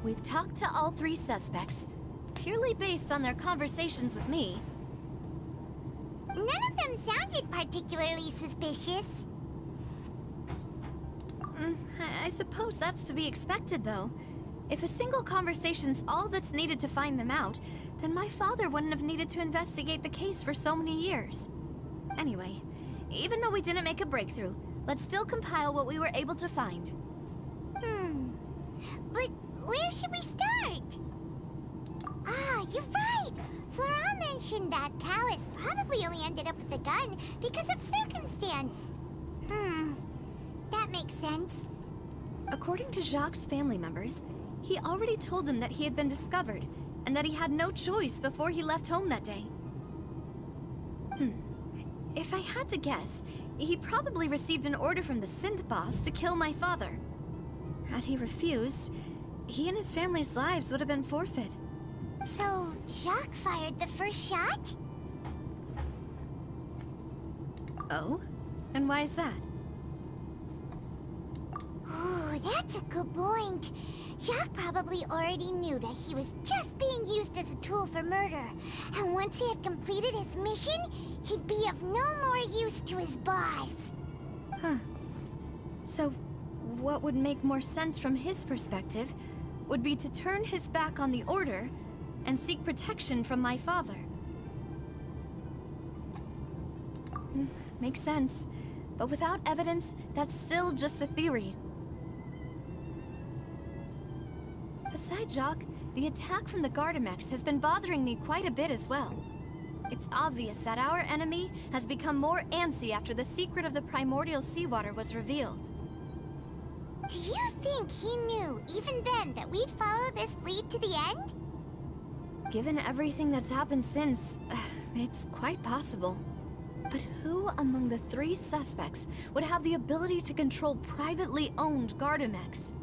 We've talked to all three suspects, purely based on their conversations with me. None of them sounded particularly suspicious. I suppose that's to be expected, though. If a single conversation's all that's needed to find them out, then my father wouldn't have needed to investigate the case for so many years. Anyway, even though we didn't make a breakthrough, let's still compile what we were able to find. But where should we start? Ah, you're right! Flora mentioned that Callus probably only ended up with the gun because of circumstance. That makes sense. According to Jacques' family members, he already told them that he had been discovered, and that he had no choice before he left home that day. If I had to guess, he probably received an order from the synth boss to kill my father. Had he refused, he and his family's lives would have been forfeit. So, Jacques fired the first shot? Oh? And why is that? Ooh, that's a good point. Jacques probably already knew that he was just being used as a tool for murder. And once he had completed his mission, he'd be of no more use to his boss. So, what would make more sense from his perspective would be to turn his back on the Order and seek protection from my father. Makes sense. But without evidence, that's still just a theory. Besides Jacques, the attack from the Gardamex has been bothering me quite a bit as well. It's obvious that our enemy has become more antsy after the secret of the primordial seawater was revealed. Do you think he knew, even then, that we'd follow this lead to the end? Given everything that's happened since, it's quite possible. But who among the three suspects would have the ability to control privately owned Gardamex?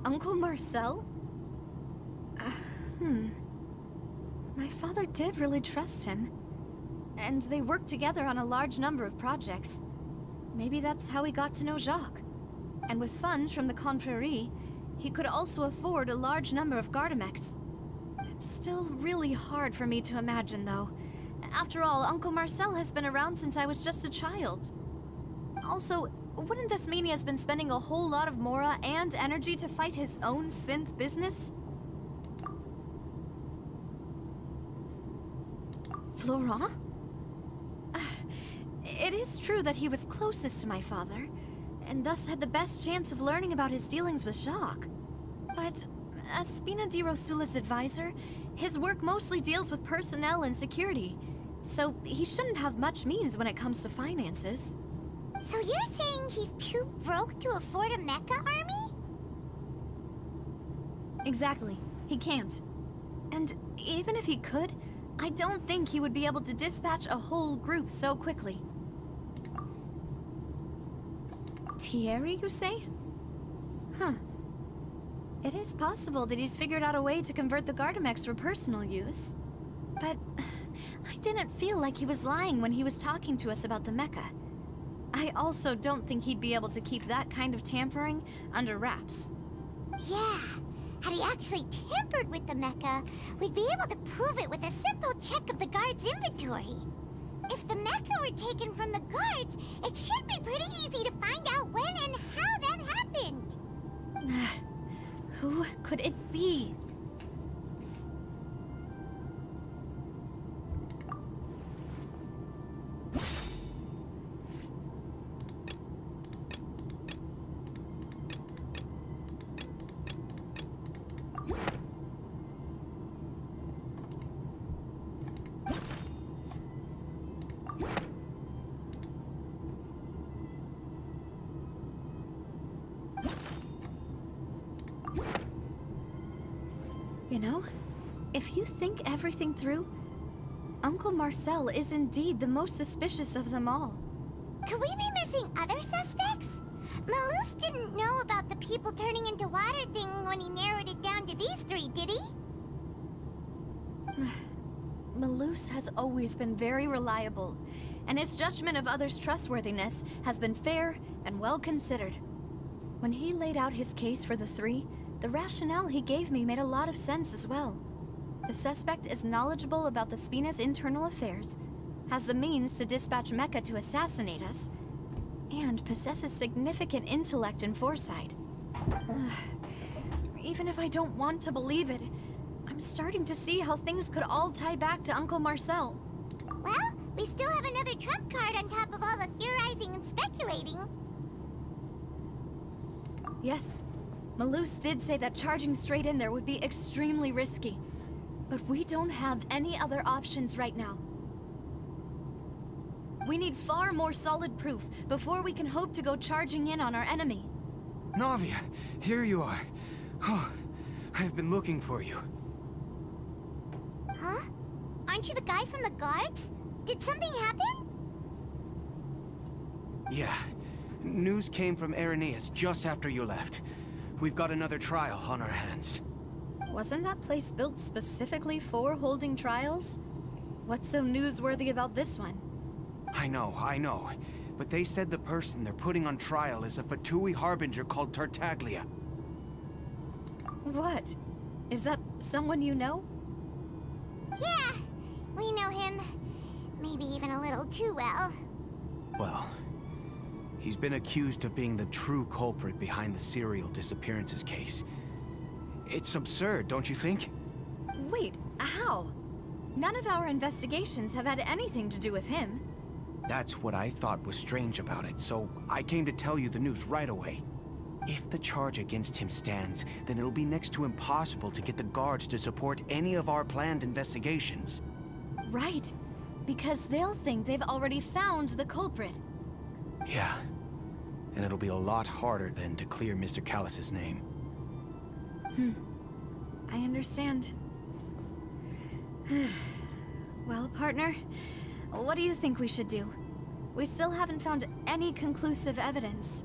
Uncle Marcel? My father did really trust him. And they worked together on a large number of projects. Maybe that's how he got to know Jacques. And with funds from the Confrérie, he could also afford a large number of Gardamex. Still really hard for me to imagine, though. After all, Uncle Marcel has been around since I was just a child. Also, wouldn't this mean he has been spending a whole lot of mora and energy to fight his own synth business? Florent? It is true that he was closest to my father, and thus had the best chance of learning about his dealings with Jacques. But as Spina di Rosula's advisor, his work mostly deals with personnel and security, so he shouldn't have much means when it comes to finances. So you're saying he's too broke to afford a mecha army? Exactly. He can't. And even if he could, I don't think he would be able to dispatch a whole group so quickly. Thierry, you say? Huh. It is possible that he's figured out a way to convert the Gardamex for personal use. But I didn't feel like he was lying when he was talking to us about the mecha. I also don't think he'd be able to keep that kind of tampering under wraps. Yeah. Had he actually tampered with the mecha, we'd be able to prove it with a simple check of the guard's inventory. If the mecha were taken from the guards, it should be pretty easy to find out when and how that happened. Who could it be? You know, if you think everything through, Uncle Marcel is indeed the most suspicious of them all. Could we be missing other suspects? Malus didn't know about the people turning into water thing when he narrowed it down to these three, did he? Malus has always been very reliable, and his judgment of others' trustworthiness has been fair and well considered. When he laid out his case for the three, the rationale he gave me made a lot of sense as well. The suspect is knowledgeable about the Spina's internal affairs, has the means to dispatch Mecha to assassinate us, and possesses significant intellect and foresight. Even if I don't want to believe it, I'm starting to see how things could all tie back to Uncle Marcel. Well, we still have another trump card on top of all the theorizing and speculating. Yes. Malus did say that charging straight in there would be extremely risky. But we don't have any other options right now. We need far more solid proof before we can hope to go charging in on our enemy. Navia, here you are. Oh, I've been looking for you. Huh? Aren't you the guy from the guards? Did something happen? Yeah. News came from Irenaeus just after you left. We've got another trial on our hands. Wasn't that place built specifically for holding trials? What's so newsworthy about this one? I know. But they said the person they're putting on trial is a Fatui harbinger called Tartaglia. What? Is that someone you know? Yeah, we know him. Maybe even a little too well. Well, he's been accused of being the true culprit behind the serial disappearances case. It's absurd, don't you think? Wait, how? None of our investigations have had anything to do with him. That's what I thought was strange about it, so I came to tell you the news right away. If the charge against him stands, then it'll be next to impossible to get the guards to support any of our planned investigations. Right, because they'll think they've already found the culprit. Yeah, and it'll be a lot harder then to clear Mr. Callus's name. I understand. Well, partner, what do you think we should do? We still haven't found any conclusive evidence.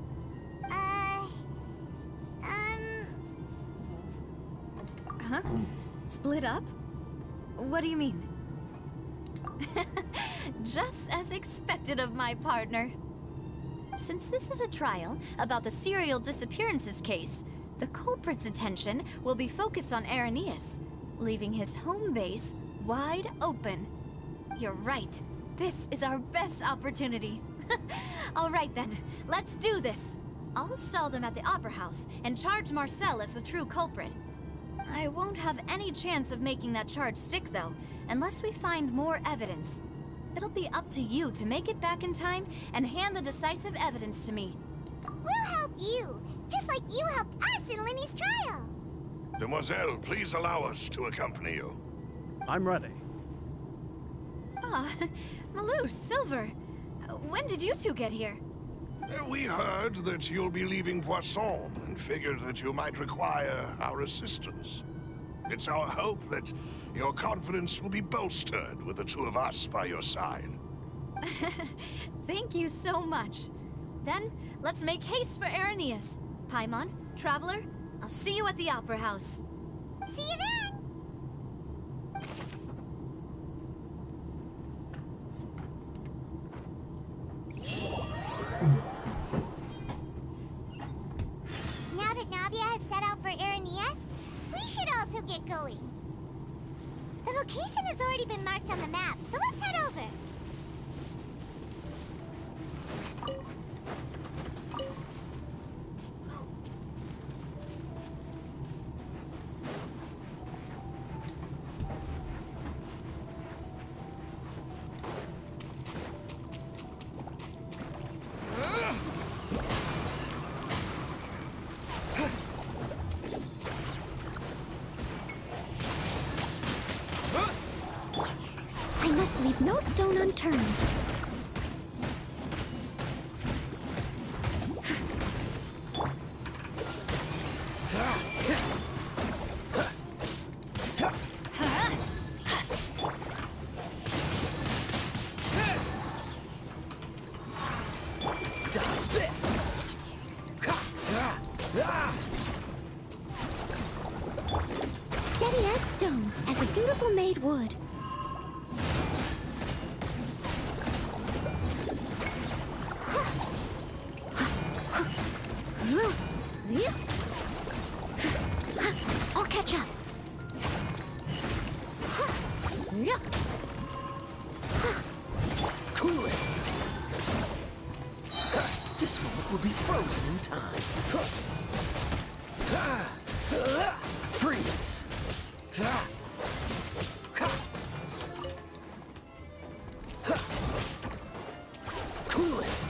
Huh? Split up? What do you mean? Just as expected of my partner. Since this is a trial about the serial disappearances case, the culprit's attention will be focused on Irenaeus. leaving his home base wide open. You're right. This is our best opportunity. All right then, let's do this. I'll stall them at the Opera House and charge Marcel as the true culprit. I won't have any chance of making that charge stick, though, unless we find more evidence. It'll be up to you to make it back in time and hand the decisive evidence to me. We'll help you, just like you helped us in Linny's trial. Demoiselle, please allow us to accompany you. I'm ready. Ah, Malou, Silver. When did you two get here? We heard that you'll be leaving Poisson and figured that you might require our assistance. It's our hope that your confidence will be bolstered with the two of us by your side. Thank you so much. Then, let's make haste for Irenaeus. Paimon, Traveler, I'll see you at the Opera House. See you then! Now that Navia has set out for Irenaeus, we should also get going. The location has already been marked on the map, so let's head over. I must leave no stone unturned. Dodge this! Steady as stone, as a dutiful maid would. I'll catch up. Cool it! This moment will be frozen in time. Freeze! Cool it!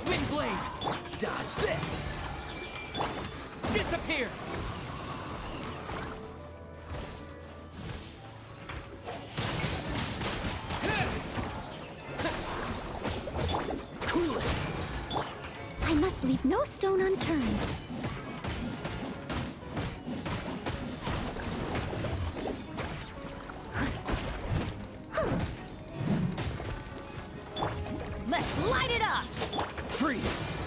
Windblade! Dodge this! Disappear! Cool it! I must leave no stone unturned. Let's light it up! Freeze!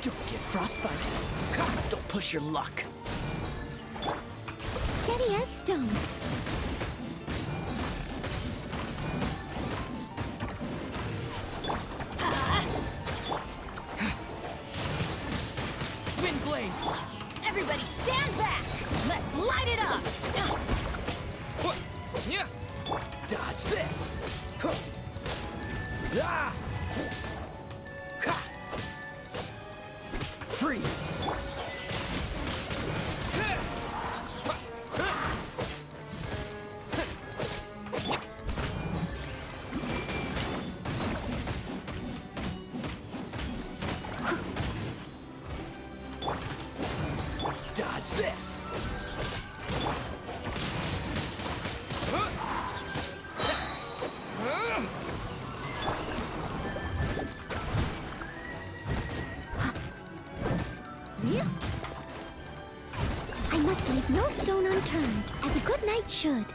Don't get frostbite. Don't push your luck. Steady as stone. Windblade! Everybody stand back! Let's light it up! Dodge this! Freeze! Dodge this! I must leave no stone unturned, as a good knight should.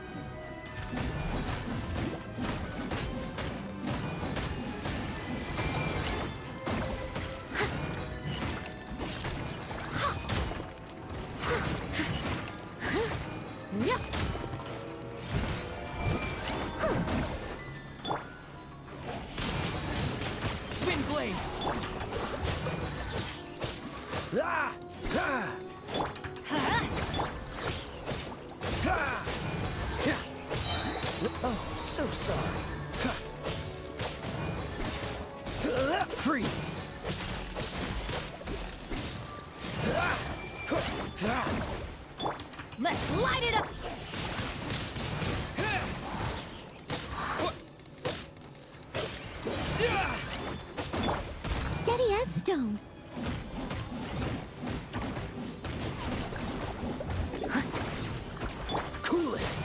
Oh, so sorry. Freeze! Let's light it up! Steady as stone. Cool it!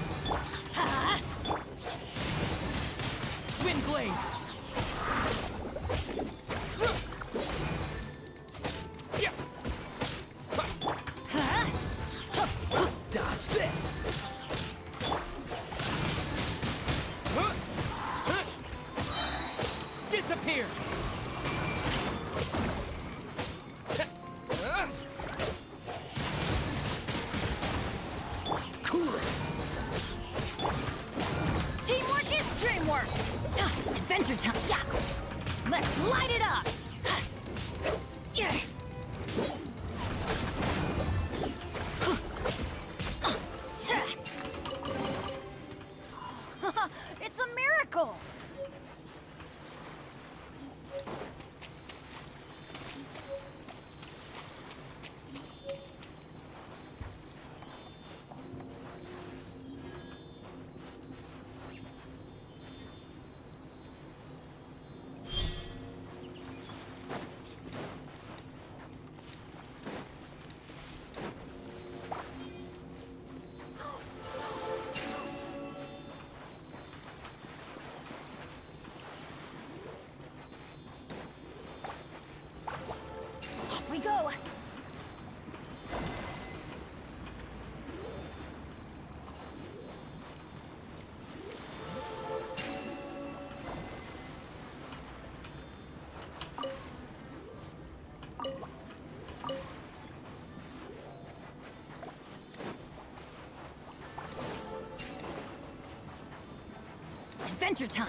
Wind blade! Dodge this! Disappear! Cool it! Teamwork is dreamwork! Adventure time, yeah! Let's light it up! Yeah. It's a miracle! Off we go! Adventure time!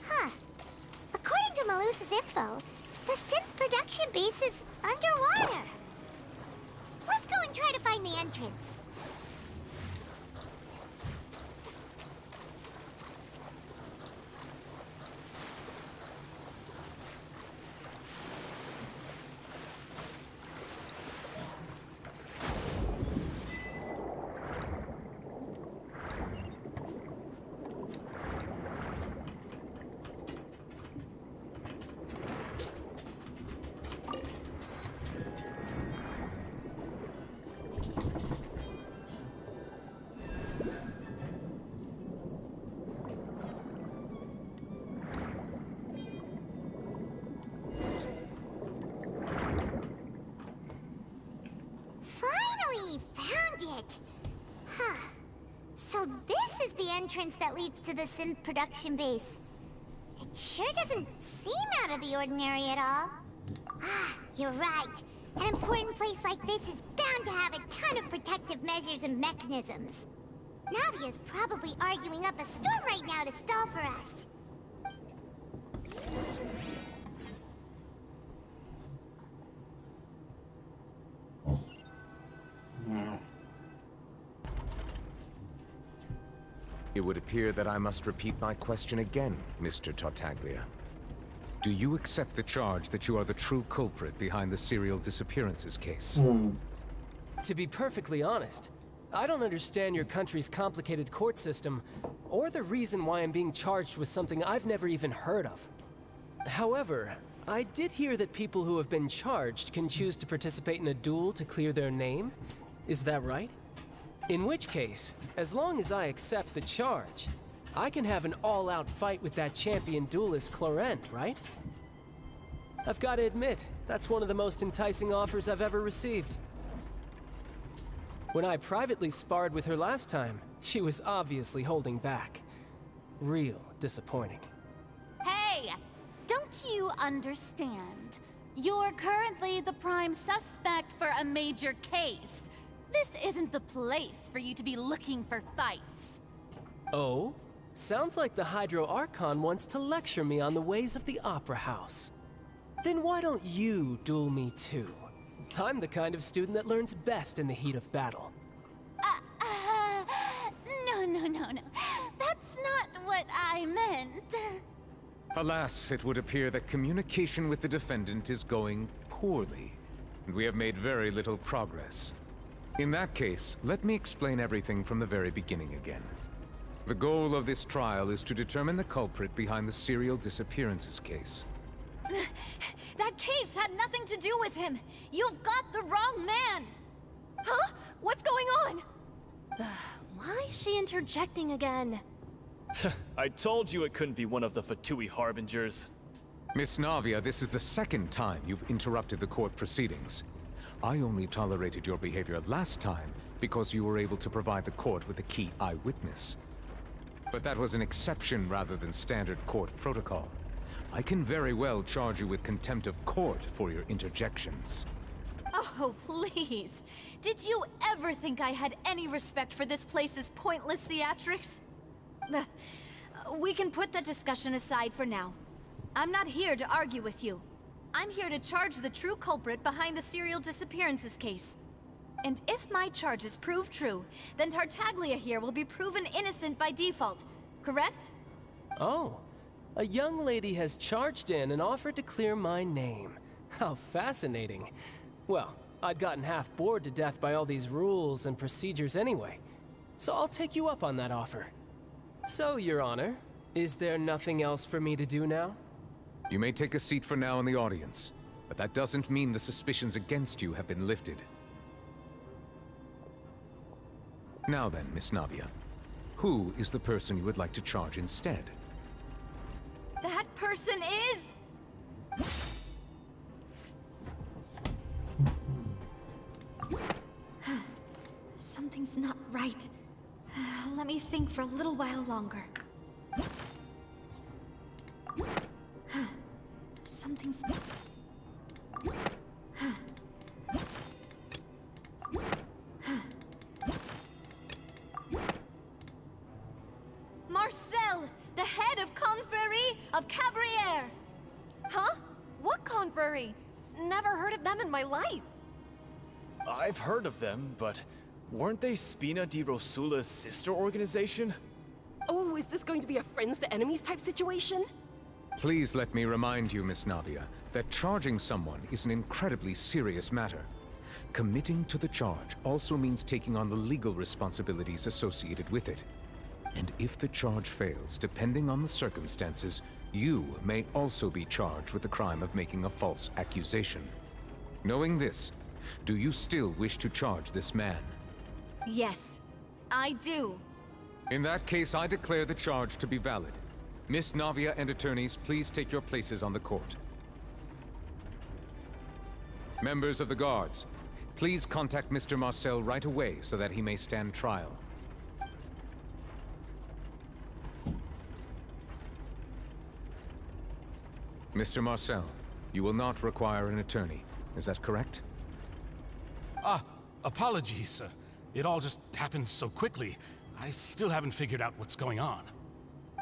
Huh. According to Malusa's info, the synth production base is underwater. Let's go and try to find the entrance. Finally found it! Huh. So this is the entrance that leads to the synth production base. It sure doesn't seem out of the ordinary at all. Ah, you're right. An important place like this is bound to have a ton of protective measures and mechanisms. Navia's probably arguing up a storm right now to stall for us. It would appear that I must repeat my question again, Mr. Tartaglia. Do you accept the charge that you are the true culprit behind the serial disappearances case? To be perfectly honest, I don't understand your country's complicated court system, or the reason why I'm being charged with something I've never even heard of. However, I did hear that people who have been charged can choose to participate in a duel to clear their name. Is that right? In which case, as long as I accept the charge, I can have an all-out fight with that champion duelist Clorent, right? I've got to admit, that's one of the most enticing offers I've ever received. When I privately sparred with her last time, she was obviously holding back. Real disappointing. Hey! Don't you understand? You're currently the prime suspect for a major case. This isn't the place for you to be looking for fights. Oh? Sounds like the Hydro Archon wants to lecture me on the ways of the Opera House. Then why don't you duel me too? I'm the kind of student that learns best in the heat of battle. No. That's not what I meant. Alas, it would appear that communication with the defendant is going poorly, and we have made very little progress. In that case, let me explain everything from the very beginning again. The goal of this trial is to determine the culprit behind the serial disappearances case. That case had nothing to do with him. You've got the wrong man. Huh? What's going on? Why is she interjecting again? I told you it couldn't be one of the Fatui Harbingers. Miss Navia, this is the second time you've interrupted the court proceedings. I only tolerated your behavior last time because you were able to provide the court with a key eyewitness. But that was an exception rather than standard court protocol. I can very well charge you with contempt of court for your interjections. Oh, please. Did you ever think I had any respect for this place's pointless theatrics? We can put that discussion aside for now. I'm not here to argue with you. I'm here to charge the true culprit behind the serial disappearances case. And if my charges prove true, then Tartaglia here will be proven innocent by default, correct? Oh, a young lady has charged in and offered to clear my name. How fascinating. Well, I'd gotten half bored to death by all these rules and procedures anyway, so I'll take you up on that offer. So, Your Honor, is there nothing else for me to do now? You may take a seat for now in the audience, but that doesn't mean the suspicions against you have been lifted. Now then, Miss Navia, who is the person you would like to charge instead? That person is... Something's not right. Let me think for a little while longer. Something's... Marcel, the head of Confrérie of Cabrières! Huh? What confrérie? Never heard of them in my life. I've heard of them, but weren't they Spina di Rosula's sister organization? Oh, is this going to be a friends to enemies type situation? Please let me remind you, Miss Navia, that charging someone is an incredibly serious matter. Committing to the charge also means taking on the legal responsibilities associated with it. And if the charge fails, depending on the circumstances, you may also be charged with the crime of making a false accusation. Knowing this, do you still wish to charge this man? Yes, I do. In that case, I declare the charge to be valid. Miss Navia and attorneys, please take your places on the court. Members of the guards, please contact Mr. Marcel right away so that he may stand trial. Mr. Marcel, you will not require an attorney. Is that correct? Apologies. It all just happened so quickly. I still haven't figured out what's going on.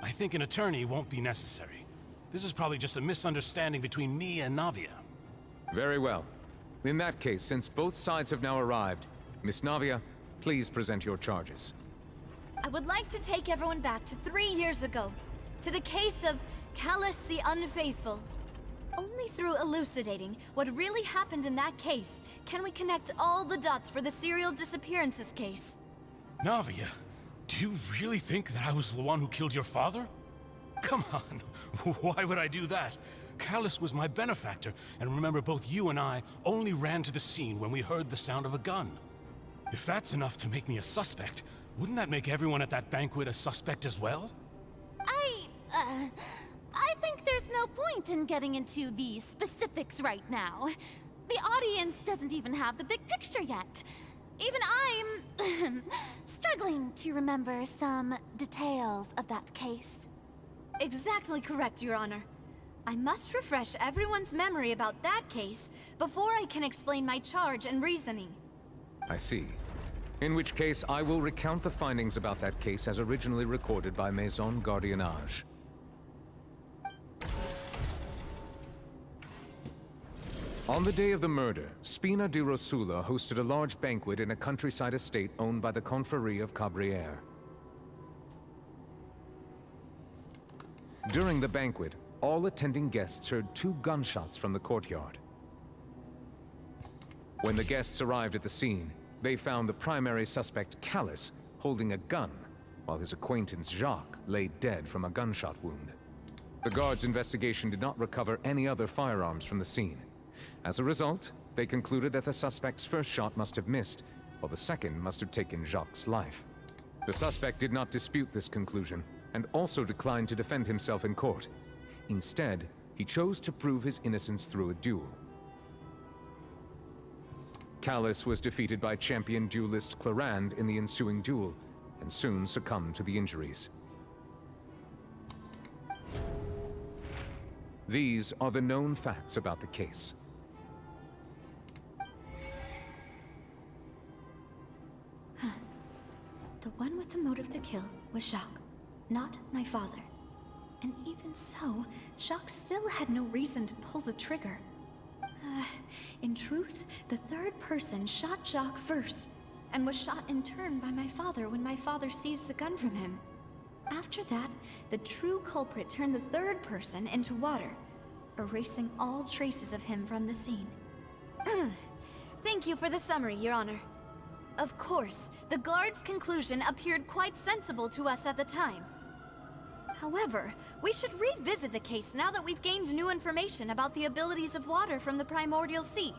I think an attorney won't be necessary. This is probably just a misunderstanding between me and Navia. Very well. In that case, since both sides have now arrived, Miss Navia, please present your charges. I would like to take everyone back to 3 years ago, to the case of Callus the Unfaithful. Only through elucidating what really happened in that case can we connect all the dots for the serial disappearances case. Navia, do you really think that I was the one who killed your father? Come on, why would I do that? Callus was my benefactor, and remember both you and I only ran to the scene when we heard the sound of a gun. If that's enough to make me a suspect, wouldn't that make everyone at that banquet a suspect as well? I think there's no point in getting into the specifics right now. The audience doesn't even have the big picture yet. Even I'm struggling to remember some details of that case. Exactly correct, Your Honor. I must refresh everyone's memory about that case before I can explain my charge and reasoning. I see. In which case, I will recount the findings about that case as originally recorded by Maison Gardiennage. On the day of the murder, Spina di Rosula hosted a large banquet in a countryside estate owned by the Confrérie of Cabrières. During the banquet, all attending guests heard 2 gunshots from the courtyard. When the guests arrived at the scene, they found the primary suspect, Callus, holding a gun, while his acquaintance, Jacques, lay dead from a gunshot wound. The guards' investigation did not recover any other firearms from the scene. As a result, they concluded that the suspect's first shot must have missed, while the second must have taken Jacques' life. The suspect did not dispute this conclusion, and also declined to defend himself in court. Instead, he chose to prove his innocence through a duel. Callus was defeated by champion duelist Clarand in the ensuing duel, and soon succumbed to the injuries. These are the known facts about the case. The one with the motive to kill was Jacques, not my father. And even so, Jacques still had no reason to pull the trigger. In truth, the third person shot Jacques first, and was shot in turn by my father when my father seized the gun from him. After that, the true culprit turned the third person into water, erasing all traces of him from the scene. Thank you for the summary, Your Honor. Of course, the guard's conclusion appeared quite sensible to us at the time. However, we should revisit the case now that we've gained new information about the abilities of water from the primordial sea.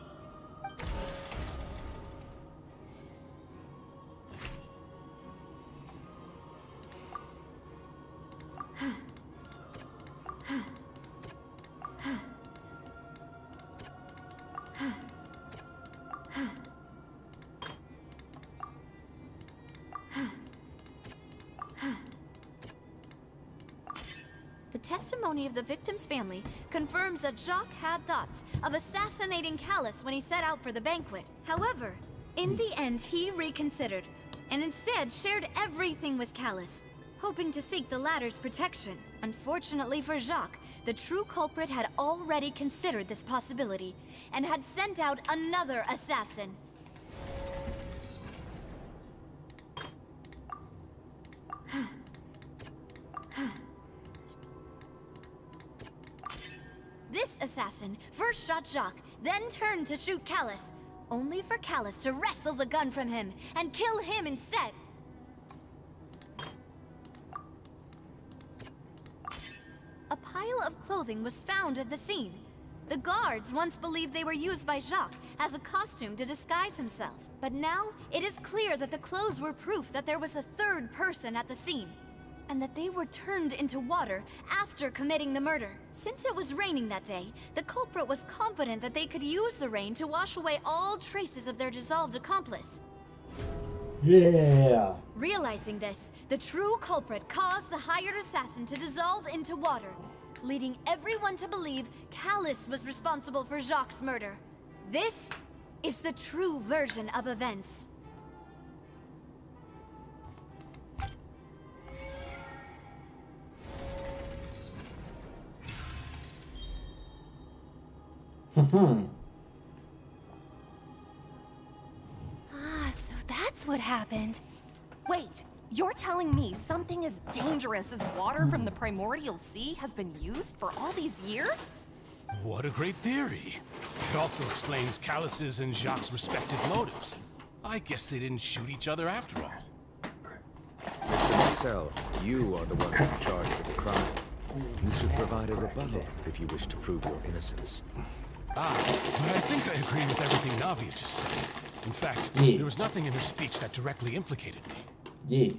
The testimony of the victim's family confirms that Jacques had thoughts of assassinating Callus when he set out for the banquet. However, in the end, he reconsidered, and instead shared everything with Callus, hoping to seek the latter's protection. Unfortunately for Jacques, the true culprit had already considered this possibility, and had sent out another assassin. This assassin first shot Jacques, then turned to shoot Callus, only for Callus to wrestle the gun from him and kill him instead. A pile of clothing was found at the scene. The guards once believed they were used by Jacques as a costume to disguise himself. But now, it is clear that the clothes were proof that there was a third person at the scene, and that they were turned into water after committing the murder. Since it was raining that day, the culprit was confident that they could use the rain to wash away all traces of their dissolved accomplice. Yeah. Realizing this, the true culprit caused the hired assassin to dissolve into water, leading everyone to believe Callus was responsible for Jacques' murder. This is the true version of events. So that's what happened. Wait, you're telling me something as dangerous as water from the primordial sea has been used for all these years? What a great theory. It also explains Callus's and Jacques' respective motives. I guess they didn't shoot each other after all. Mr. Marcel, you are the one in charge of the crime. You should provide a rebuttal if you wish to prove your innocence. But I think I agree with everything Navia just said. In fact, there was nothing in her speech that directly implicated me. Yeah.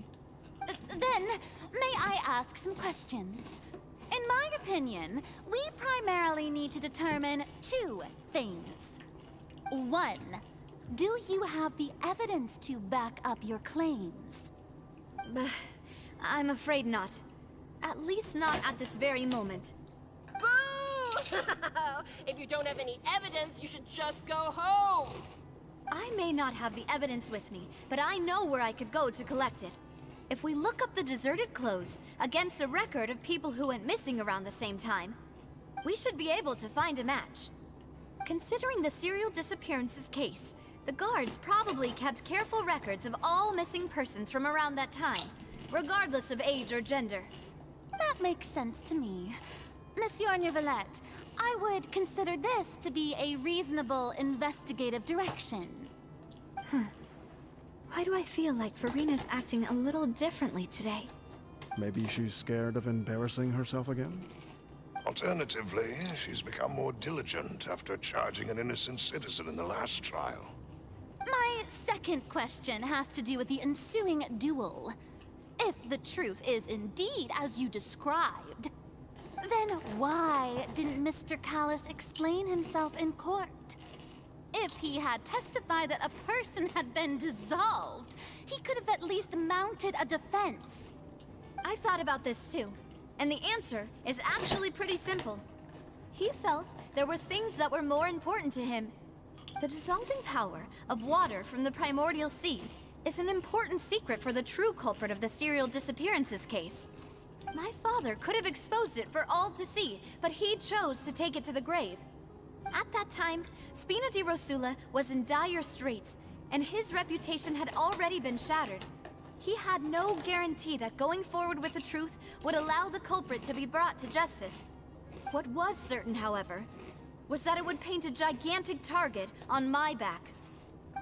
Then, may I ask some questions? In my opinion, we primarily need to determine two things. One, do you have the evidence to back up your claims? I'm afraid not. At least not at this very moment. If you don't have any evidence, you should just go home! I may not have the evidence with me, but I know where I could go to collect it. If we look up the deserted clothes against a record of people who went missing around the same time, we should be able to find a match. Considering the serial disappearances case, the guards probably kept careful records of all missing persons from around that time, regardless of age or gender. That makes sense to me. Monsieur Neuvillette, I would consider this to be a reasonable investigative direction. Why do I feel like Farina's acting a little differently today? Maybe she's scared of embarrassing herself again? Alternatively, she's become more diligent after charging an innocent citizen in the last trial. My second question has to do with the ensuing duel. If the truth is indeed as you described, then why didn't Mr. Callis explain himself in court? If he had testified that a person had been dissolved, he could have at least mounted a defense. I've thought about this too, and the answer is actually pretty simple. He felt there were things that were more important to him. The dissolving power of water from the primordial sea is an important secret for the true culprit of the serial disappearances case. My father could have exposed it for all to see, but he chose to take it to the grave. At that time, Spina di Rosula was in dire straits, and his reputation had already been shattered. He had no guarantee that going forward with the truth would allow the culprit to be brought to justice. What was certain, however, was that it would paint a gigantic target on my back.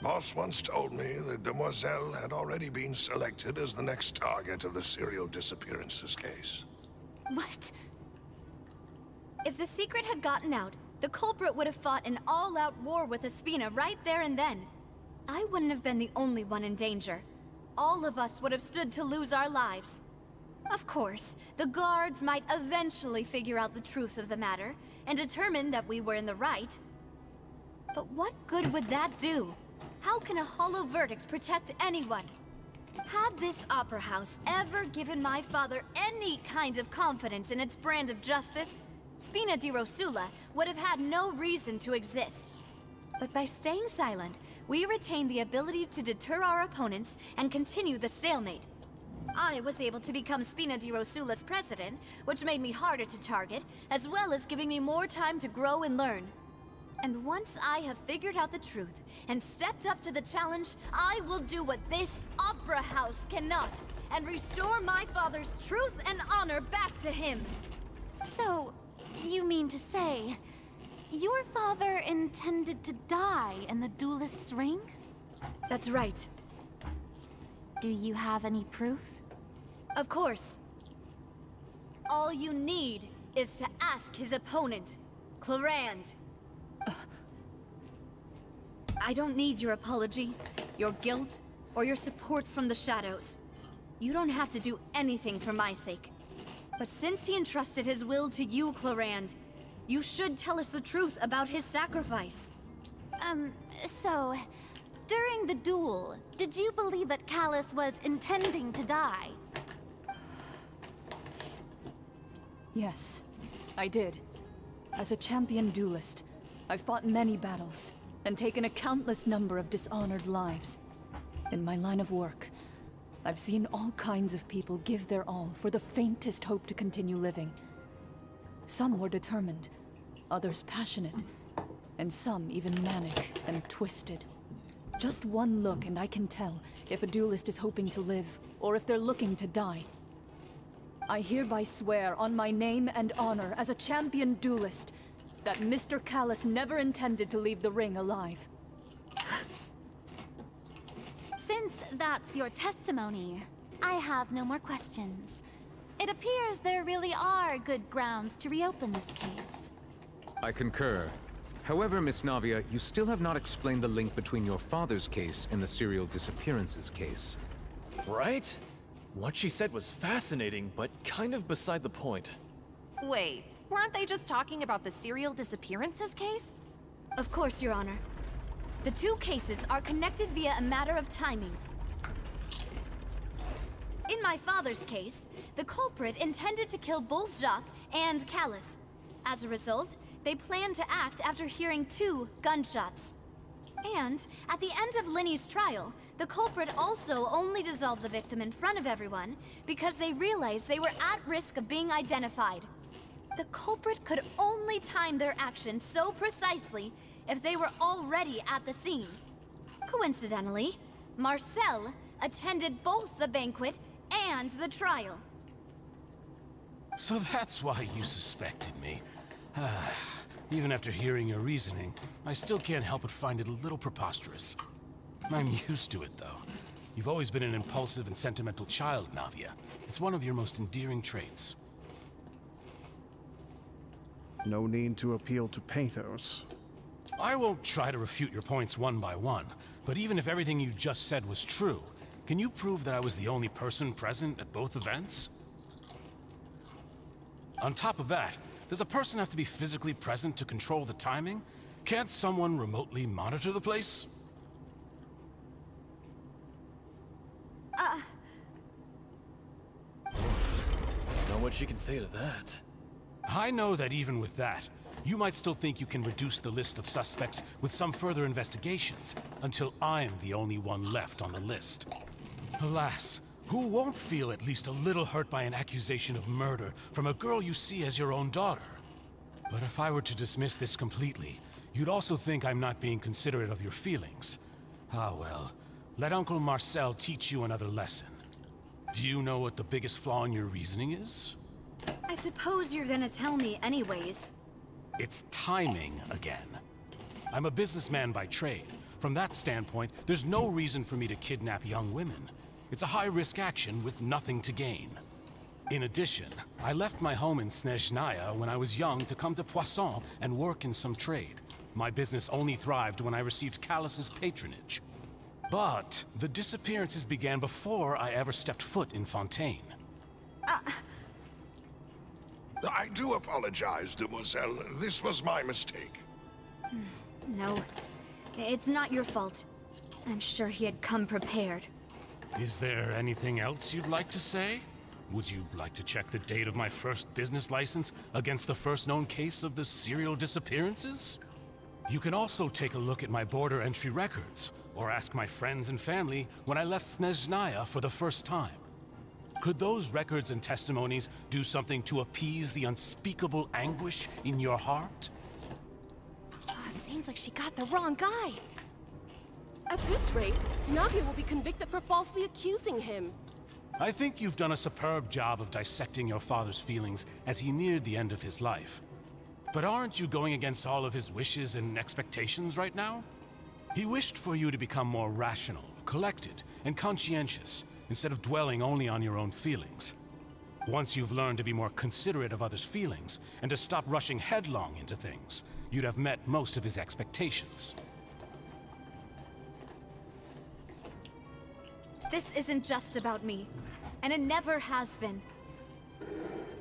Boss once told me that Demoiselle had already been selected as the next target of the serial disappearances case. What? If the secret had gotten out, the culprit would have fought an all-out war with Espina right there and then. I wouldn't have been the only one in danger. All of us would have stood to lose our lives. Of course, the guards might eventually figure out the truth of the matter and determine that we were in the right. But what good would that do? How can a hollow verdict protect anyone? Had this opera house ever given my father any kind of confidence in its brand of justice, Spina di Rosula would have had no reason to exist. But by staying silent, we retained the ability to deter our opponents and continue the stalemate. I was able to become Spina di Rosula's president, which made me harder to target, as well as giving me more time to grow and learn. And once I have figured out the truth and stepped up to the challenge, I will do what this opera house cannot, and restore my father's truth and honor back to him. So, you mean to say, your father intended to die in the duelist's ring? That's right. Do you have any proof? Of course. All you need is to ask his opponent, Clarand. I don't need your apology, your guilt, or your support from the shadows. You don't have to do anything for my sake. But since he entrusted his will to you, Clarand, you should tell us the truth about his sacrifice. So, during the duel, did you believe that Callis was intending to die? Yes, I did. As a champion duelist, I've fought many battles and taken a countless number of dishonored lives. In my line of work, I've seen all kinds of people give their all for the faintest hope to continue living. Some were determined, others passionate, and some even manic and twisted. Just one look and I can tell if a duelist is hoping to live or if they're looking to die. I hereby swear on my name and honor as a champion duelist that Mr. Callis never intended to leave the ring alive. Since that's your testimony, I have no more questions. It appears there really are good grounds to reopen this case. I concur. However, Miss Navia, you still have not explained the link between your father's case and the serial disappearances case. Right? What she said was fascinating, but kind of beside the point. Wait, weren't they just talking about the serial disappearances case? Of course, Your Honor. The two cases are connected via a matter of timing. In my father's case, the culprit intended to kill both Jacques and Callis. As a result, they planned to act after hearing 2 gunshots. And at the end of Linny's trial, the culprit also only dissolved the victim in front of everyone because they realized they were at risk of being identified. The culprit could only time their actions so precisely if they were already at the scene. Coincidentally, Marcel attended both the banquet and the trial. So that's why you suspected me. Even after hearing your reasoning, I still can't help but find it a little preposterous. I'm used to it, though. You've always been an impulsive and sentimental child, Navia. It's one of your most endearing traits. No need to appeal to pathos. I won't try to refute your points one by one, but even if everything you just said was true, can you prove that I was the only person present at both events? On top of that, does a person have to be physically present to control the timing? Can't someone remotely monitor the place? Not what you can say to that. I know that even with that, you might still think you can reduce the list of suspects with some further investigations, until I'm the only one left on the list. Alas, who won't feel at least a little hurt by an accusation of murder from a girl you see as your own daughter? But if I were to dismiss this completely, you'd also think I'm not being considerate of your feelings. Ah well, let Uncle Marcel teach you another lesson. Do you know what the biggest flaw in your reasoning is? I suppose you're gonna tell me anyways. It's timing again. I'm a businessman by trade. From that standpoint, there's no reason for me to kidnap young women. It's a high-risk action with nothing to gain. In addition, I left my home in Snezhnaya when I was young to come to Poisson and work in some trade. My business only thrived when I received Callus's patronage. But the disappearances began before I ever stepped foot in Fontaine. I do apologize, demoiselle. This was my mistake. No, it's not your fault. I'm sure he had come prepared. Is there anything else you'd like to say? Would you like to check the date of my first business license against the first known case of the serial disappearances? You can also take a look at my border entry records, or ask my friends and family when I left Snezhnaya for the first time. Could those records and testimonies do something to appease the unspeakable anguish in your heart? Seems like she got the wrong guy. At this rate, Navia will be convicted for falsely accusing him. I think you've done a superb job of dissecting your father's feelings as he neared the end of his life. But aren't you going against all of his wishes and expectations right now? He wished for you to become more rational, collected, and conscientious, instead of dwelling only on your own feelings. Once you've learned to be more considerate of others' feelings, and to stop rushing headlong into things, you'd have met most of his expectations. This isn't just about me, and it never has been.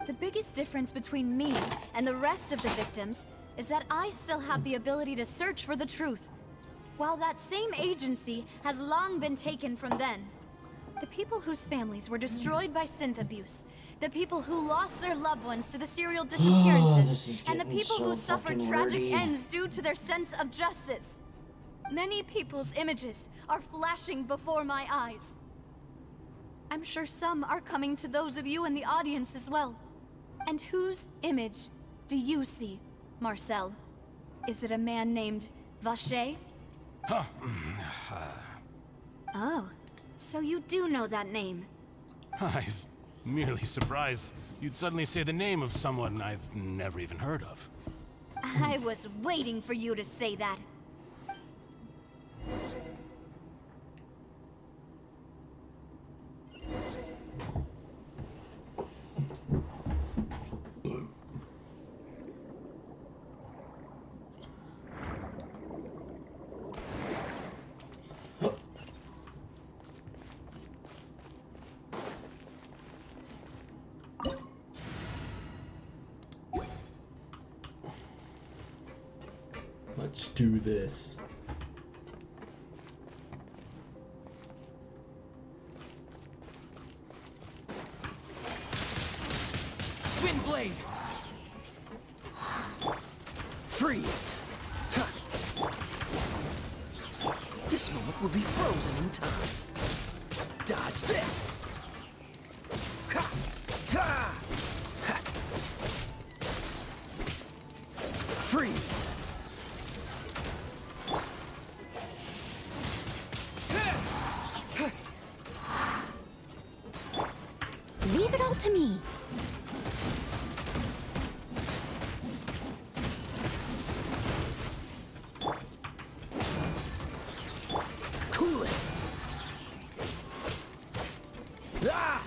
The biggest difference between me and the rest of the victims is that I still have the ability to search for the truth, while that same agency has long been taken from them. The people whose families were destroyed by synth abuse, the people who lost their loved ones to the serial disappearances, and the people who suffered tragic ends due to their sense of justice. Many people's images are flashing before my eyes. I'm sure some are coming to those of you in the audience as well. And whose image do you see, Marcel? Is it a man named Vacher? Oh, so you do know that name. I'm merely surprised you'd suddenly say the name of someone I've never even heard of. I was waiting for you to say that. Let's do this. Wind blade. Freeze! This moment will be frozen in time. Dodge this! Ha! Ha! Ha! Freeze! Leave it all to me. Cool it! Ah!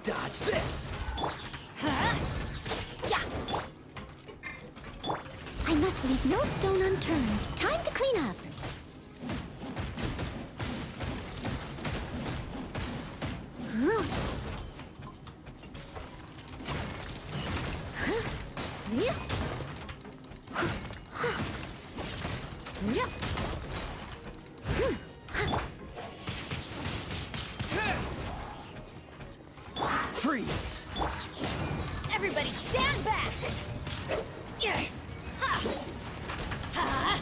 Dodge this! I must leave no stone unturned. Time to clean up. Freeze! Everybody stand back! Ha! Ha!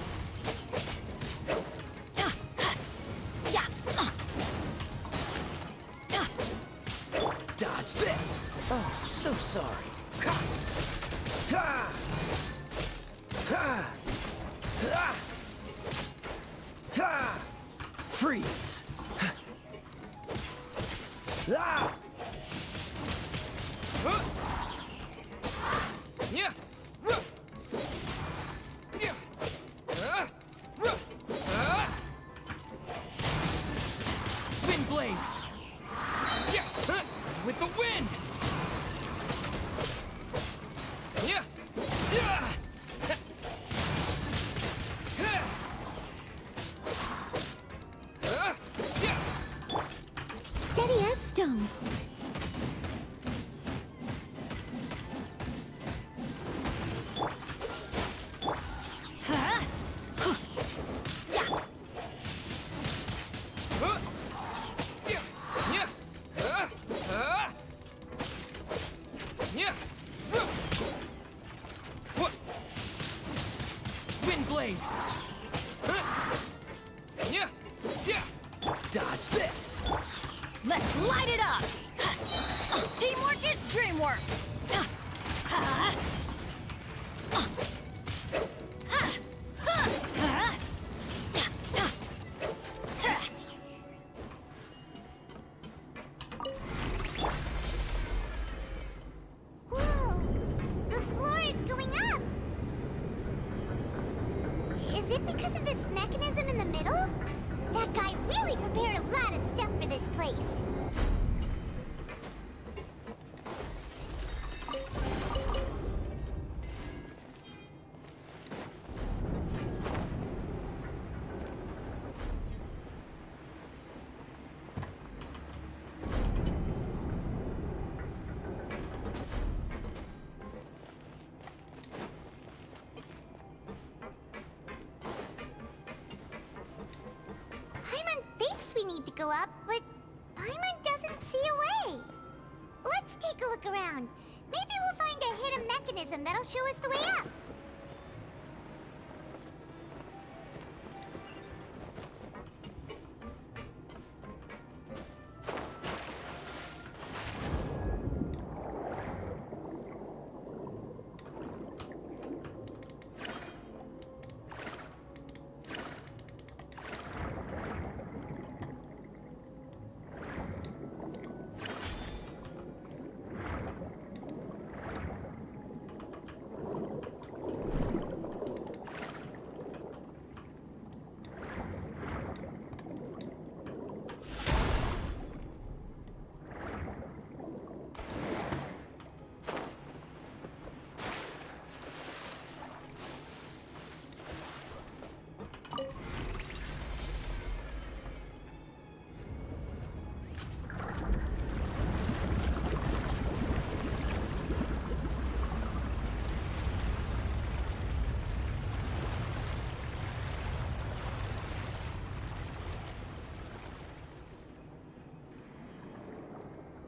Dodge this! Oh, so sorry. Ha! Ha! Ha! Ha! Ha! Freeze! Ah! Yeah! Wind blade! Yeah! With the wind! Yeah! Yeah! Steady as stone. Wind blade! Dodge this! Let's light it up! Teamwork is dreamwork! Whoa! The floor is going up! Is it because of this mechanism in the middle? That guy really prepared a lot of stuff for this place. Paimon thinks we need to go up, but Paimon doesn't see a way. Let's take a look around. Maybe we'll find a hidden mechanism that'll show us the way up.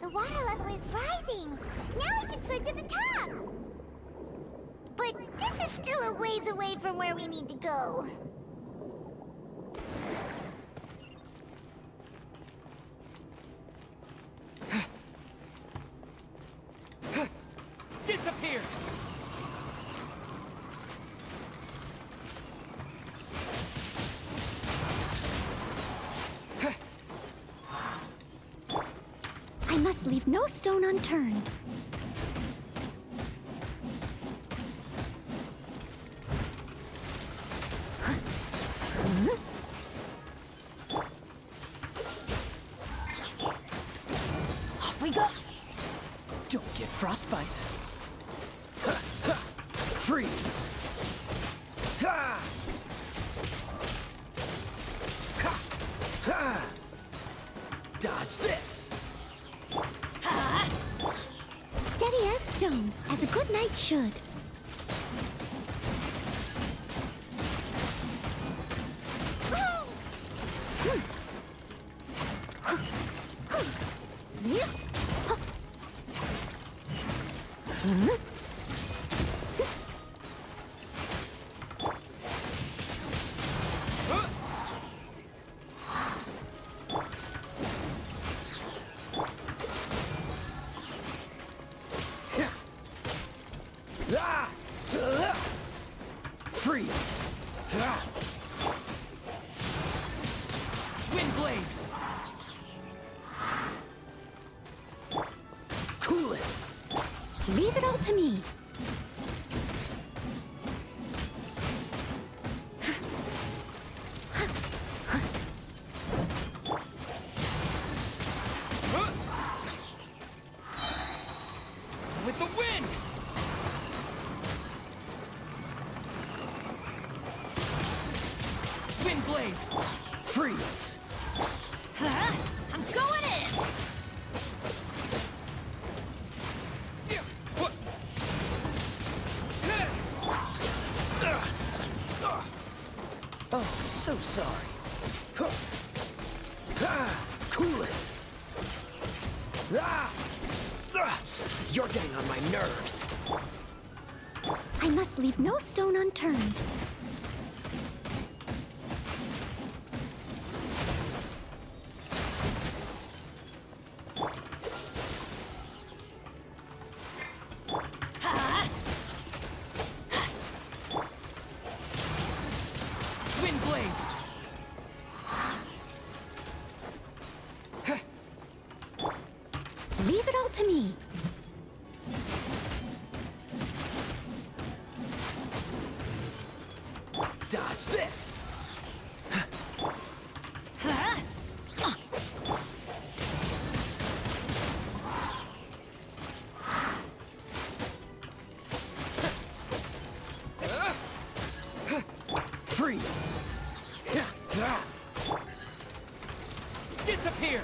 the water level is rising. Now we can swim to the top. But this is still a ways away from where we need to go. Disappear! I must leave no stone unturned. Off we go! Don't get frostbite. Freeze! Ha! Ha! Ha! Dodge this! Ha! Steady as stone, as a good knight should. Freeze! Windblade! Cool it! Leave it all to me. With the wind! Windblade! Freeze! I'm going in! Oh, so sorry. Cool it! You're getting on my nerves. I must leave no stone unturned. Windblade! Leave it all to me. Dodge this! Freeze! Disappear!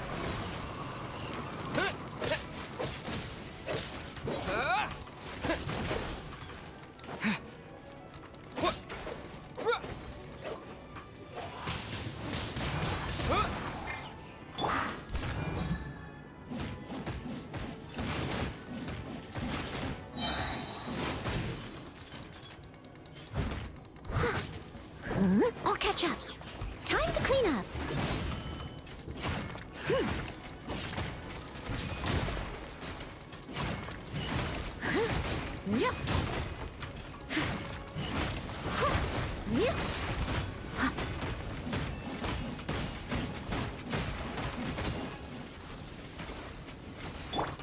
I'll catch up. Time to clean up. Yep. Yep.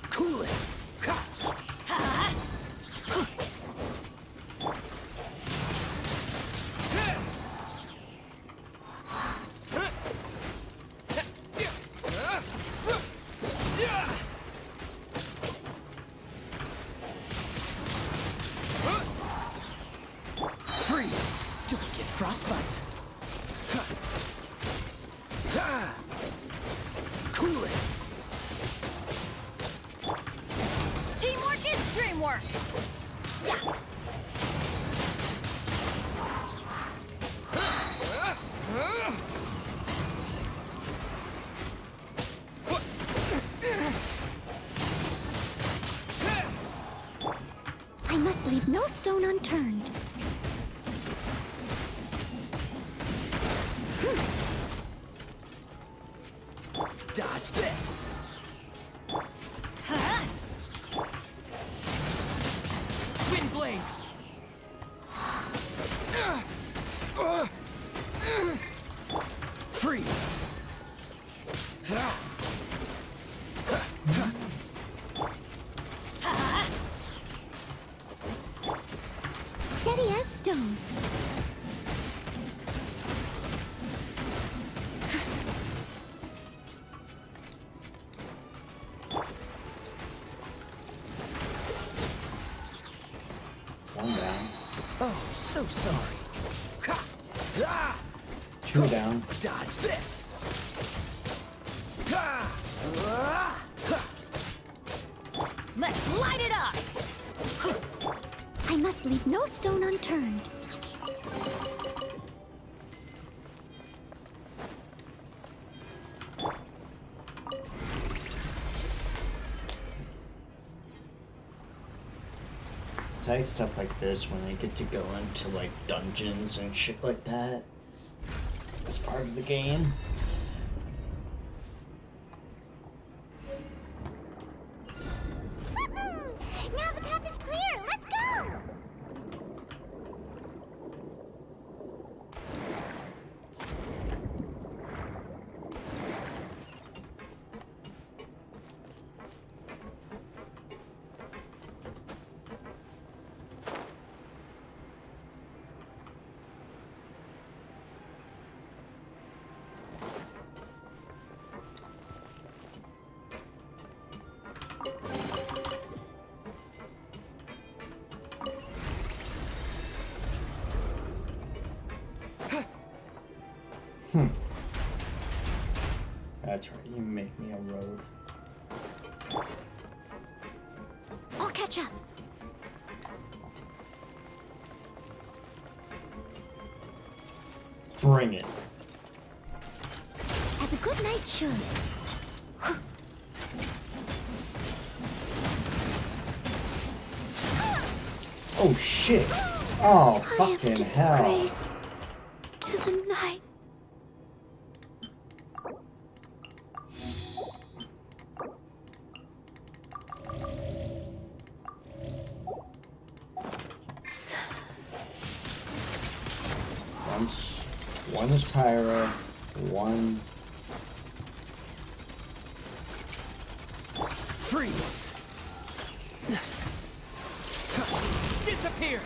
Cool it! no stone unturned. Dodge this! Wind blade! Freeze! Steady as stone. One down. Oh, so sorry. Two down. Dodge this! Let's light it up! I must leave no stone unturned. It's like stuff like this when I get to go into like dungeons and shit like that. As part of the game. Now the path is clear. Let's go. That's right, you make me a road. I'll catch up. Bring it. As a good knight should. Oh shit! Oh I am fucking hell! disgrace to the night. One is pyro, one Freeze! Disappear!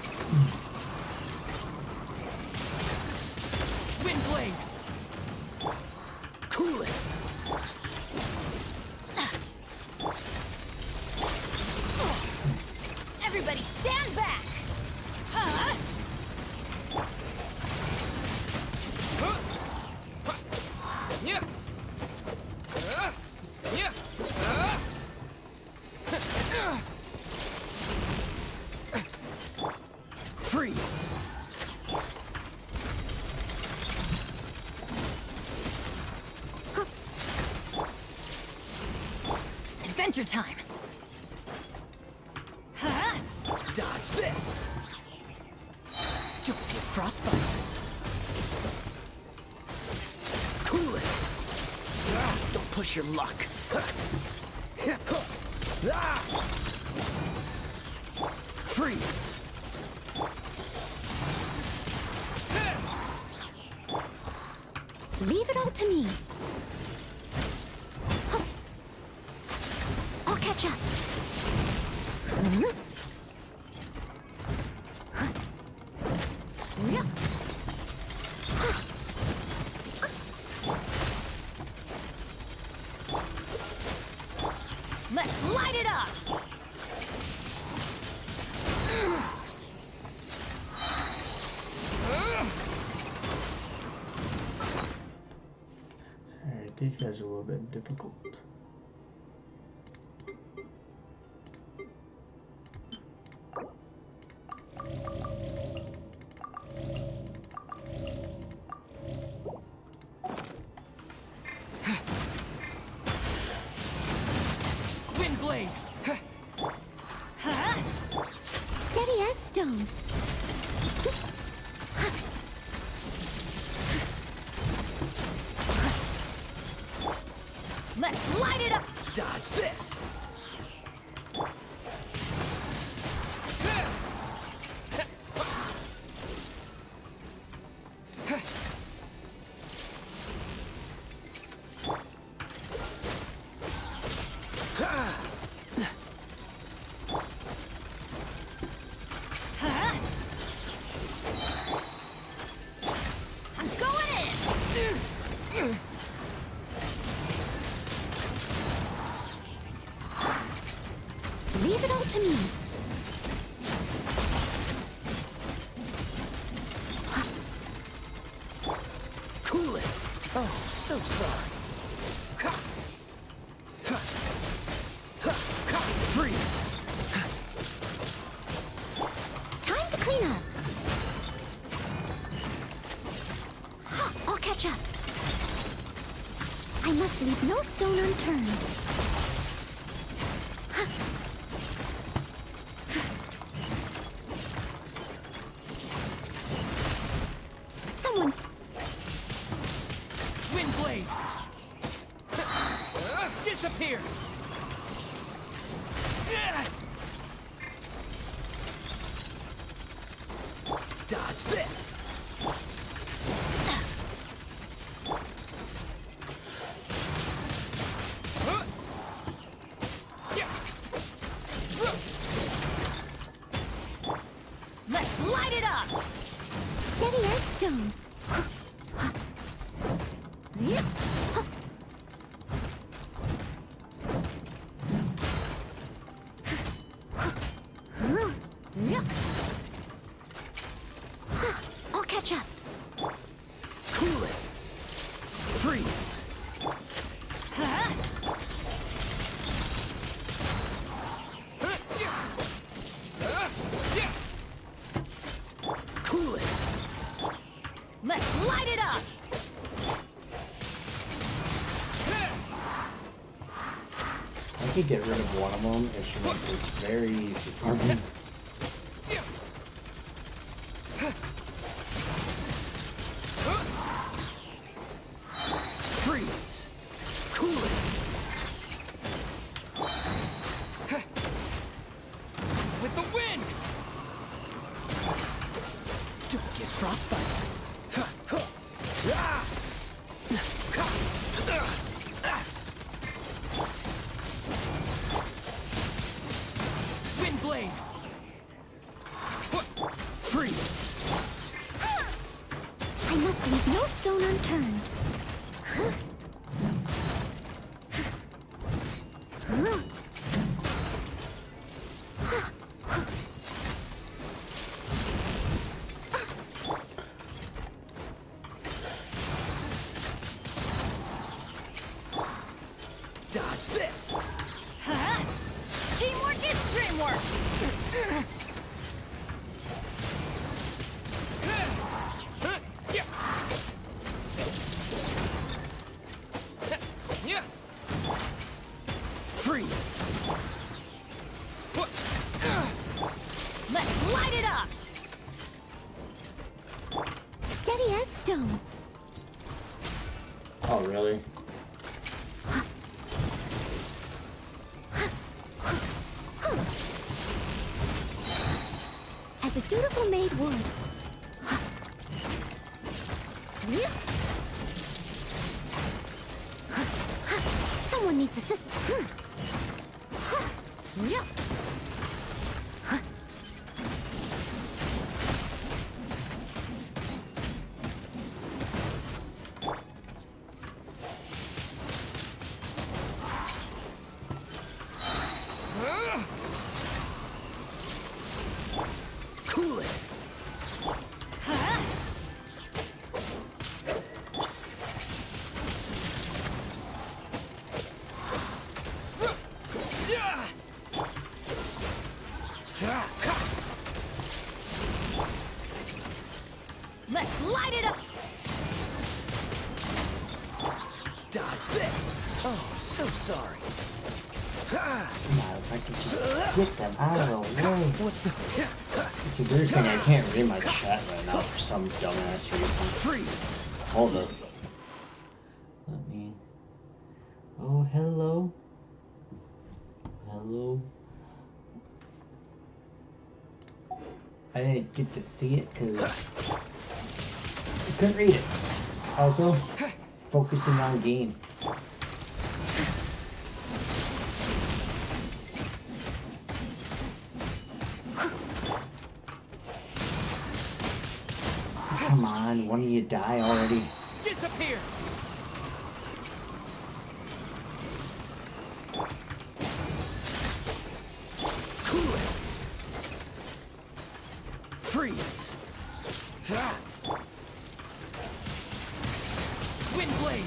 Wind blade! Cool it! Everybody stand back! Huh? Yeah. Yeah. Freeze. Adventure time! Huh? Dodge this. Don't get frostbite. Cool it. Don't push your luck. Freeze. Leave it all to me. I'll catch up. Let's light it up! Alright, these guys are a little bit difficult. Wind blade. Steady as stone. light it up! Dodge this! I'm going in! Leave it all to me. Cool it! Oh, so sorry. Freeze! Time to clean up. I'll catch up. I must leave no stone unturned. Someone. Windblade! Disappear! Dodge this! Let's light it up! Steady as stone. I'll catch up. Cool it! Freeze! Cool it! Let's light it up! I could get rid of one of them. It should make this very easy for me. Freeze! Cool it! With the wind! Don't get frostbite. Windblade! Freeze! I must leave no stone unturned. Dodge this! Teamwork is dreamwork! Freeze! Let's light it up! Steady as stone. Oh, really? As a dutiful maid would. Someone needs assistance. Cool it! Let's light it up! Dodge this! Oh, so sorry. Come on, if I could just get them out of the way. What's the... It's a weird thing, I can't read my chat right now for some dumbass reason. Freeze! Hold up. Let me... Oh, hello, I didn't get to see it because I couldn't read it. Also, focusing on game. Come on, one of you die already. Disappear! Cool it! Freeze! Wind blade!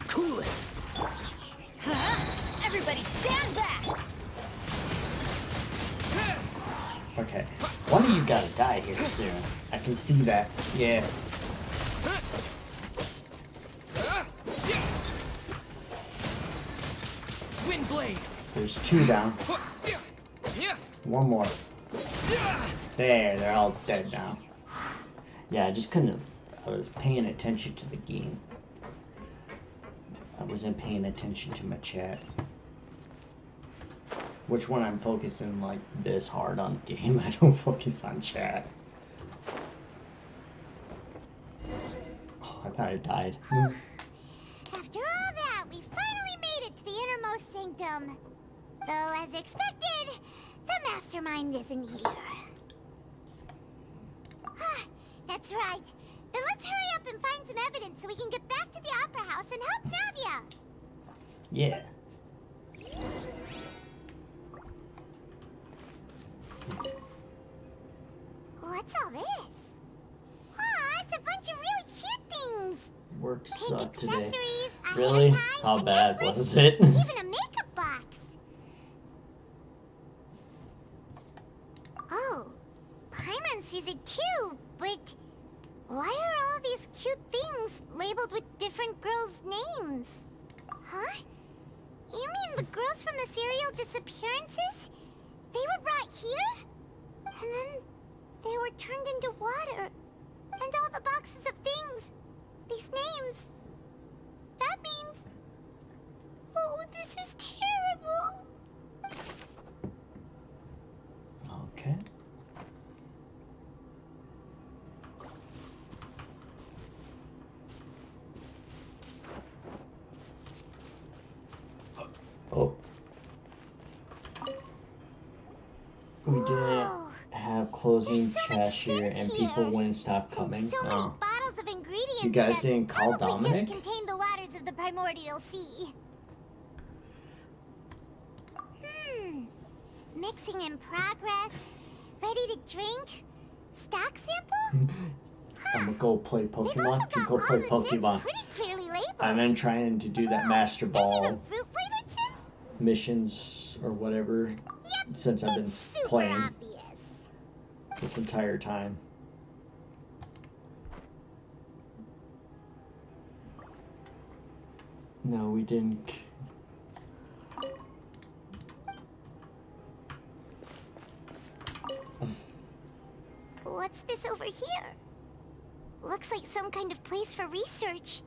Cool it! Everybody stand back! Okay, one of you gotta die here soon. I can see that. Yeah. Wind blade! There's 2 down. One more. There, they're all dead now. Yeah, I just couldn't. I was paying attention to the game. I wasn't paying attention to my chat. Which one I'm focusing like this hard on the game. I don't focus on chat. Oh, I thought I died. After all that, we finally made it to the innermost sanctum. Though, as expected, the mastermind isn't here. That's right. Then let's hurry up and find some evidence so we can get back to the Opera House and help Navia. Yeah. What's all this? Aw, it's a bunch of really cute things. Work Pink sucked today. accessories, a Really? hair tie, How a bad necklace, was it? even a makeup box. Oh, Paimon sees it too, but why are all these cute things labeled with different girls' names? Huh? You mean the girls from the serial disappearances? They were brought here? And then they were turned into water. And all the boxes of things. These names. That means... Oh, this is terrible. Okay. Oh. We didn't have closing cashier and people wouldn't stop coming. So many Oh. bottles of ingredients You guys that didn't call probably Dominic? just contain the waters of the primordial sea. Mixing in progress. Ready to drink? Stock sample? I'm gonna go play Pokemon. You go play Pokemon. Pretty clearly labeled. I've been trying to do that Master Ball Fruit flavored sim? missions or whatever since I've been playing Obvious. this entire time. No, we didn't. What's this over here? Looks like some kind of place for research.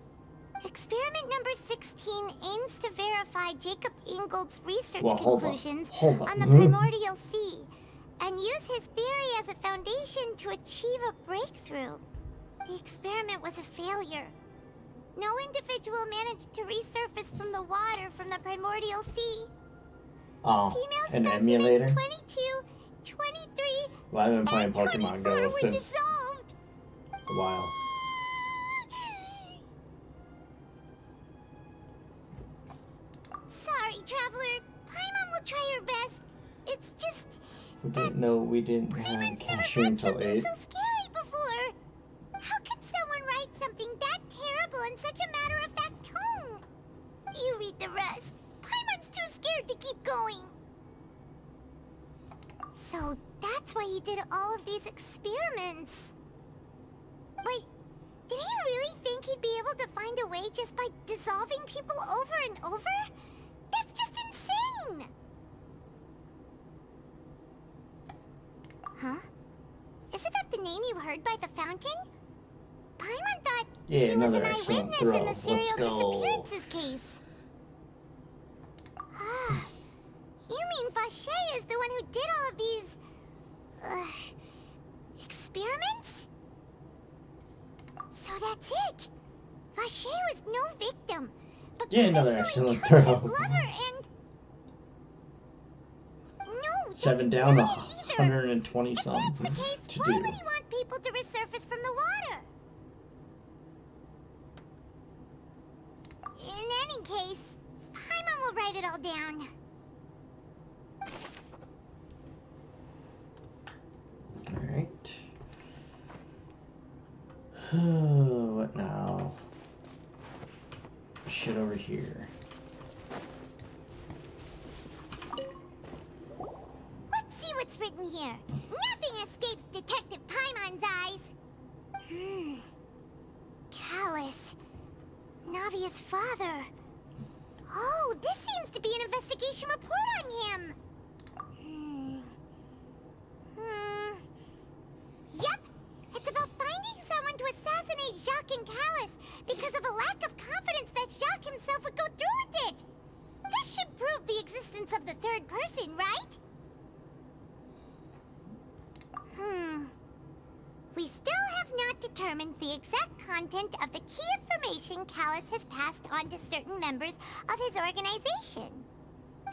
Experiment number 16 aims to verify Jacob Ingold's research conclusions on the primordial sea and use his theory as a foundation to achieve a breakthrough. The experiment was a failure. No individual managed to resurface from the water from the primordial sea. Oh, an emulator? 22, 23, Well, I've been playing Pokemon Go were since dissolved. a while. Sorry, Traveler. Paimon will try her best. It's just... We didn't know we didn't have cashier until 8. so scary before. How can someone write something that terrible in such a matter-of-fact tone? You read the rest. Paimon's too scared to keep going. So that's why he did all of these experiments. Wait, did he really think he'd be able to find a way just by dissolving people over and over? That's just insane! Huh? Isn't that the name you heard by the fountain? Paimon thought Yeah, he was another an excellent eyewitness in throw. the Let's serial go. disappearances case. Ah, you mean Vache is the one who did all of these... experiments? So that's it! Vache was no victim, but Yeah, another personally excellent took his throw. lover and... No, 7 down, not it either. 120 If some that's the case, to why do. would he want people to resurface from the water? In any case, Paimon will write it all down. Alright. What now? Shit over here. Let's see what's written here. Nothing escapes Detective Paimon's eyes. Callus. Navia's father. Oh, this seems to be an investigation report on him. Yep, it's about finding someone to assassinate Jacques and Callus because of a lack of confidence that Jacques himself would go through with it. This should prove the existence of the third person, right? We still have not determined the exact content of the key information Callus has passed on to certain members of his organization.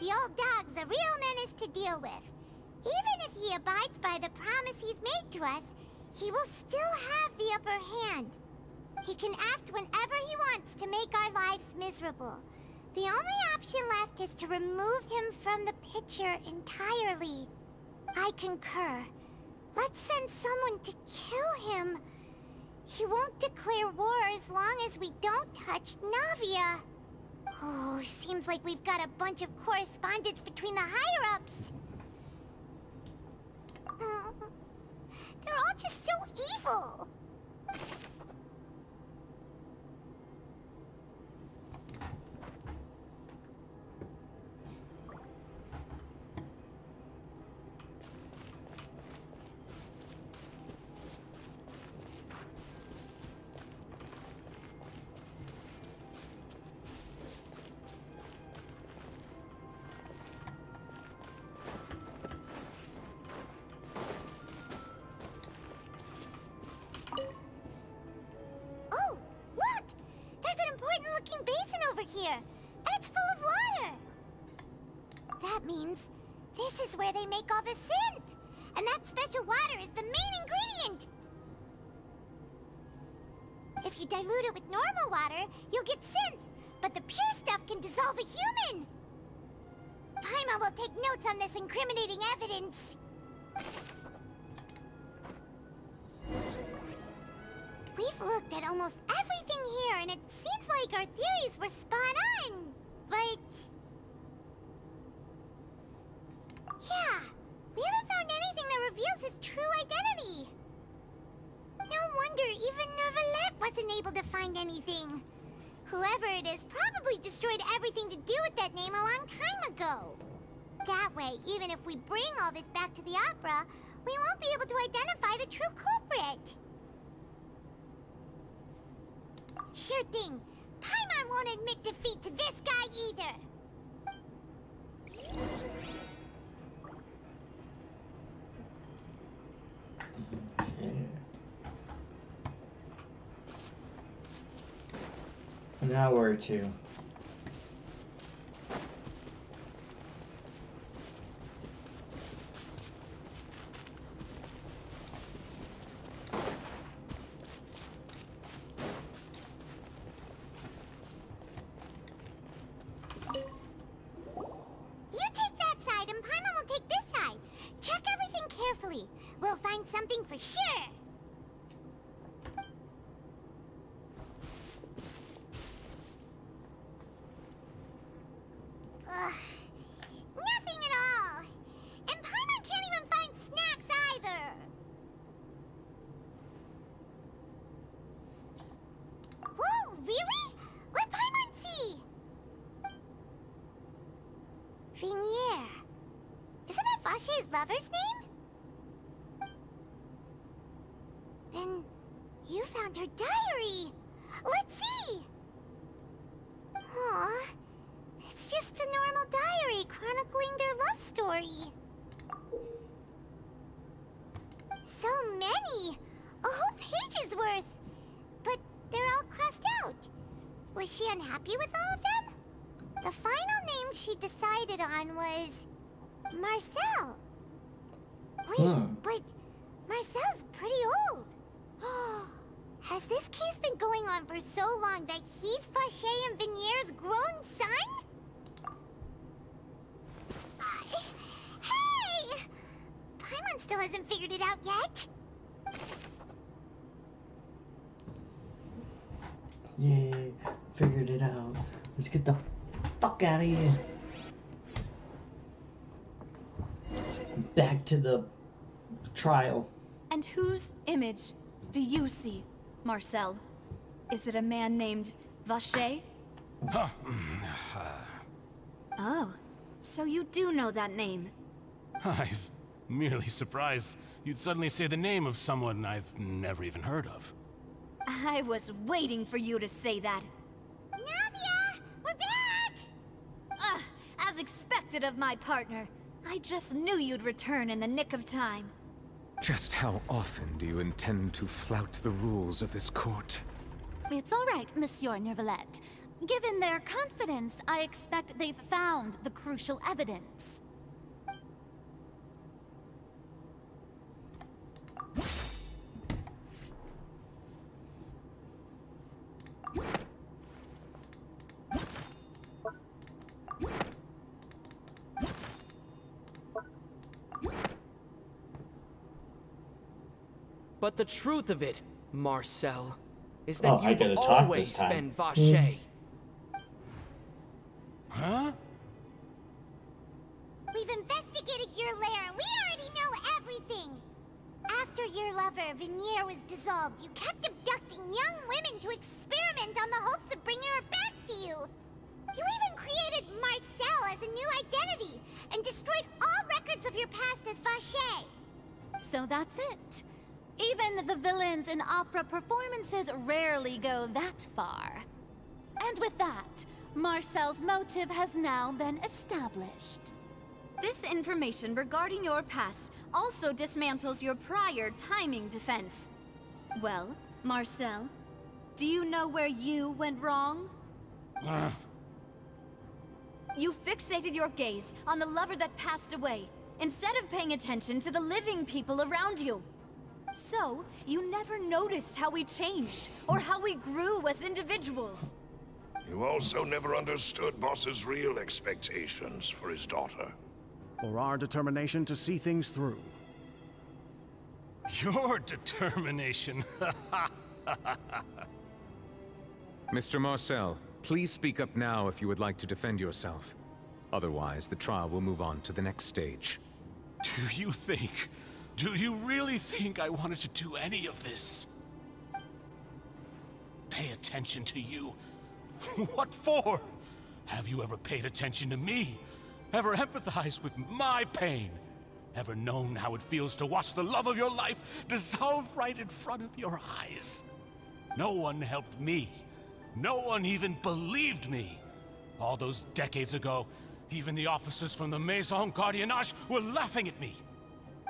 The old dog's a real menace to deal with. Even if he abides by the promise he's made to us, he will still have the upper hand. He can act whenever he wants to make our lives miserable. The only option left is to remove him from the picture entirely. I concur. Let's send someone to kill him. He won't declare war as long as we don't touch Navia. Oh, seems like we've got a bunch of correspondence between the higher-ups. They're all just so evil. Oh, look! There's an important-looking basin over here, and it's full of water. That means this is where they make all the synth, and that special water is the main ingredient. If you dilute it with normal water, you'll get synth, but the pure stuff can dissolve a human. Paimon will take notes on this incriminating evidence. We've looked at almost everything here, and it seems like our theories were spot on. But... yeah, we haven't found anything that reveals his true identity. No wonder even Neuvillette wasn't able to find anything. Whoever it is probably destroyed everything to do with that name a long time ago. That way, even if we bring all this back to the opera, we won't be able to identify the true culprit. Sure thing. Paimon won't admit defeat to this guy either. An hour or two. You take that side and Paimon will take this side. Check everything carefully. We'll find something for sure. Ugh. Nothing at all. And Paimon can't even find snacks either. Whoa, really? Let Paimon see. Vinier. Isn't that Vache's lover's name? diary. Let's see. Aw, it's just a normal diary chronicling their love story. So many! A whole page's worth! But they're all crossed out. Was she unhappy with all of them? The final name she decided on was... Marcel. Wait, but Marcel's pretty old. Has this case been going on for so long that he's Vacher and Vinier's grown son? Hey! Paimon still hasn't figured it out yet. Yay, figured it out. Let's get the fuck out of here. Back to the trial. And whose image do you see, Marcel? Is it a man named Vacher? Oh, so you do know that name. I'm merely surprised you'd suddenly say the name of someone I've never even heard of. I was waiting for you to say that. Navia! We're back! As expected of my partner. I just knew you'd return in the nick of time. Just how often do you intend to flout the rules of this court? It's all right, Monsieur Nervalette. Given their confidence, I expect they've found the crucial evidence. But the truth of it, Marcel, is that I gotta you've talk always this time. been Vacher. Huh? We've investigated your lair. We already know everything. After your lover, Vinier, was dissolved, you kept abducting young women to experiment on the hopes of bringing her back to you. You even created Marcel as a new identity and destroyed all records of your past as Vacher. So that's it. Even the villains in opera performances rarely go that far. And with that, Marcel's motive has now been established. This information regarding your past also dismantles your prior timing defense. Well, Marcel, do you know where you went wrong? You fixated your gaze on the lover that passed away, instead of paying attention to the living people around you. So, you never noticed how we changed, or how we grew as individuals. You also never understood Boss's real expectations for his daughter. Or our determination to see things through. Your determination. Mr. Marcel, please speak up now if you would like to defend yourself. Otherwise, the trial will move on to the next stage. Do you really think I wanted to do any of this? Pay attention to you? What for? Have you ever paid attention to me? Ever empathized with my pain? Ever known how it feels to watch the love of your life dissolve right in front of your eyes? No one helped me. No one even believed me. All those decades ago, even the officers from the Maison Gardiennage were laughing at me.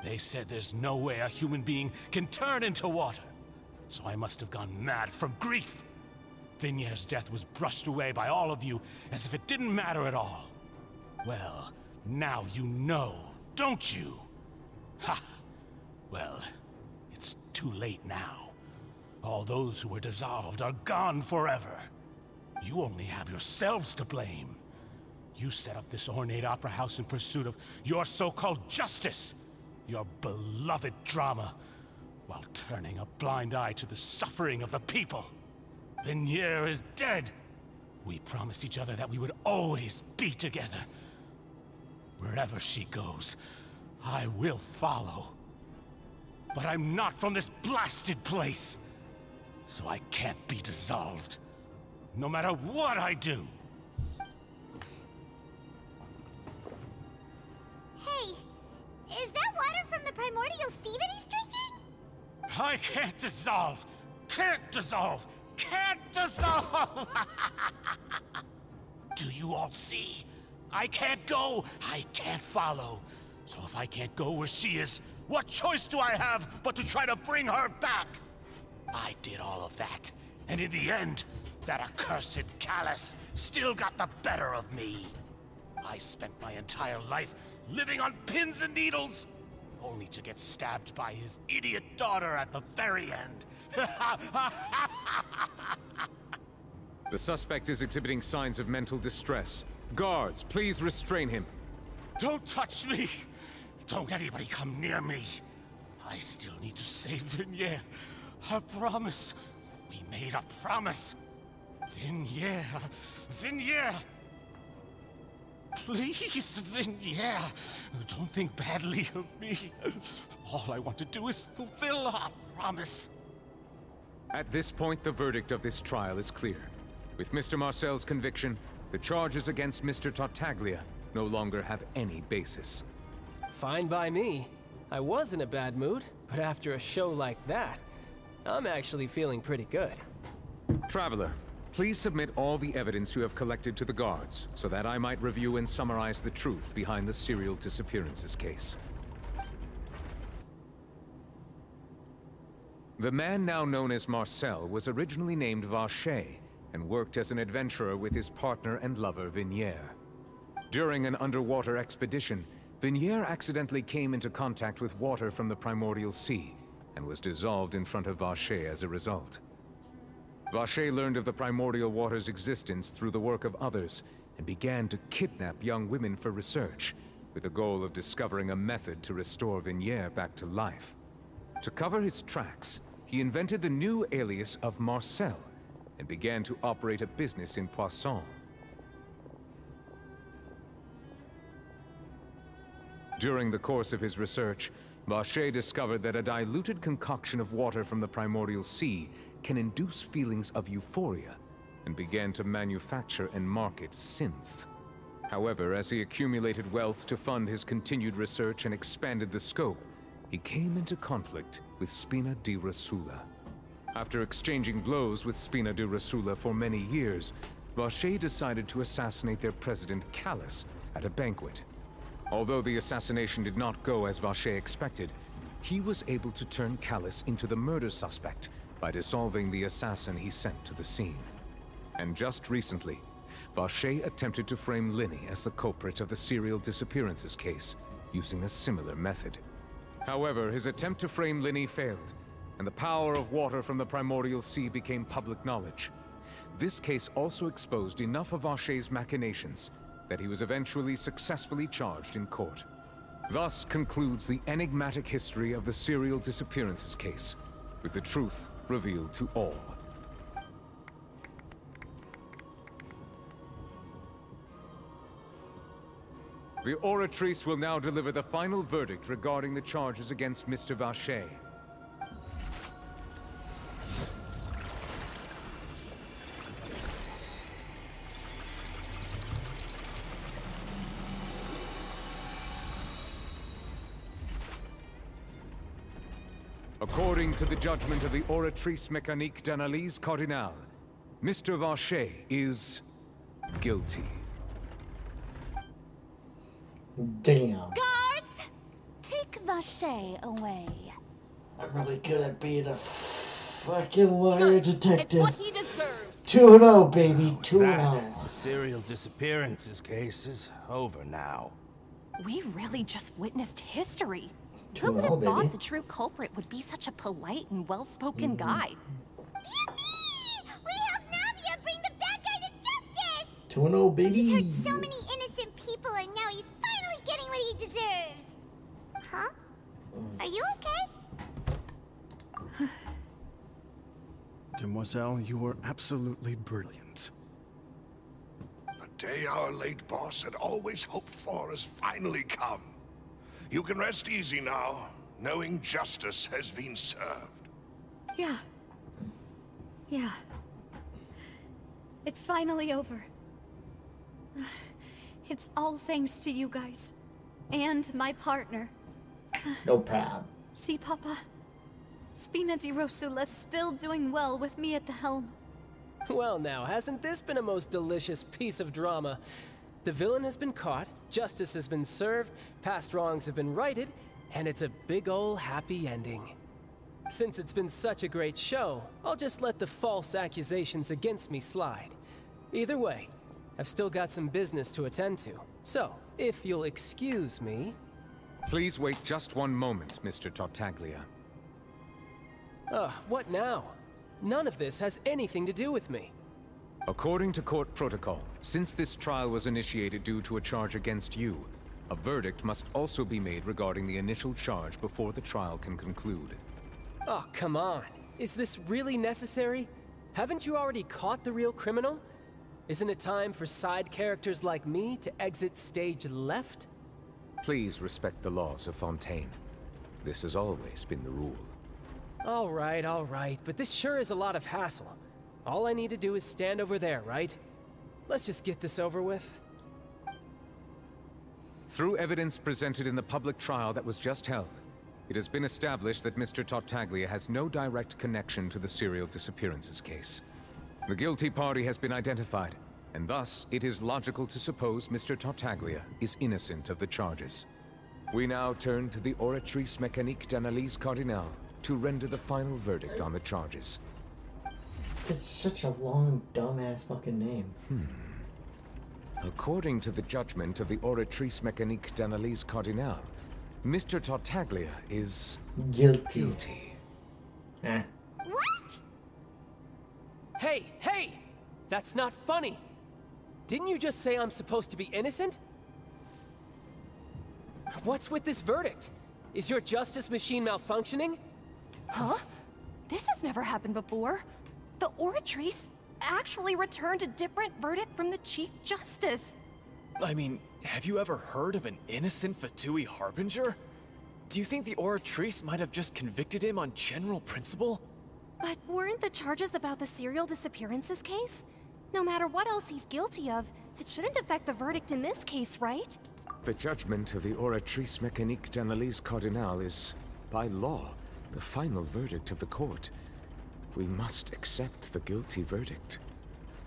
They said there's no way a human being can turn into water. So I must have gone mad from grief. Vinier's death was brushed away by all of you as if it didn't matter at all. Well, now you know, don't you? Ha! Well, it's too late now. All those who were dissolved are gone forever. You only have yourselves to blame. You set up this ornate opera house in pursuit of your so-called justice. Your beloved drama, while turning a blind eye to the suffering of the people. Vinier is dead. We promised each other that we would always be together. Wherever she goes, I will follow. But I'm not from this blasted place, so I can't be dissolved. No matter what I do. Hey, is that water from the primordial sea that he's drinking? I can't dissolve. Can't dissolve! Can't dissolve! Do you all see? I can't go, I can't follow. So if I can't go where she is, what choice do I have but to try to bring her back? I did all of that, and in the end, that accursed Callus still got the better of me. I spent my entire life living on pins and needles, only to get stabbed by his idiot daughter at the very end. The suspect is exhibiting signs of mental distress. Guards, please restrain him. Don't touch me! Don't anybody come near me. I still need to save Vignere. I promise. We made a promise. Vignere. Vignere. Please, Vignere. Don't think badly of me. All I want to do is fulfill our promise. At this point, the verdict of this trial is clear. With Mr. Marcel's conviction, the charges against Mr. Tartaglia no longer have any basis. Fine by me. I was in a bad mood, but after a show like that, I'm actually feeling pretty good. Traveler, please submit all the evidence you have collected to the guards, so that I might review and summarize the truth behind the serial disappearances case. The man now known as Marcel was originally named Vacher, and worked as an adventurer with his partner and lover Vignere. During an underwater expedition, Vignere accidentally came into contact with water from the primordial sea, and was dissolved in front of Vacher as a result. Vacher learned of the primordial water's existence through the work of others, and began to kidnap young women for research, with the goal of discovering a method to restore Vignere back to life. To cover his tracks, he invented the new alias of Marcel, and began to operate a business in Poisson. During the course of his research, Vacher discovered that a diluted concoction of water from the primordial sea can induce feelings of euphoria, and began to manufacture and market synth. However, as he accumulated wealth to fund his continued research and expanded the scope, he came into conflict with Spina di Rosula. After exchanging blows with Spina di Rosula for many years, Vacher decided to assassinate their president Callus at a banquet. Although the assassination did not go as Vacher expected, he was able to turn Callus into the murder suspect by dissolving the assassin he sent to the scene. And just recently, Vacher attempted to frame Linny as the culprit of the serial disappearances case, using a similar method. However, his attempt to frame Linny failed, and the power of water from the primordial sea became public knowledge. This case also exposed enough of Vacher's machinations that he was eventually successfully charged in court. Thus concludes the enigmatic history of the serial disappearances case, with the truth revealed to all. The Oratrice will now deliver the final verdict regarding the charges against Mr. Vacher. According to the judgment of the Oratrice Mécanique d'Analyse Cardinale, Mr. Vacher is guilty. Damn. Guards! Take Vacher away. I'm really good at being a fucking lawyer detective. It's what he deserves. 2-0, baby. 2-0. The serial disappearances case is over now. We really just witnessed history. True, Who would have baby. thought the true culprit would be such a polite and well-spoken guy? Yippee! We helped Navia bring the bad guy to justice! 2-0, baby. He's hurt so many innocent people, and now he's finally getting what he deserves. Huh? Are you okay? Demoiselle, you were absolutely brilliant. The day our late boss had always hoped for has finally come. You can rest easy now, knowing justice has been served. Yeah. Yeah. It's finally over. It's all thanks to you guys. And my partner. No problem. See, Papa? Spina di Rosula's still doing well with me at the helm. Well now, hasn't this been a most delicious piece of drama? The villain has been caught, justice has been served, past wrongs have been righted, and it's a big ol' happy ending. Since it's been such a great show, I'll just let the false accusations against me slide. Either way, I've still got some business to attend to. So, if you'll excuse me... Please wait just one moment, Mr. Tartaglia. What now? None of this has anything to do with me. According to court protocol, since this trial was initiated due to a charge against you, a verdict must also be made regarding the initial charge before the trial can conclude. Oh, come on. Is this really necessary? Haven't you already caught the real criminal? Isn't it time for side characters like me to exit stage left? Please respect the laws of Fontaine. This has always been the rule. All right, but this sure is a lot of hassle. All I need to do is stand over there, right? Let's just get this over with. Through evidence presented in the public trial that was just held, it has been established that Mr. Tartaglia has no direct connection to the serial disappearances case. The guilty party has been identified, and thus it is logical to suppose Mr. Tartaglia is innocent of the charges. We now turn to the Oratrice Mécanique d'Analyse Cardinale to render the final verdict on the charges. It's such a long, dumbass fucking name. According to the judgment of the Oratrice Mécanique d'Analyse Cardinale, Mr. Tartaglia is... guilty. What? Hey! That's not funny! Didn't you just say I'm supposed to be innocent? What's with this verdict? Is your justice machine malfunctioning? Huh? This has never happened before. The Oratrice actually returned a different verdict from the Chief Justice. I mean, have you ever heard of an innocent Fatui Harbinger? Do you think the Oratrice might have just convicted him on general principle? But weren't the charges about the serial disappearances case? No matter what else he's guilty of, it shouldn't affect the verdict in this case, right? The judgment of the Oratrice Mécanique d'Analyse Cardinale is, by law, the final verdict of the court. We must accept the guilty verdict.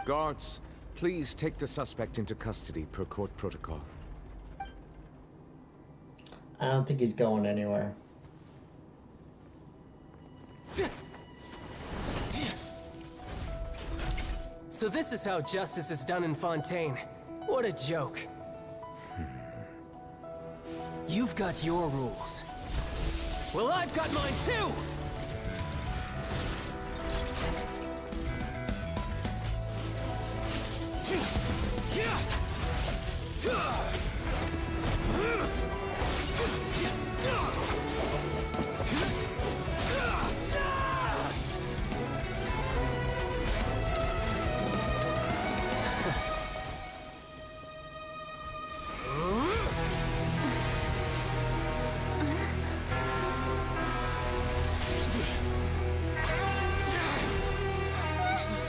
Guards, please take the suspect into custody per court protocol. I don't think he's going anywhere. So this is how justice is done in Fontaine. What a joke. You've got your rules. Well, I've got mine too!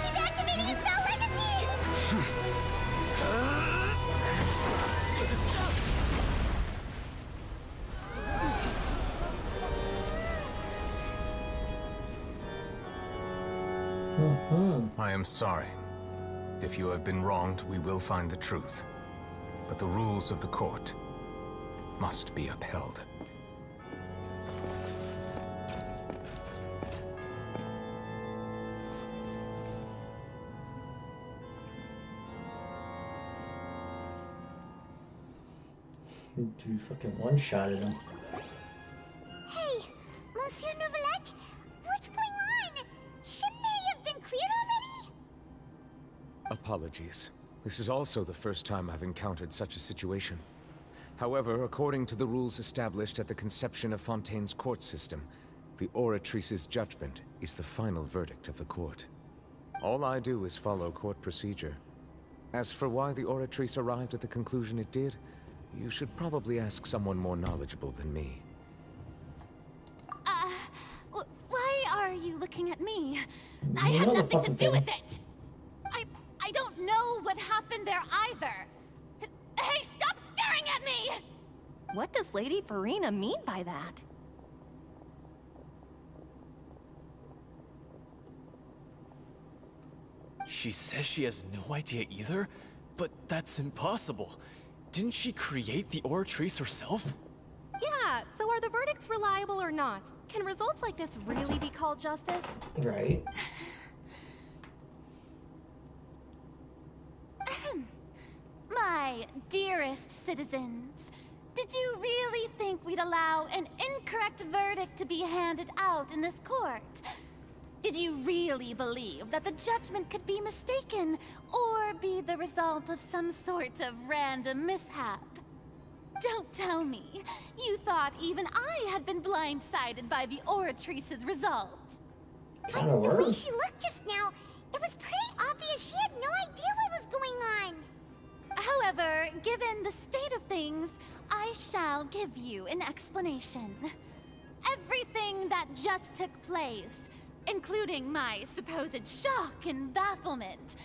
He's activating his spell legacy! I am sorry. If you have been wronged, we will find the truth. But the rules of the court must be upheld. You fucking one-shotted him. Hey, Monsieur Novelette, what's going on? Shouldn't they have been cleared already? Apologies. This is also the first time I've encountered such a situation. However, according to the rules established at the conception of Fontaine's court system, the Oratrice's judgment is the final verdict of the court. All I do is follow court procedure. As for why the Oratrice arrived at the conclusion it did, you should probably ask someone more knowledgeable than me. Why are you looking at me? I had nothing to do with it! I don't know what happened there either. Hey, stop staring at me! What does Lady Farina mean by that? She says she has no idea either, but that's impossible. Didn't she create the Oratrice herself? Yeah, so are the verdicts reliable or not? Can results like this really be called justice? Right. My dearest citizens, did you really think we'd allow an incorrect verdict to be handed out in this court? Did you really believe that the judgment could be mistaken or be the result of some sort of random mishap? Don't tell me you thought even I had been blindsided by the Oratrice's result. Kind of The way worse. she looked just now, it was pretty obvious she had no idea what was going on. However, given the state of things, I shall give you an explanation. Everything that just took place, including my supposed shock and bafflement,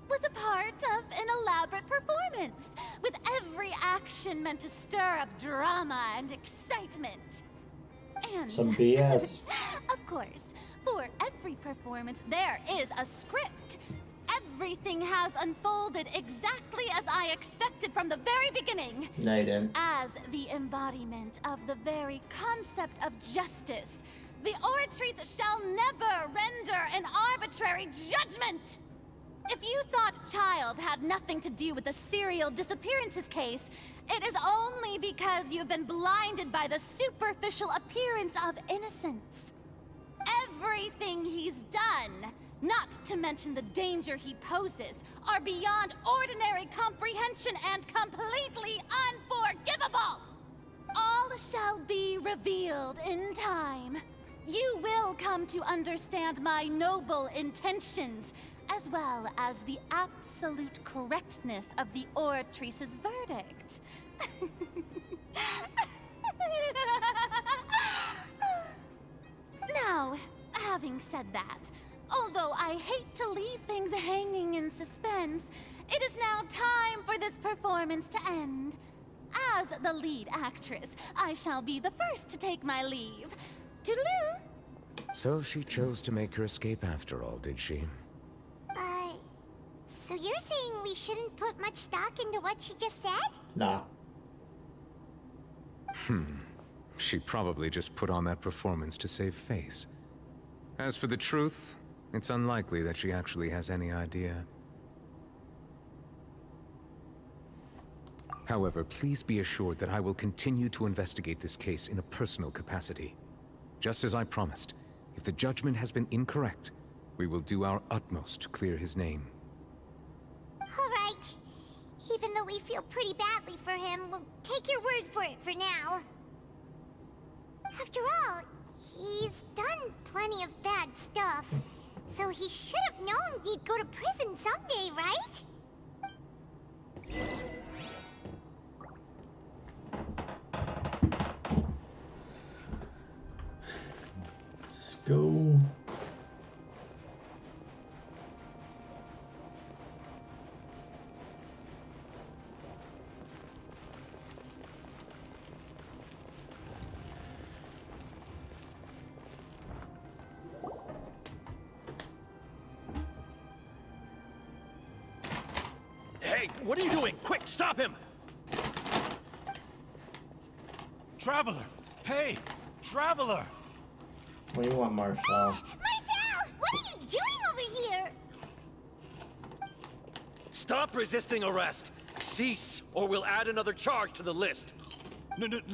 was a part of an elaborate performance, with every action meant to stir up drama and excitement. And Some BS. of course, for every performance, there is a script. Everything has unfolded exactly as I expected from the very beginning. No, you didn't. As the embodiment of the very concept of justice, the Oratrice shall never render an arbitrary judgment! If you thought Child had nothing to do with the serial disappearances case, it is only because you've been blinded by the superficial appearance of innocence. Everything he's done, not to mention the danger he poses, are beyond ordinary comprehension and completely unforgivable! All shall be revealed in time. You will come to understand my noble intentions, as well as the absolute correctness of the Oratrice's verdict. Now, having said that, although I hate to leave things hanging in suspense, it is now time for this performance to end. As the lead actress, I shall be the first to take my leave. Toodaloo! So she chose to make her escape after all, did she? So you're saying we shouldn't put much stock into what she just said? Nah. She probably just put on that performance to save face. As for the truth, it's unlikely that she actually has any idea. However, please be assured that I will continue to investigate this case in a personal capacity. Just as I promised, if the judgment has been incorrect, we will do our utmost to clear his name. All right. Even though we feel pretty badly for him, we'll take your word for it for now. After all, he's done plenty of bad stuff, so he should have known he'd go to prison someday, right? Let's go. Hey, what are you doing? Quick, stop him! Traveler! Hey! Traveler! What do you want, Marcel? Marcel! What are you doing over here? Stop resisting arrest! Cease, or we'll add another charge to the list.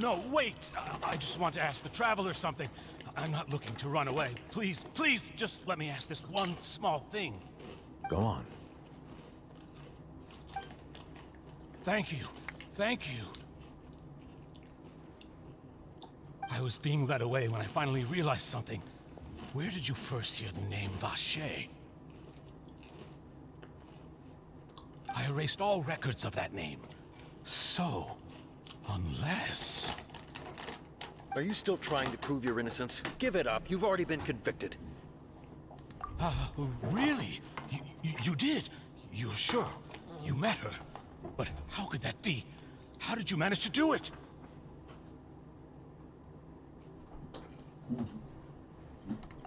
No, wait! I just want to ask the Traveler something. I'm not looking to run away. Please, just let me ask this one small thing. Go on. Thank you. I was being led away when I finally realized something. Where did you first hear the name Vache? I erased all records of that name. So, unless... Are you still trying to prove your innocence? Give it up. You've already been convicted. Really? You did? You're sure? You met her? But how could that be? How did you manage to do it?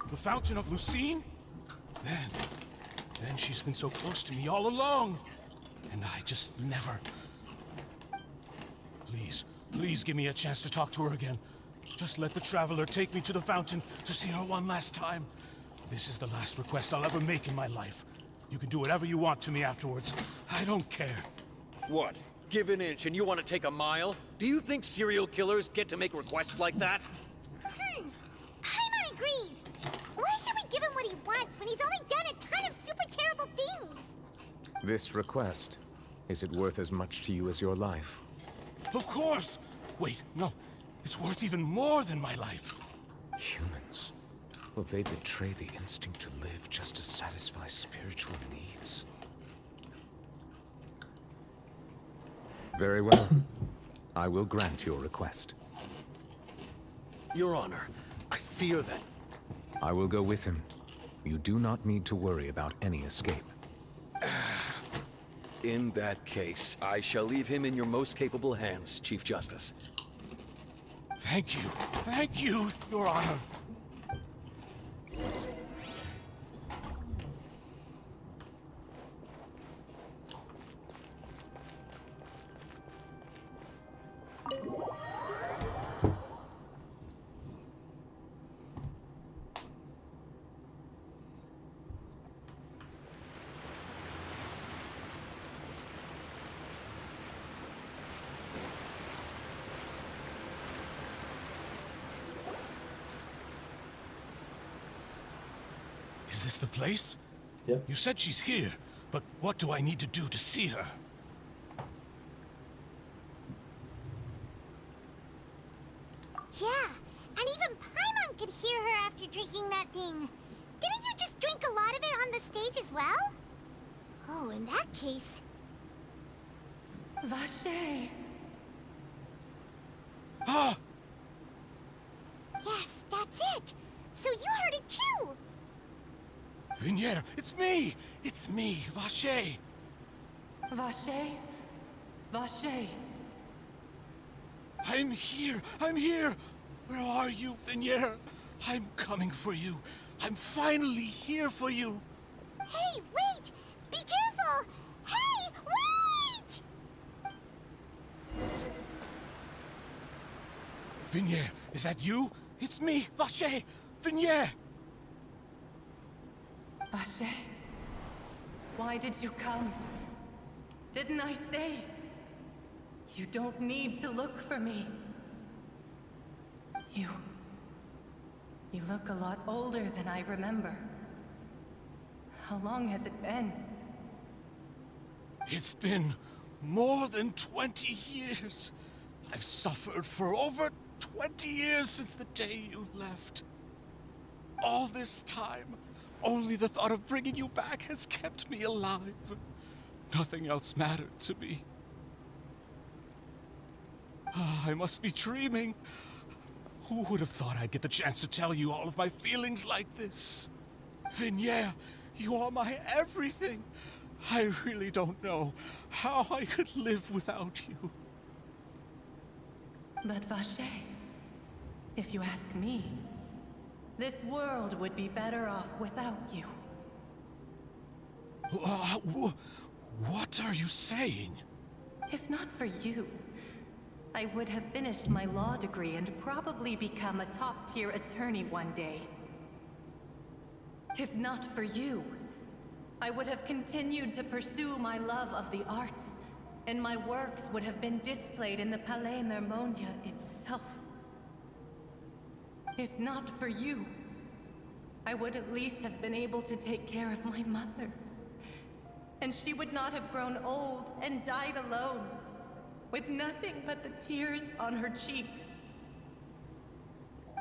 The Fountain of Lucine? Then she's been so close to me all along. And I just never... Please, please give me a chance to talk to her again. Just let the Traveler take me to the fountain to see her one last time. This is the last request I'll ever make in my life. You can do whatever you want to me afterwards. I don't care. What? Give an inch and you want to take a mile? Do you think serial killers get to make requests like that? Paimon agrees. Why should we give him what he wants when he's only done a ton of super terrible things? This request, is it worth as much to you as your life? Of course! Wait, no. It's worth even more than my life. Humans. Will they betray the instinct to live just to satisfy spiritual needs? Very well. I will grant your request. Your Honor, I fear that... I will go with him. You do not need to worry about any escape. In that case, I shall leave him in your most capable hands, Chief Justice. Thank you, Your Honor. Is this the place? Yep. You said she's here, but what do I need to do to see her? Yeah, and even Paimon could hear her after drinking that thing. Didn't you just drink a lot of it on the stage as well? Oh, in that case... Vache! Ah! Yes, that's it! So you heard it too! Vinier, it's me! It's me, Vache! Vache? Vache? I'm here! I'm here! Where are you, Vinier? I'm coming for you. I'm finally here for you. Hey, wait! Be careful! Hey, wait! Vinier, is that you? It's me, Vache! Vinier! Vache? Why did you come? Didn't I say? You don't need to look for me. You look a lot older than I remember. How long has it been? It's been more than 20 years. I've suffered for over 20 years since the day you left. All this time, only the thought of bringing you back has kept me alive. Nothing else mattered to me. I must be dreaming. Who would have thought I'd get the chance to tell you all of my feelings like this? Vinier, you are my everything. I really don't know how I could live without you. But Vache, if you ask me, this world would be better off without you. What are you saying? If not for you, I would have finished my law degree and probably become a top-tier attorney one day. If not for you, I would have continued to pursue my love of the arts, and my works would have been displayed in the Palais Mermonia itself. If not for you, I would at least have been able to take care of my mother. And she would not have grown old and died alone, with nothing but the tears on her cheeks.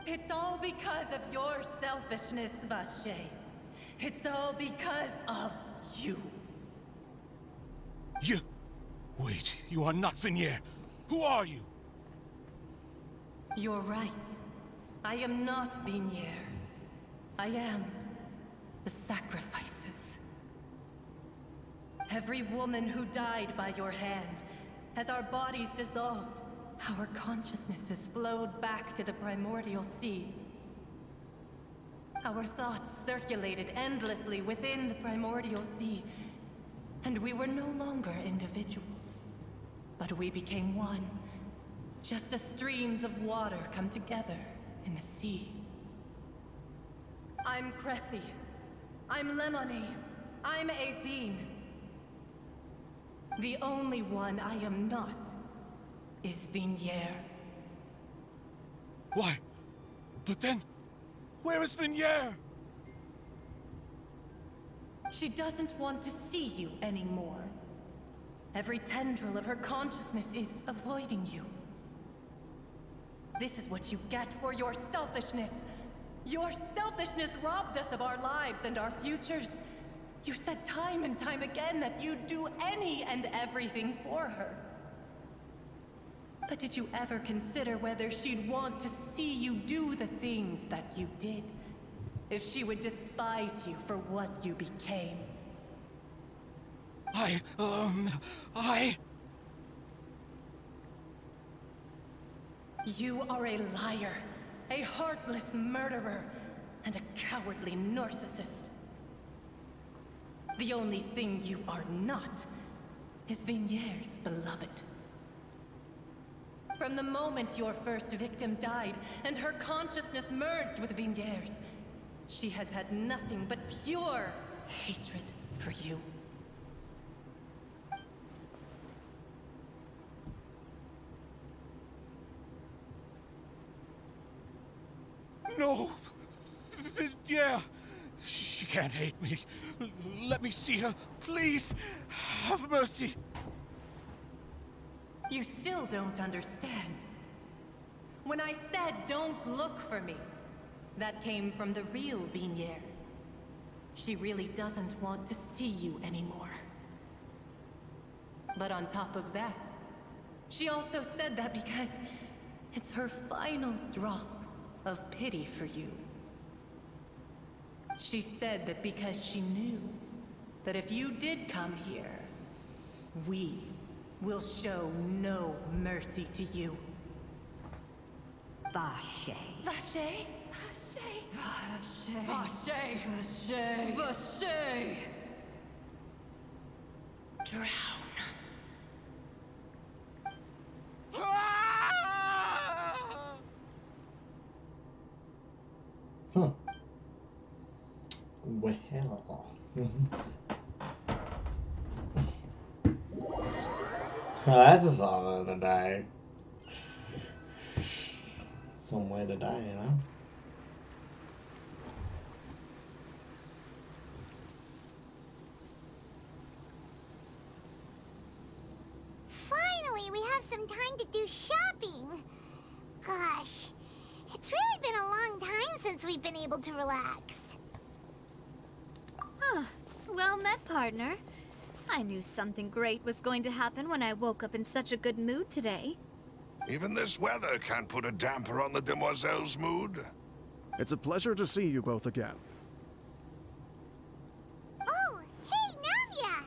It's all because of your selfishness, Vache. It's all because of you. Wait, you are not Vinier. Who are you? You're right. I am not Vinier. I am the sacrifices. Every woman who died by your hand, as our bodies dissolved, our consciousnesses flowed back to the primordial sea. Our thoughts circulated endlessly within the primordial sea, and we were no longer individuals. But we became one, just as streams of water come together in the sea. I'm Cressy. I'm Lemony. I'm Azine. The only one I am not is Vignier. Why? But then, where is Vignier? She doesn't want to see you anymore. Every tendril of her consciousness is avoiding you. This is what you get for your selfishness. Your selfishness robbed us of our lives and our futures. You said time and time again that you'd do any and everything for her. But did you ever consider whether she'd want to see you do the things that you did? If she would despise you for what you became? You are a liar, a heartless murderer, and a cowardly narcissist. The only thing you are not is Vignier's beloved. From the moment your first victim died and her consciousness merged with Vignier's, she has had nothing but pure hatred for you. No! Yeah! She can't hate me. Let me see her, please! Have mercy! You still don't understand. When I said don't look for me, that came from the real Vignier. She really doesn't want to see you anymore. But on top of that, she also said that because it's her final drop of pity for you. She said that because she knew that if you did come here, we will show no mercy to you. Vache. Vache? Vache. Vache. Vache. Vache. Drown. Huh. Well. That's a solid way to die. Some way to die, you know? Finally, we have some time to do shopping. Gosh, it's really been a long time since we've been able to relax. Huh. Well met, partner. I knew something great was going to happen when I woke up in such a good mood today. Even this weather can't put a damper on the demoiselle's mood. It's a pleasure to see you both again. Oh, hey, Navia!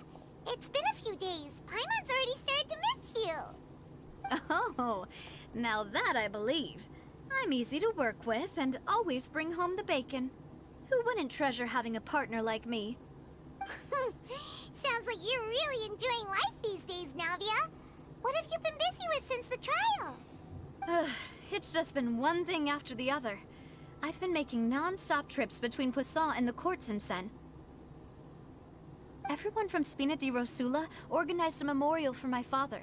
It's been a few days. Paimon's already started to miss you. Oh, now that I believe. I'm easy to work with and always bring home the bacon. Who wouldn't treasure having a partner like me? Sounds like you're really enjoying life these days, Navia. What have you been busy with since the trial? It's just been one thing after the other. I've been making non-stop trips between Poisson and the courts in Sen. Everyone from Spina di Rosula organized a memorial for my father.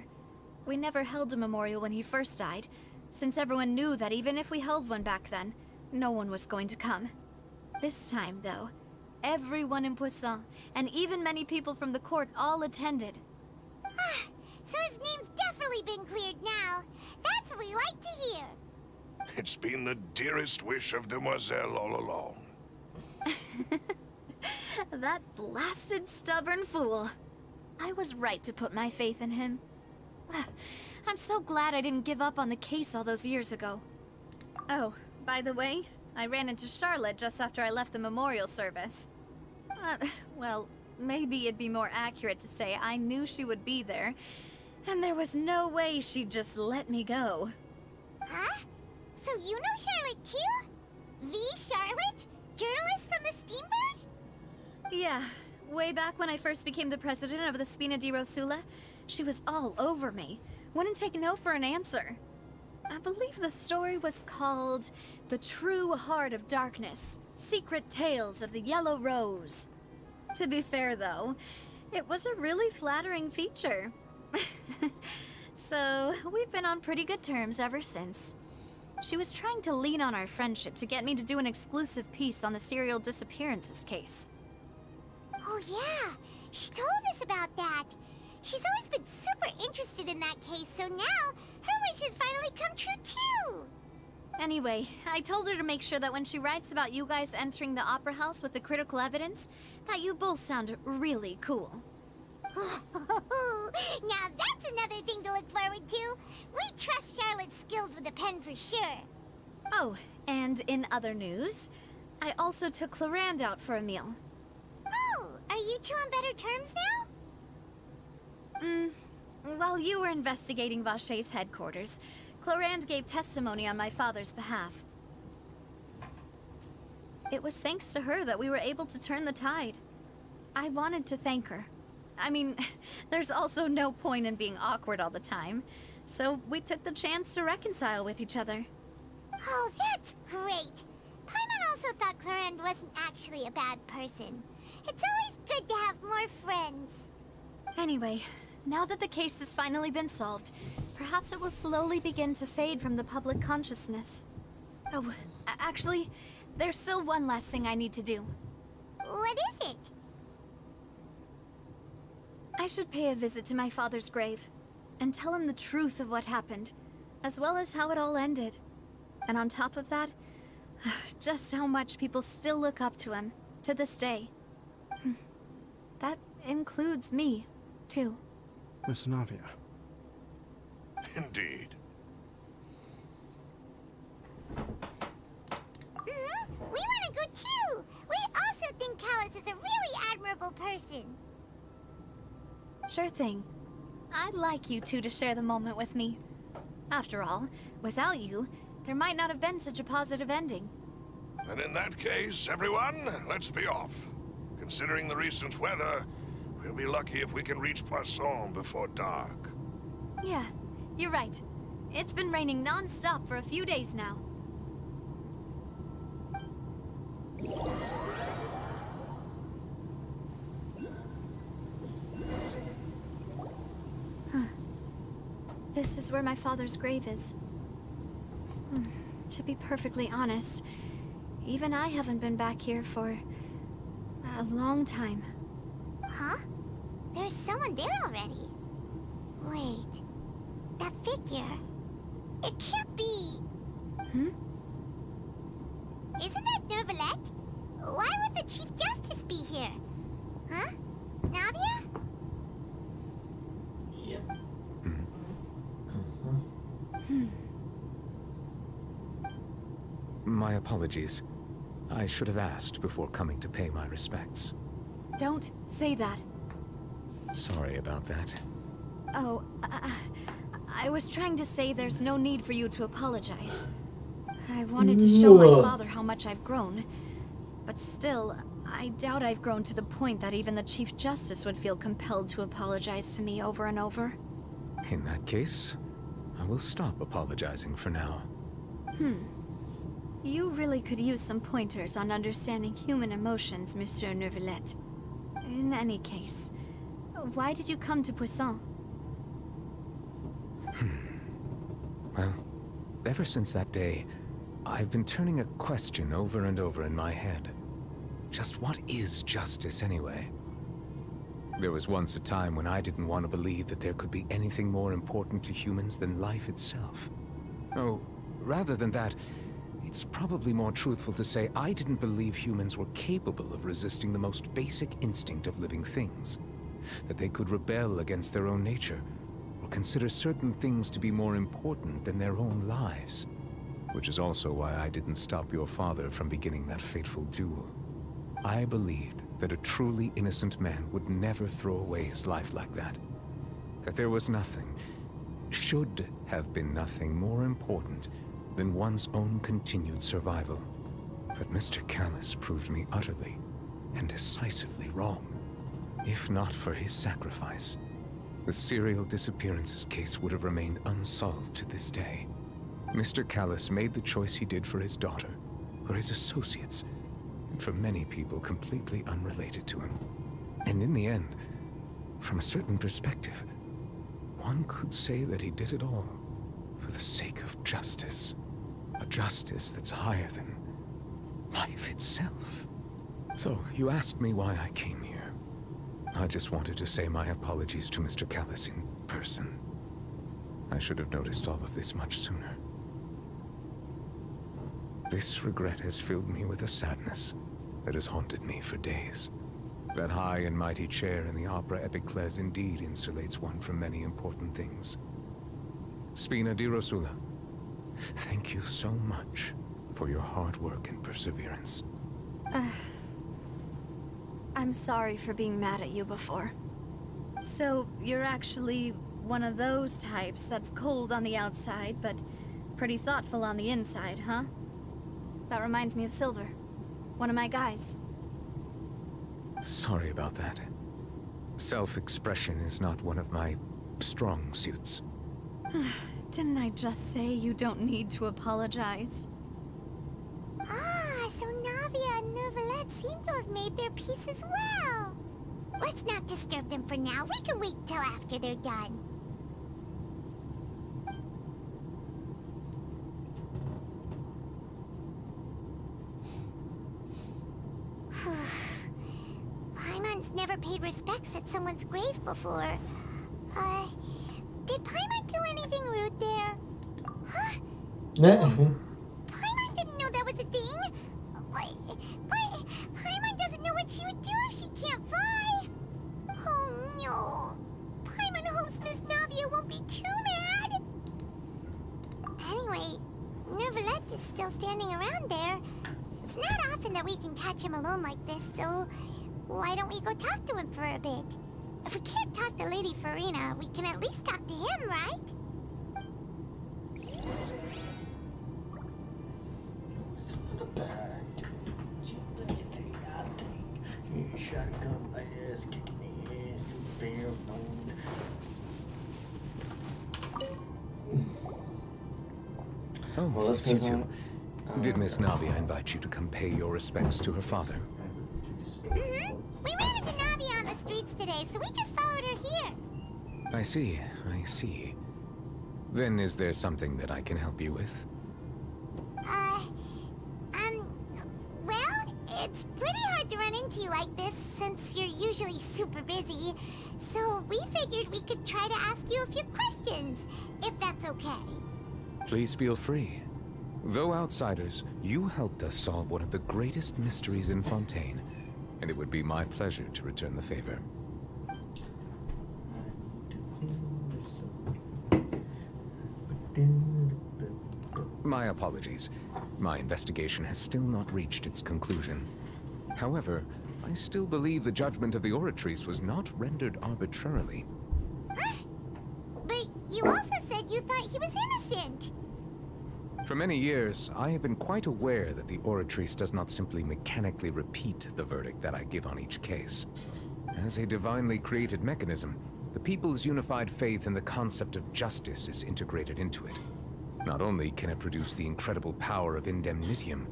We never held a memorial when he first died, since everyone knew that even if we held one back then, no one was going to come. This time, though, everyone in Poisson, and even many people from the court, all attended. So his name's definitely been cleared now. That's what we like to hear. It's been the dearest wish of Demoiselle all along. That blasted stubborn fool. I was right to put my faith in him. I'm so glad I didn't give up on the case all those years ago. Oh, by the way, I ran into Charlotte just after I left the memorial service. Well, maybe it'd be more accurate to say I knew she would be there, and there was no way she'd just let me go. Huh? So you know Charlotte too? The Charlotte? journalist from the Steambird? Yeah, way back when I first became the president of the Spina di Rosula, she was all over me. Wouldn't take no for an answer. I believe the story was called The True Heart of Darkness, Secret Tales of the Yellow Rose. To be fair though, it was a really flattering feature. So, we've been on pretty good terms ever since. She was trying to lean on our friendship to get me to do an exclusive piece on the serial disappearances case. Oh yeah, she told us about that. She's always been super interested in that case, so now her wishes finally come true too. Anyway, I told her to make sure that when she writes about you guys entering the opera house with the critical evidence, that you both sound really cool. Now that's another thing to look forward to. We trust Charlotte's skills with a pen for sure. Oh, and in other news, I also took Clarand out for a meal. Oh, are you two on better terms now? While you were investigating Vashey's headquarters, Clarand gave testimony on my father's behalf. It was thanks to her that we were able to turn the tide. I wanted to thank her. I mean, there's also no point in being awkward all the time, so we took the chance to reconcile with each other. Oh, that's great. Paimon also thought Clarand wasn't actually a bad person. It's always good to have more friends. Anyway, now that the case has finally been solved, perhaps it will slowly begin to fade from the public consciousness. Oh, actually, there's still one last thing I need to do. What is it? I should pay a visit to my father's grave, and tell him the truth of what happened, as well as how it all ended. And on top of that, just how much people still look up to him, to this day. That includes me, too. Miss Navia. Indeed. We want to go too! We also think Callus is a really admirable person. Sure thing. I'd like you two to share the moment with me. After all, without you, there might not have been such a positive ending. And in that case, everyone, let's be off. Considering the recent weather, we'll be lucky if we can reach Poisson before dark. Yeah, you're right. It's been raining non-stop for a few days now. This is where my father's grave is. To be perfectly honest, even I haven't been back here for a long time. Huh? There's someone there already. Wait. That figure. It can't be. Isn't that Nervalette? Why would the Chief Justice be here? Huh? Navia? Yep. My apologies. I should have asked before coming to pay my respects. Don't say that. Sorry about that. Oh, I was trying to say there's no need for you to apologize. I wanted to show my father how much I've grown. But still, I doubt I've grown to the point that even the Chief Justice would feel compelled to apologize to me over and over. In that case, I will stop apologizing for now. You really could use some pointers on understanding human emotions, Monsieur Nervalette. In any case, why did you come to Poisson? Well, ever since that day, I've been turning a question over and over in my head. Just what is justice anyway? There was once a time when I didn't want to believe that there could be anything more important to humans than life itself. Oh, rather than that, it's probably more truthful to say I didn't believe humans were capable of resisting the most basic instinct of living things. That they could rebel against their own nature, or consider certain things to be more important than their own lives. Which is also why I didn't stop your father from beginning that fateful duel. I believed that a truly innocent man would never throw away his life like that. That there was nothing, should have been nothing more important than one's own continued survival. But Mr. Callus proved me utterly and decisively wrong. If not for his sacrifice, the serial disappearances case would have remained unsolved to this day. Mr. Callus made the choice he did for his daughter, for his associates, and for many people completely unrelated to him. And in the end, from a certain perspective, one could say that he did it all for the sake of justice. A justice that's higher than life itself. So, you asked me why I came here. I just wanted to say my apologies to Mr. Callus in person. I should have noticed all of this much sooner. This regret has filled me with a sadness that has haunted me for days. That high and mighty chair in the Opera Epiclese indeed insulates one from many important things. Spina di Rosula, thank you so much for your hard work and perseverance. I'm sorry for being mad at you before. So, you're actually one of those types that's cold on the outside, but pretty thoughtful on the inside, huh? That reminds me of Silver, one of my guys. Sorry about that. Self-expression is not one of my strong suits. Didn't I just say you don't need to apologize? Ah, so Navia and Neuvillette seem to have made their peace as well. Let's not disturb them for now. We can wait till after they're done. Paimon's never paid respects at someone's grave before. Did Paimon do anything rude there? Huh? Paimon didn't know that was a thing. But Paimon doesn't know what she would do if she can't fly. Oh no. Paimon hopes Miss Navia won't be too mad. Anyway, Neuvillette is still standing around there. It's not often that we can catch him alone like this, so why don't we go talk to him for a bit? If we can't talk to Lady Farina, we can at least talk to him, right? Oh, well, it's you two. Did Miss Navia invite you to come pay your respects to her father? Mm-hmm. We ran into Navia on the streets today, so we just followed her here. I see, I see. Then is there something that I can help you with? Well, it's pretty hard to run into you like this since you're usually super busy. So we figured we could try to ask you a few questions, if that's okay. Please feel free. Though outsiders, you helped us solve one of the greatest mysteries in Fontaine, and it would be my pleasure to return the favor. My apologies. My investigation has still not reached its conclusion. However, I still believe the judgment of the Oratrice was not rendered arbitrarily. Huh? But you also said you thought he was innocent. For many years, I have been quite aware that the Oratrice does not simply mechanically repeat the verdict that I give on each case. As a divinely created mechanism, the people's unified faith in the concept of justice is integrated into it. Not only can it produce the incredible power of indemnitium,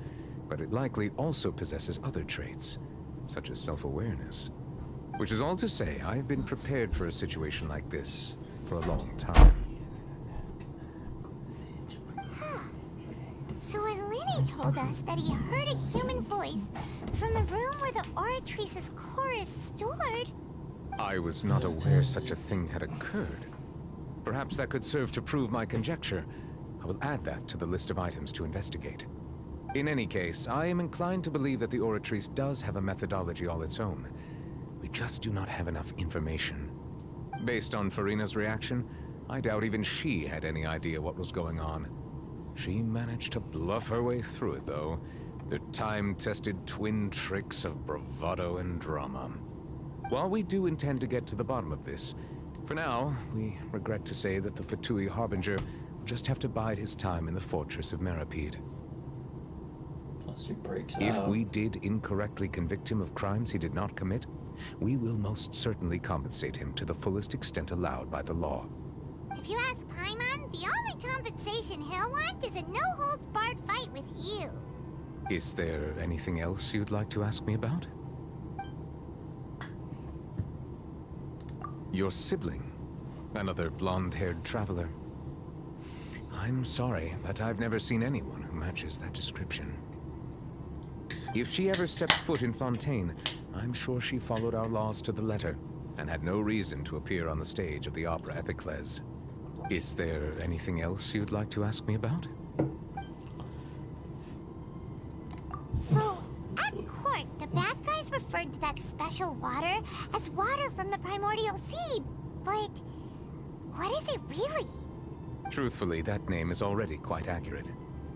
but it likely also possesses other traits, such as self-awareness. Which is all to say, I have been prepared for a situation like this for a long time. So when Lenny told us that he heard a human voice from the room where the Oratrice's core is stored... I was not aware such a thing had occurred. Perhaps that could serve to prove my conjecture. I will add that to the list of items to investigate. In any case, I am inclined to believe that the Oratrice does have a methodology all its own. We just do not have enough information. Based on Farina's reaction, I doubt even she had any idea what was going on. She managed to bluff her way through it, though, the time-tested twin tricks of bravado and drama. While we do intend to get to the bottom of this, for now, we regret to say that the Fatui Harbinger will just have to bide his time in the fortress of Meripede. Once he breaks If out. we did incorrectly convict him of crimes he did not commit, we will most certainly compensate him to the fullest extent allowed by the law. If you ask Paimon, the only compensation he'll want is a no-holds-barred fight with you. Is there anything else you'd like to ask me about? Your sibling, another blonde-haired traveler. I'm sorry, but I've never seen anyone who matches that description. If she ever stepped foot in Fontaine, I'm sure she followed our laws to the letter, and had no reason to appear on the stage of the opera Epiclese. Is there anything else you'd like to ask me about? So, at court, the bad guys referred to that special water as water from the primordial sea, but what is it really? Truthfully, that name is already quite accurate.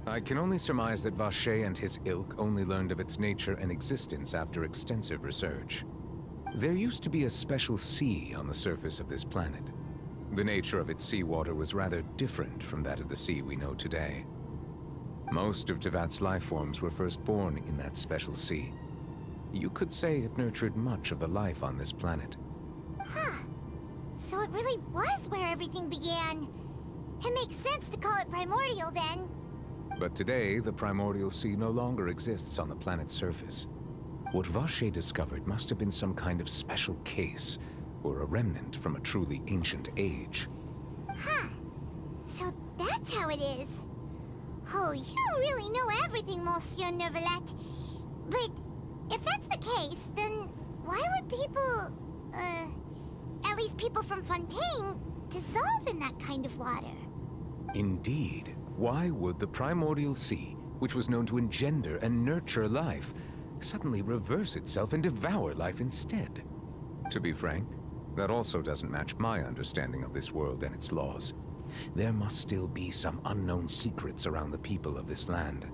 I can only surmise that Vacher and his ilk only learned of its nature and existence after extensive research. There used to be a special sea on the surface of this planet. The nature of its seawater was rather different from that of the sea we know today. Most of Tevat's life forms were first born in that special sea. You could say it nurtured much of the life on this planet. Huh. So it really was where everything began. It makes sense to call it primordial then. But today, the primordial sea no longer exists on the planet's surface. What Vacher discovered must have been some kind of special case, or a remnant from a truly ancient age. Huh. So that's how it is. Oh, you really know everything, Monsieur Neuvillette. But if that's the case, then why would people, at least people from Fontaine, dissolve in that kind of water? Indeed. Why would the primordial sea, which was known to engender and nurture life, suddenly reverse itself and devour life instead? To be frank, that also doesn't match my understanding of this world and its laws. There must still be some unknown secrets around the people of this land.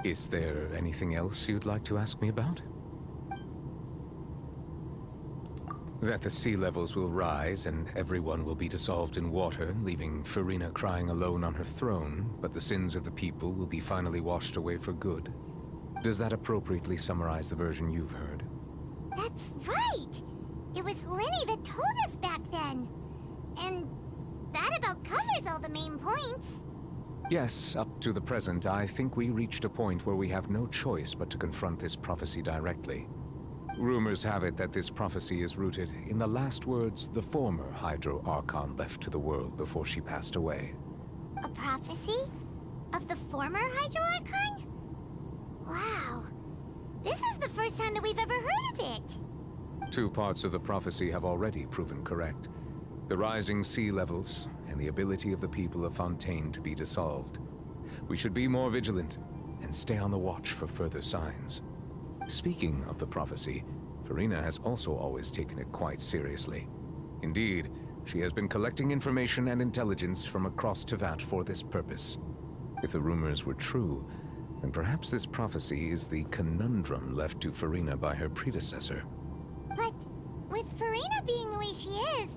Is there anything else you'd like to ask me about? That the sea levels will rise and everyone will be dissolved in water, leaving Farina crying alone on her throne, but the sins of the people will be finally washed away for good. Does that appropriately summarize the version you've heard? That's right! It was Lenny that told us back then. And that about covers all the main points. Yes, up to the present, I think we reached a point where we have no choice but to confront this prophecy directly. Rumors have it that this prophecy is rooted in the last words the former Hydro Archon left to the world before she passed away. A prophecy? Of the former Hydro Archon? Wow. This is the first time that we've ever heard of it. Two parts of the prophecy have already proven correct. The rising sea levels, and the ability of the people of Fontaine to be dissolved. We should be more vigilant, and stay on the watch for further signs. Speaking of the prophecy, Farina has also always taken it quite seriously. Indeed, she has been collecting information and intelligence from across Tevat for this purpose. If the rumors were true, then perhaps this prophecy is the conundrum left to Farina by her predecessor. But with Farina being the way she is,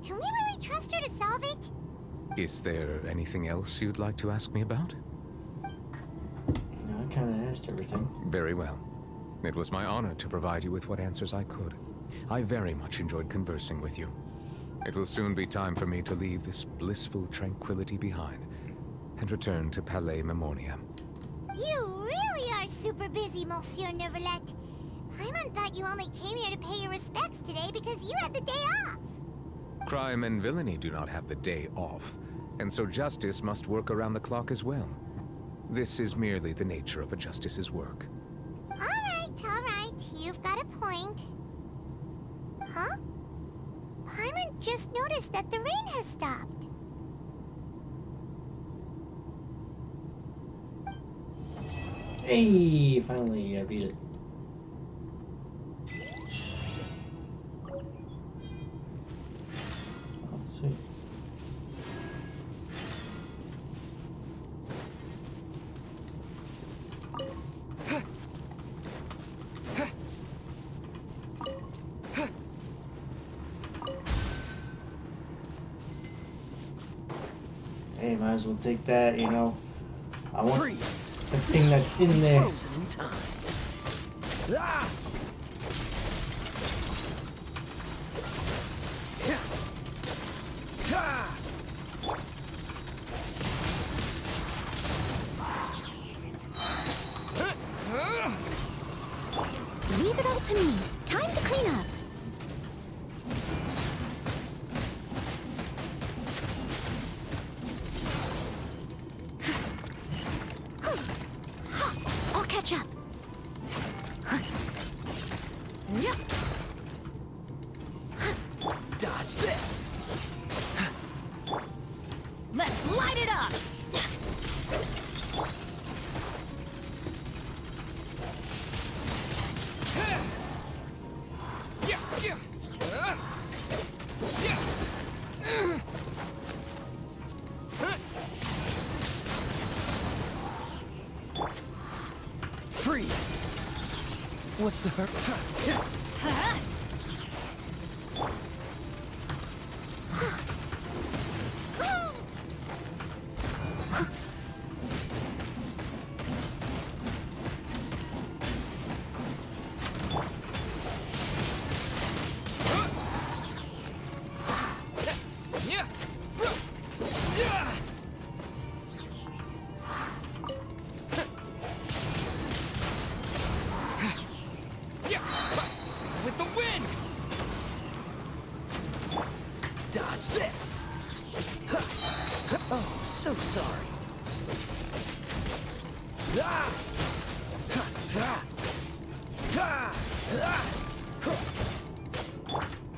can we really trust her to solve it? Is there anything else you'd like to ask me about? No, I kind of asked everything. Very well. It was my honor to provide you with what answers I could. I very much enjoyed conversing with you. It will soon be time for me to leave this blissful tranquility behind and return to Palais Memoria. You really are super busy, Monsieur Neuvillette. Paimon thought you only came here to pay your respects today because you had the day off. Crime and villainy do not have the day off, and so justice must work around the clock as well. This is merely the nature of a justice's work. All right, you've got a point. Huh? Paimon just noticed that the rain has stopped. Hey, finally I beat it. Oh, sweet. Hey, might as well take that, you know. I want. Freeze! The thing that's in there. Frozen in time. Ah! Leave it all to me. Time to clean up. I'll catch up. Yep. Dodge this. Let's light it up. Freeze. What's the hurt? With the wind! Dodge this! Oh, so sorry.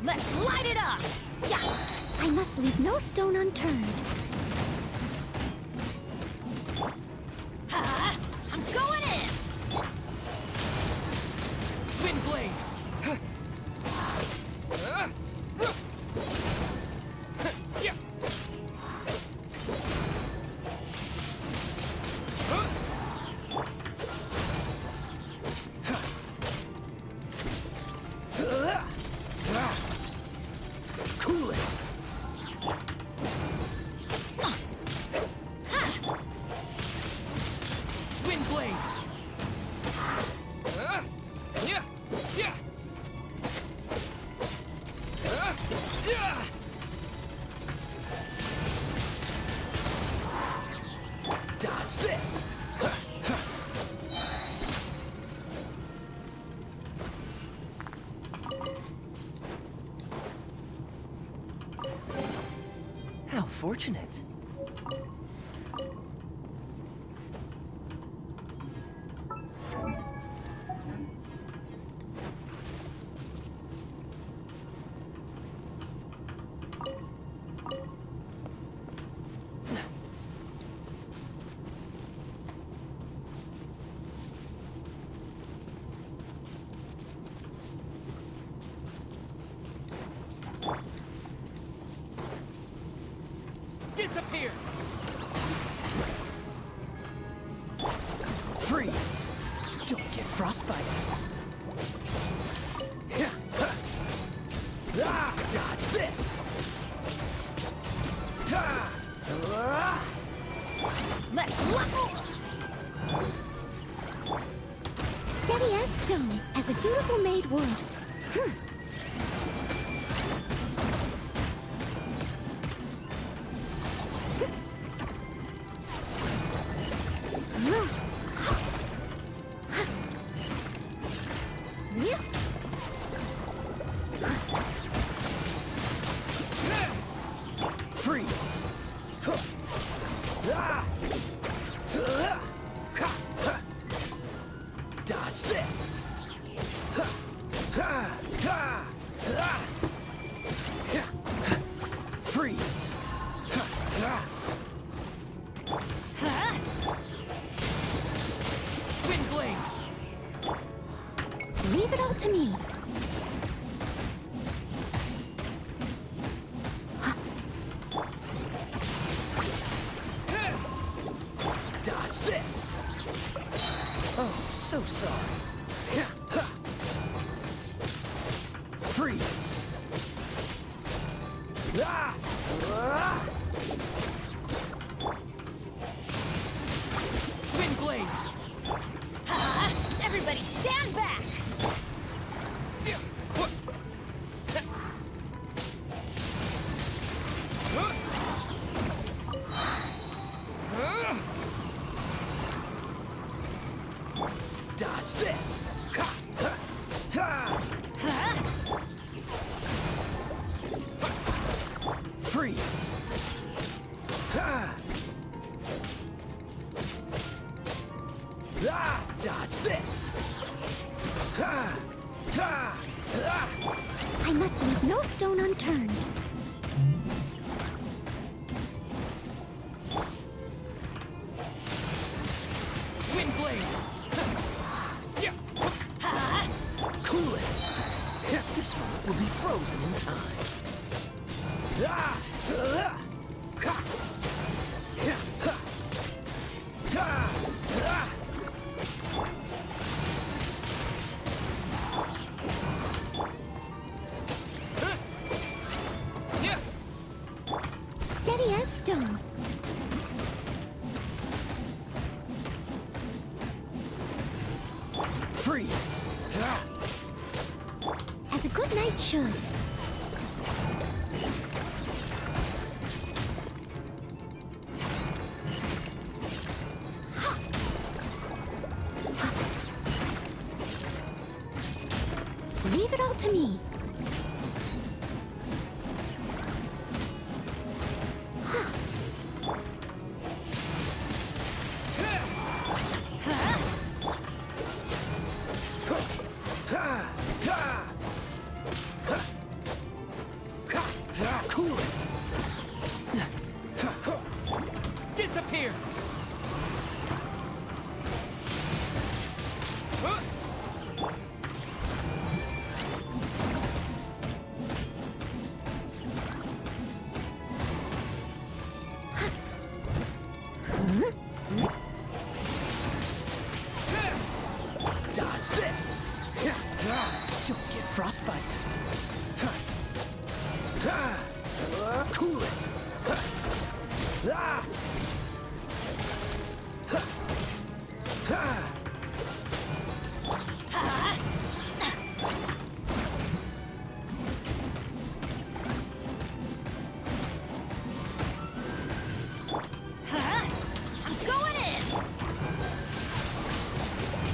Let's light it up. Yeah. I must leave no stone unturned. I'm going in. Wind blade! Cool it! Wind blade! Dodge this! How fortunate. Disappear! Freeze! Don't get frostbite. Dodge this! Let's level. Steady as stone, as a dutiful maid would. Freeze! Dodge this! Freeze! Wind blade! Leave it all to me. Dodge this! Oh, so sorry. Freeze! Wind blade! Everybody stand back! Dodge this! Freeze! Dodge this! I must leave no stone unturned. Wind blade! Cool it! This one will be frozen in time. Steady as stone. Freeze! As a good knight should. Leave it all to me. Cool it! Disappear! Dodge this! Don't get frostbite! Cool it! I'm going in!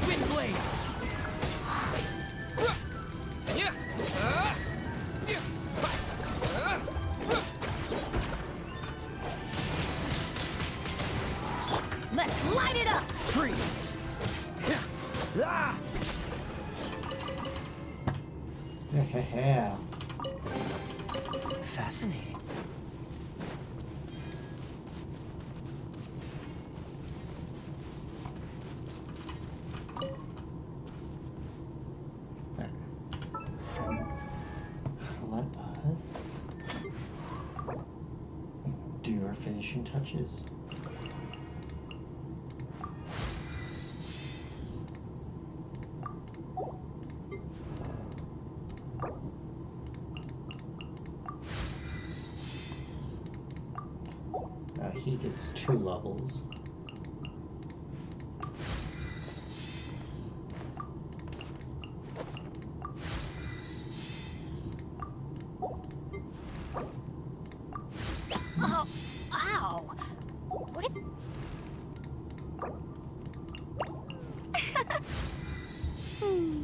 Wind blade! Let's light it up! Freeze! Yeah. Fascinating. Let us do our finishing touches. He gets 2 levels. Oh, ow! What if... hmm.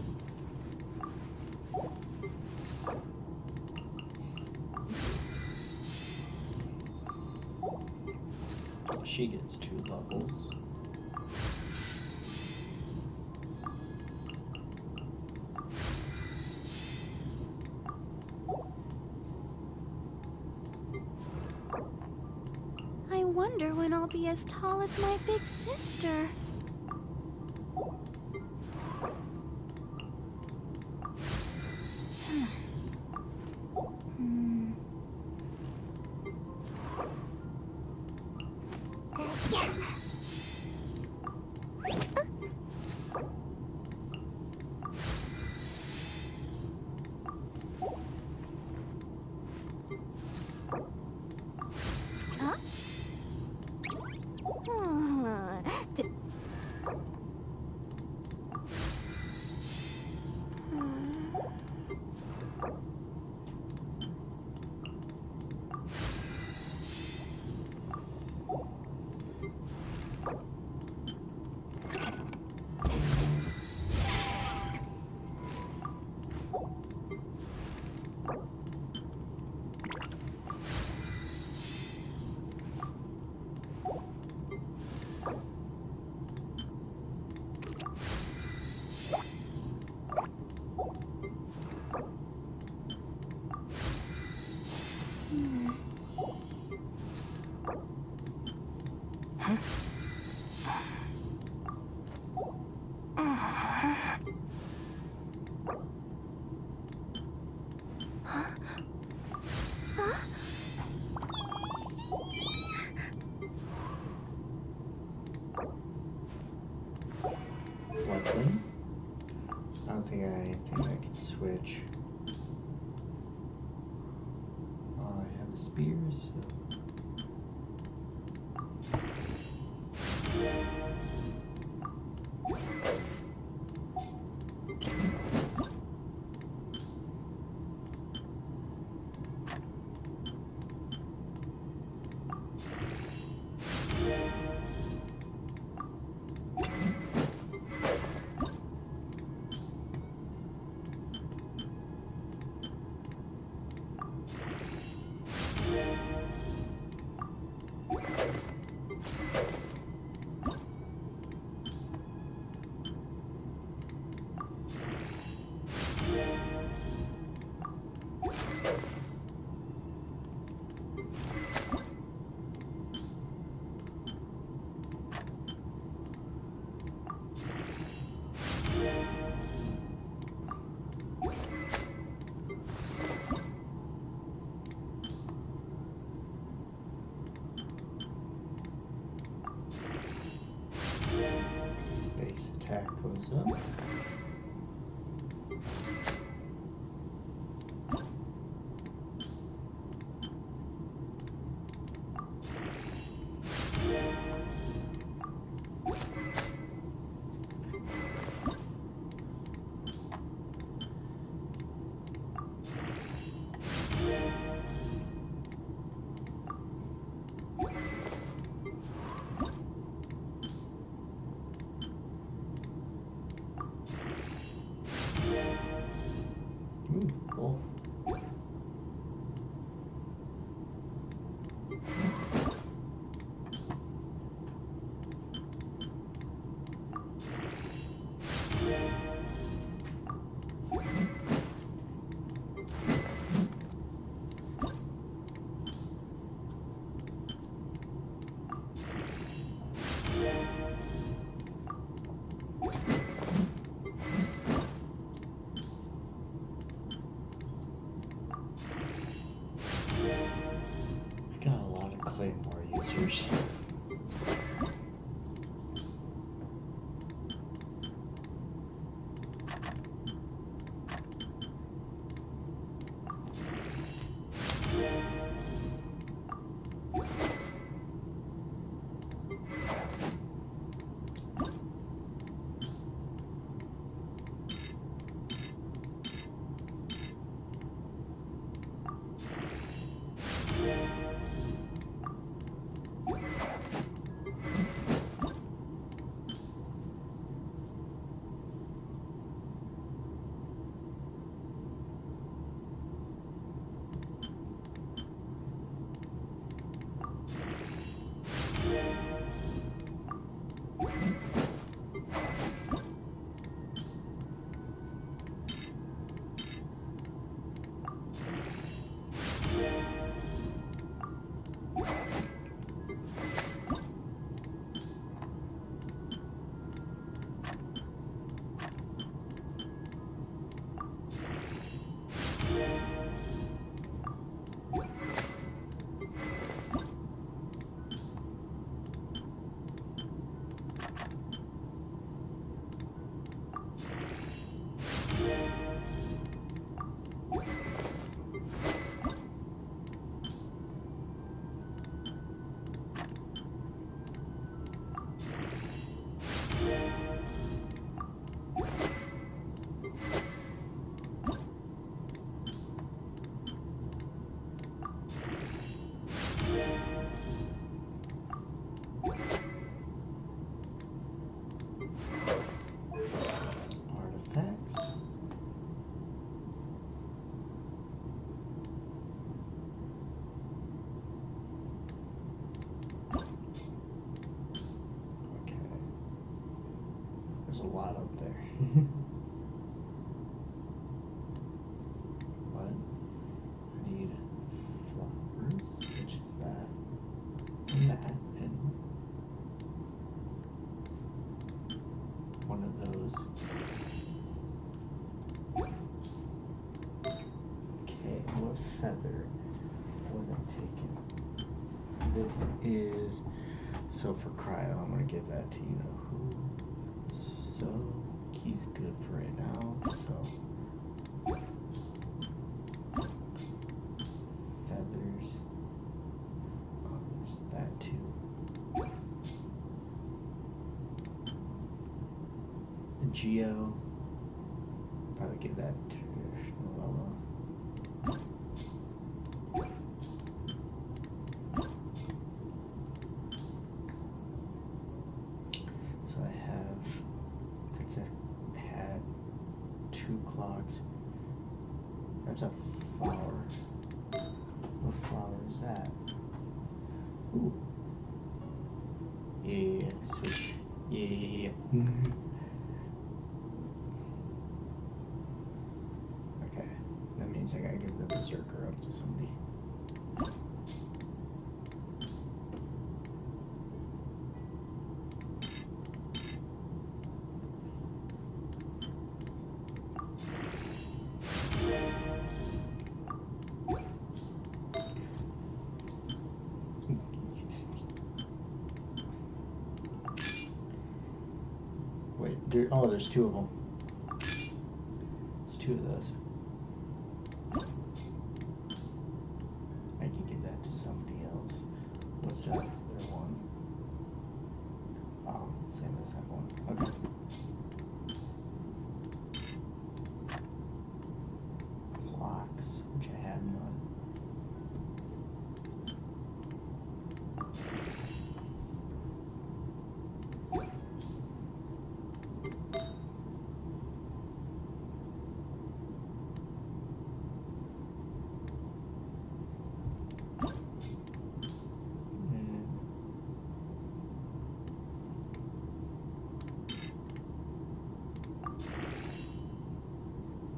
She gets 2 levels. I wonder when I'll be as tall as my big sister. Huh? Weapon? I don't think I can switch. I have a spear, so. Base attack goes up. Ooh, cool. I got a lot of Claymore users. lot up there. But I need flowers, which is that, and that, and Okay, what feather wasn't taken? This is, so for cryo, I'm gonna give that to you know who. So he's good for right now. So feathers. Oh, there's that too. Geo. Probably give that to Noella. So I have, that's a hat, 2 clocks. That's a flower. What flower is that? Ooh. Yeah, switch. Yeah. Okay, that means I gotta give the berserker up to somebody. Wait, there's 2 of them. There's 2 of those. I can give that to somebody else. What's that other one? Oh, same as that one. Okay. Clocks, which I had none.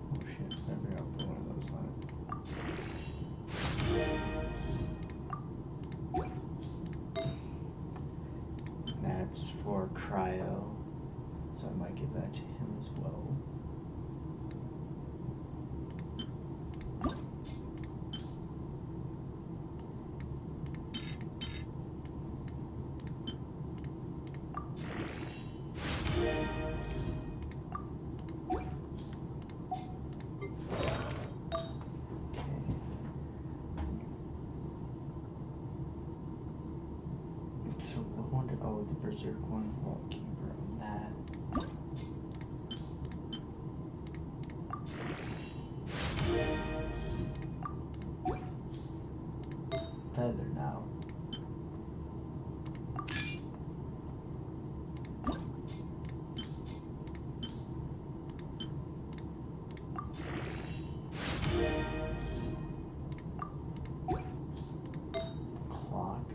Oh shit, maybe I'll put one of those on it. That's for cryo, so I might give that to him as well. So what one did, oh, the berserk one, well, keep her on that. Feather now. Clock.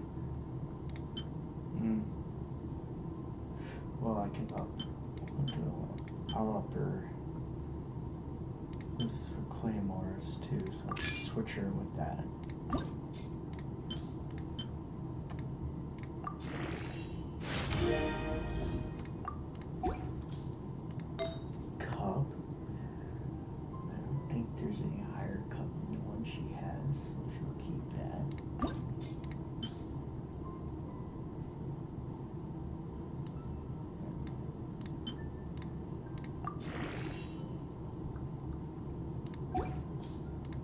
Well, I can up. I'll up her. This is for claymores too, so I'll switch her with that. Cup. I don't think there's any higher cup than the one she has, so she'll keep that.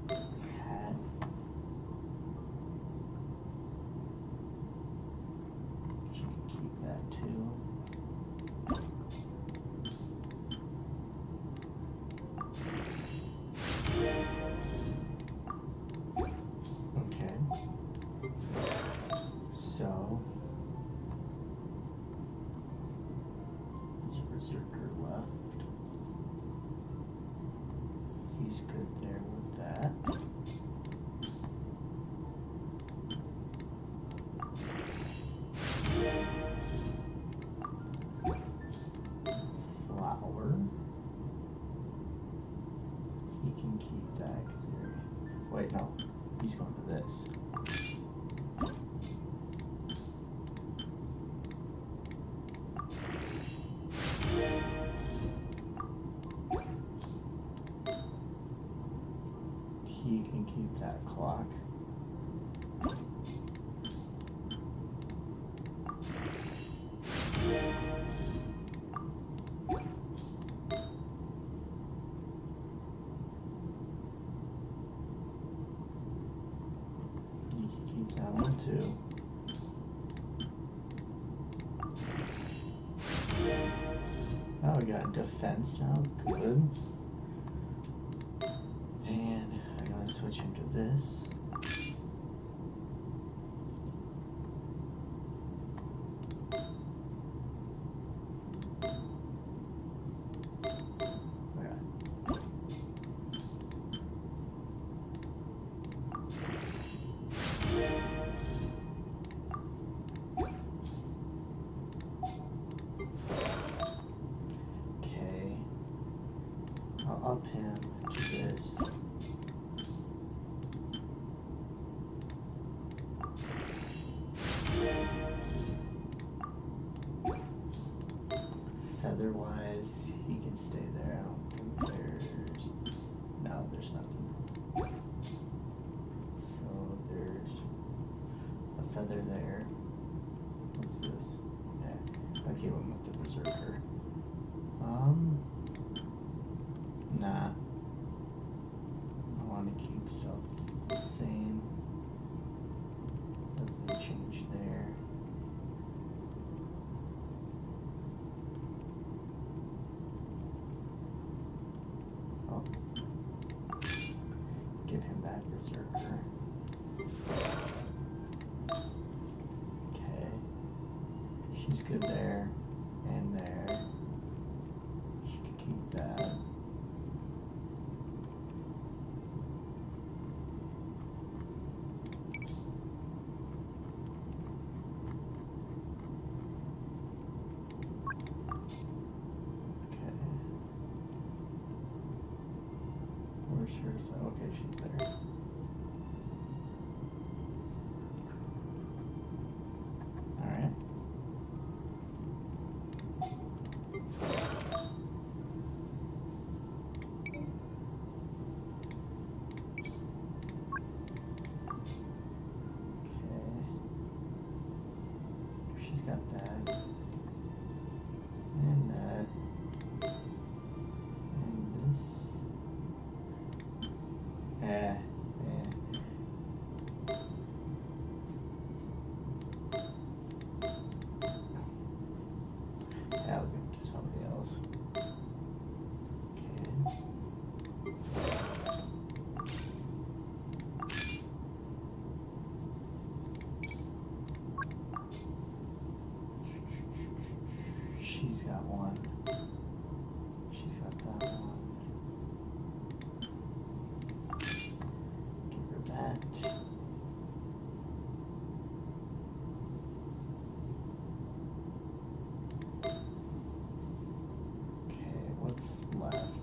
Hat. She can keep that too. Okay. So there's a berserker left. He's good there with that. Flower. He can keep that because wait, no. He's going for this. that clock. You can keep that one too. Oh, we got defense now. Good. And I gotta switch into this. Up him to this. Feather-wise, he can stay there. I don't think there's nothing. So there's a feather there. What's this? Yeah, okay, we'll move to Berserker. Nah. I want to keep stuff the same. Nothing change there. Oh. Give him back Berserker. Okay. She's good there. And there. She can keep that. Okay, she's there. Alright. Okay. She's got that. And that. And this. Yeah. I'll give it to somebody else. Okay. She's got one. She's got that one. Give her that. Okay, what's left?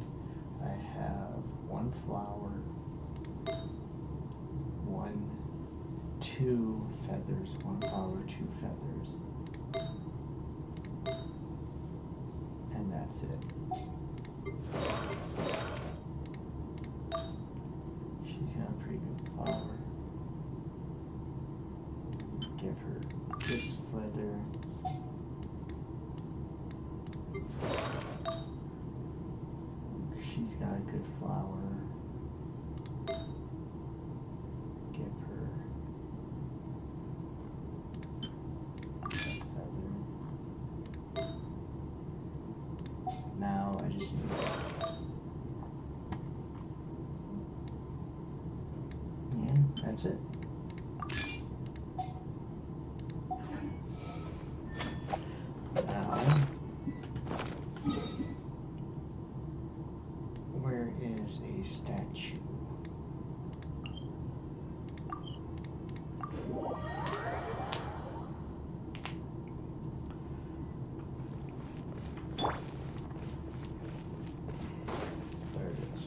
I have one flower, two feathers, one flower, two feathers. And that's it. She's got a pretty good flower. Give her this feather. She's got a good flower. Give her that feather. Now I just need that's it. Now, where is a statue? There it is.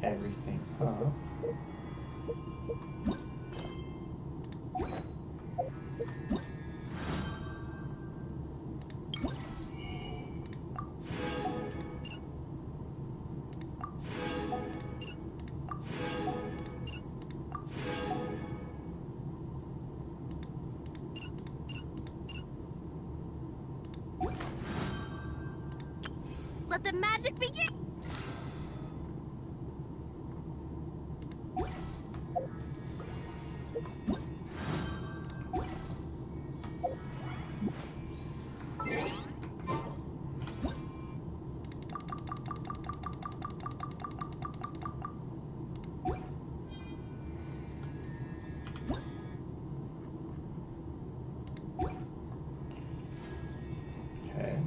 everything up. Let the magic begin! Okay.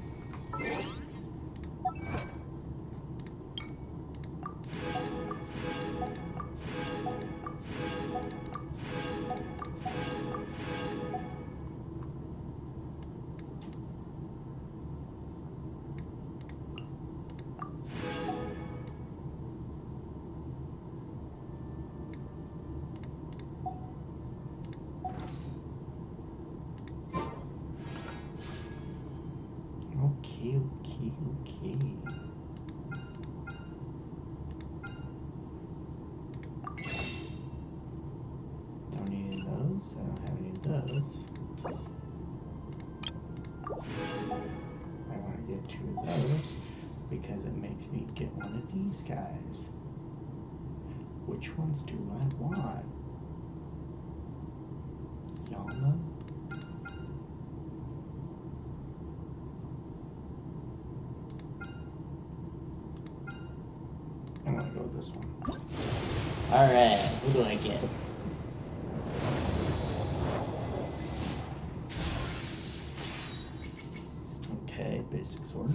Okay. Don't need any of those. I don't have any of those. I want to get 2 of those because it makes me get one of these guys. Which ones do I want? Y'all know? I'm gonna go with this one. Alright, who do I get? Okay, basic sword.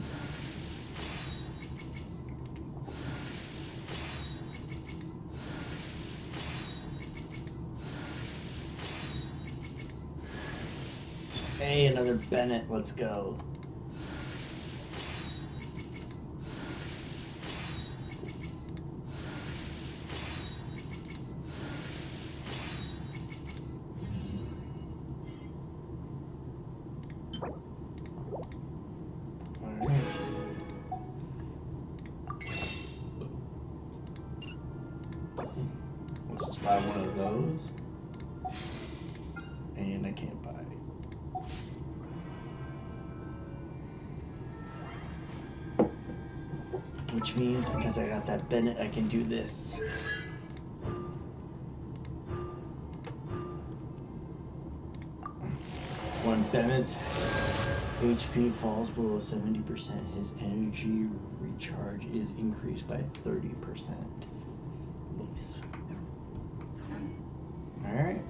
Hey, another Bennett, let's go. Let's just buy one of those. And I can't buy. Which means because I got that Bennett, I can do this. When Bennett's HP falls below 70%, his energy recharge is increased by 30%. Nice. Alright.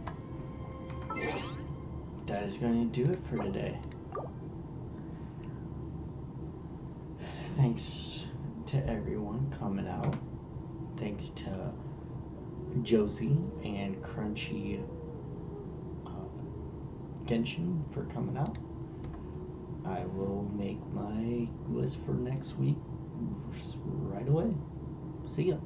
That is going to do it for today. Thanks to everyone coming out. Thanks to Josie and Crunchy Genshin for coming out. I will make my list for next week right away. See ya.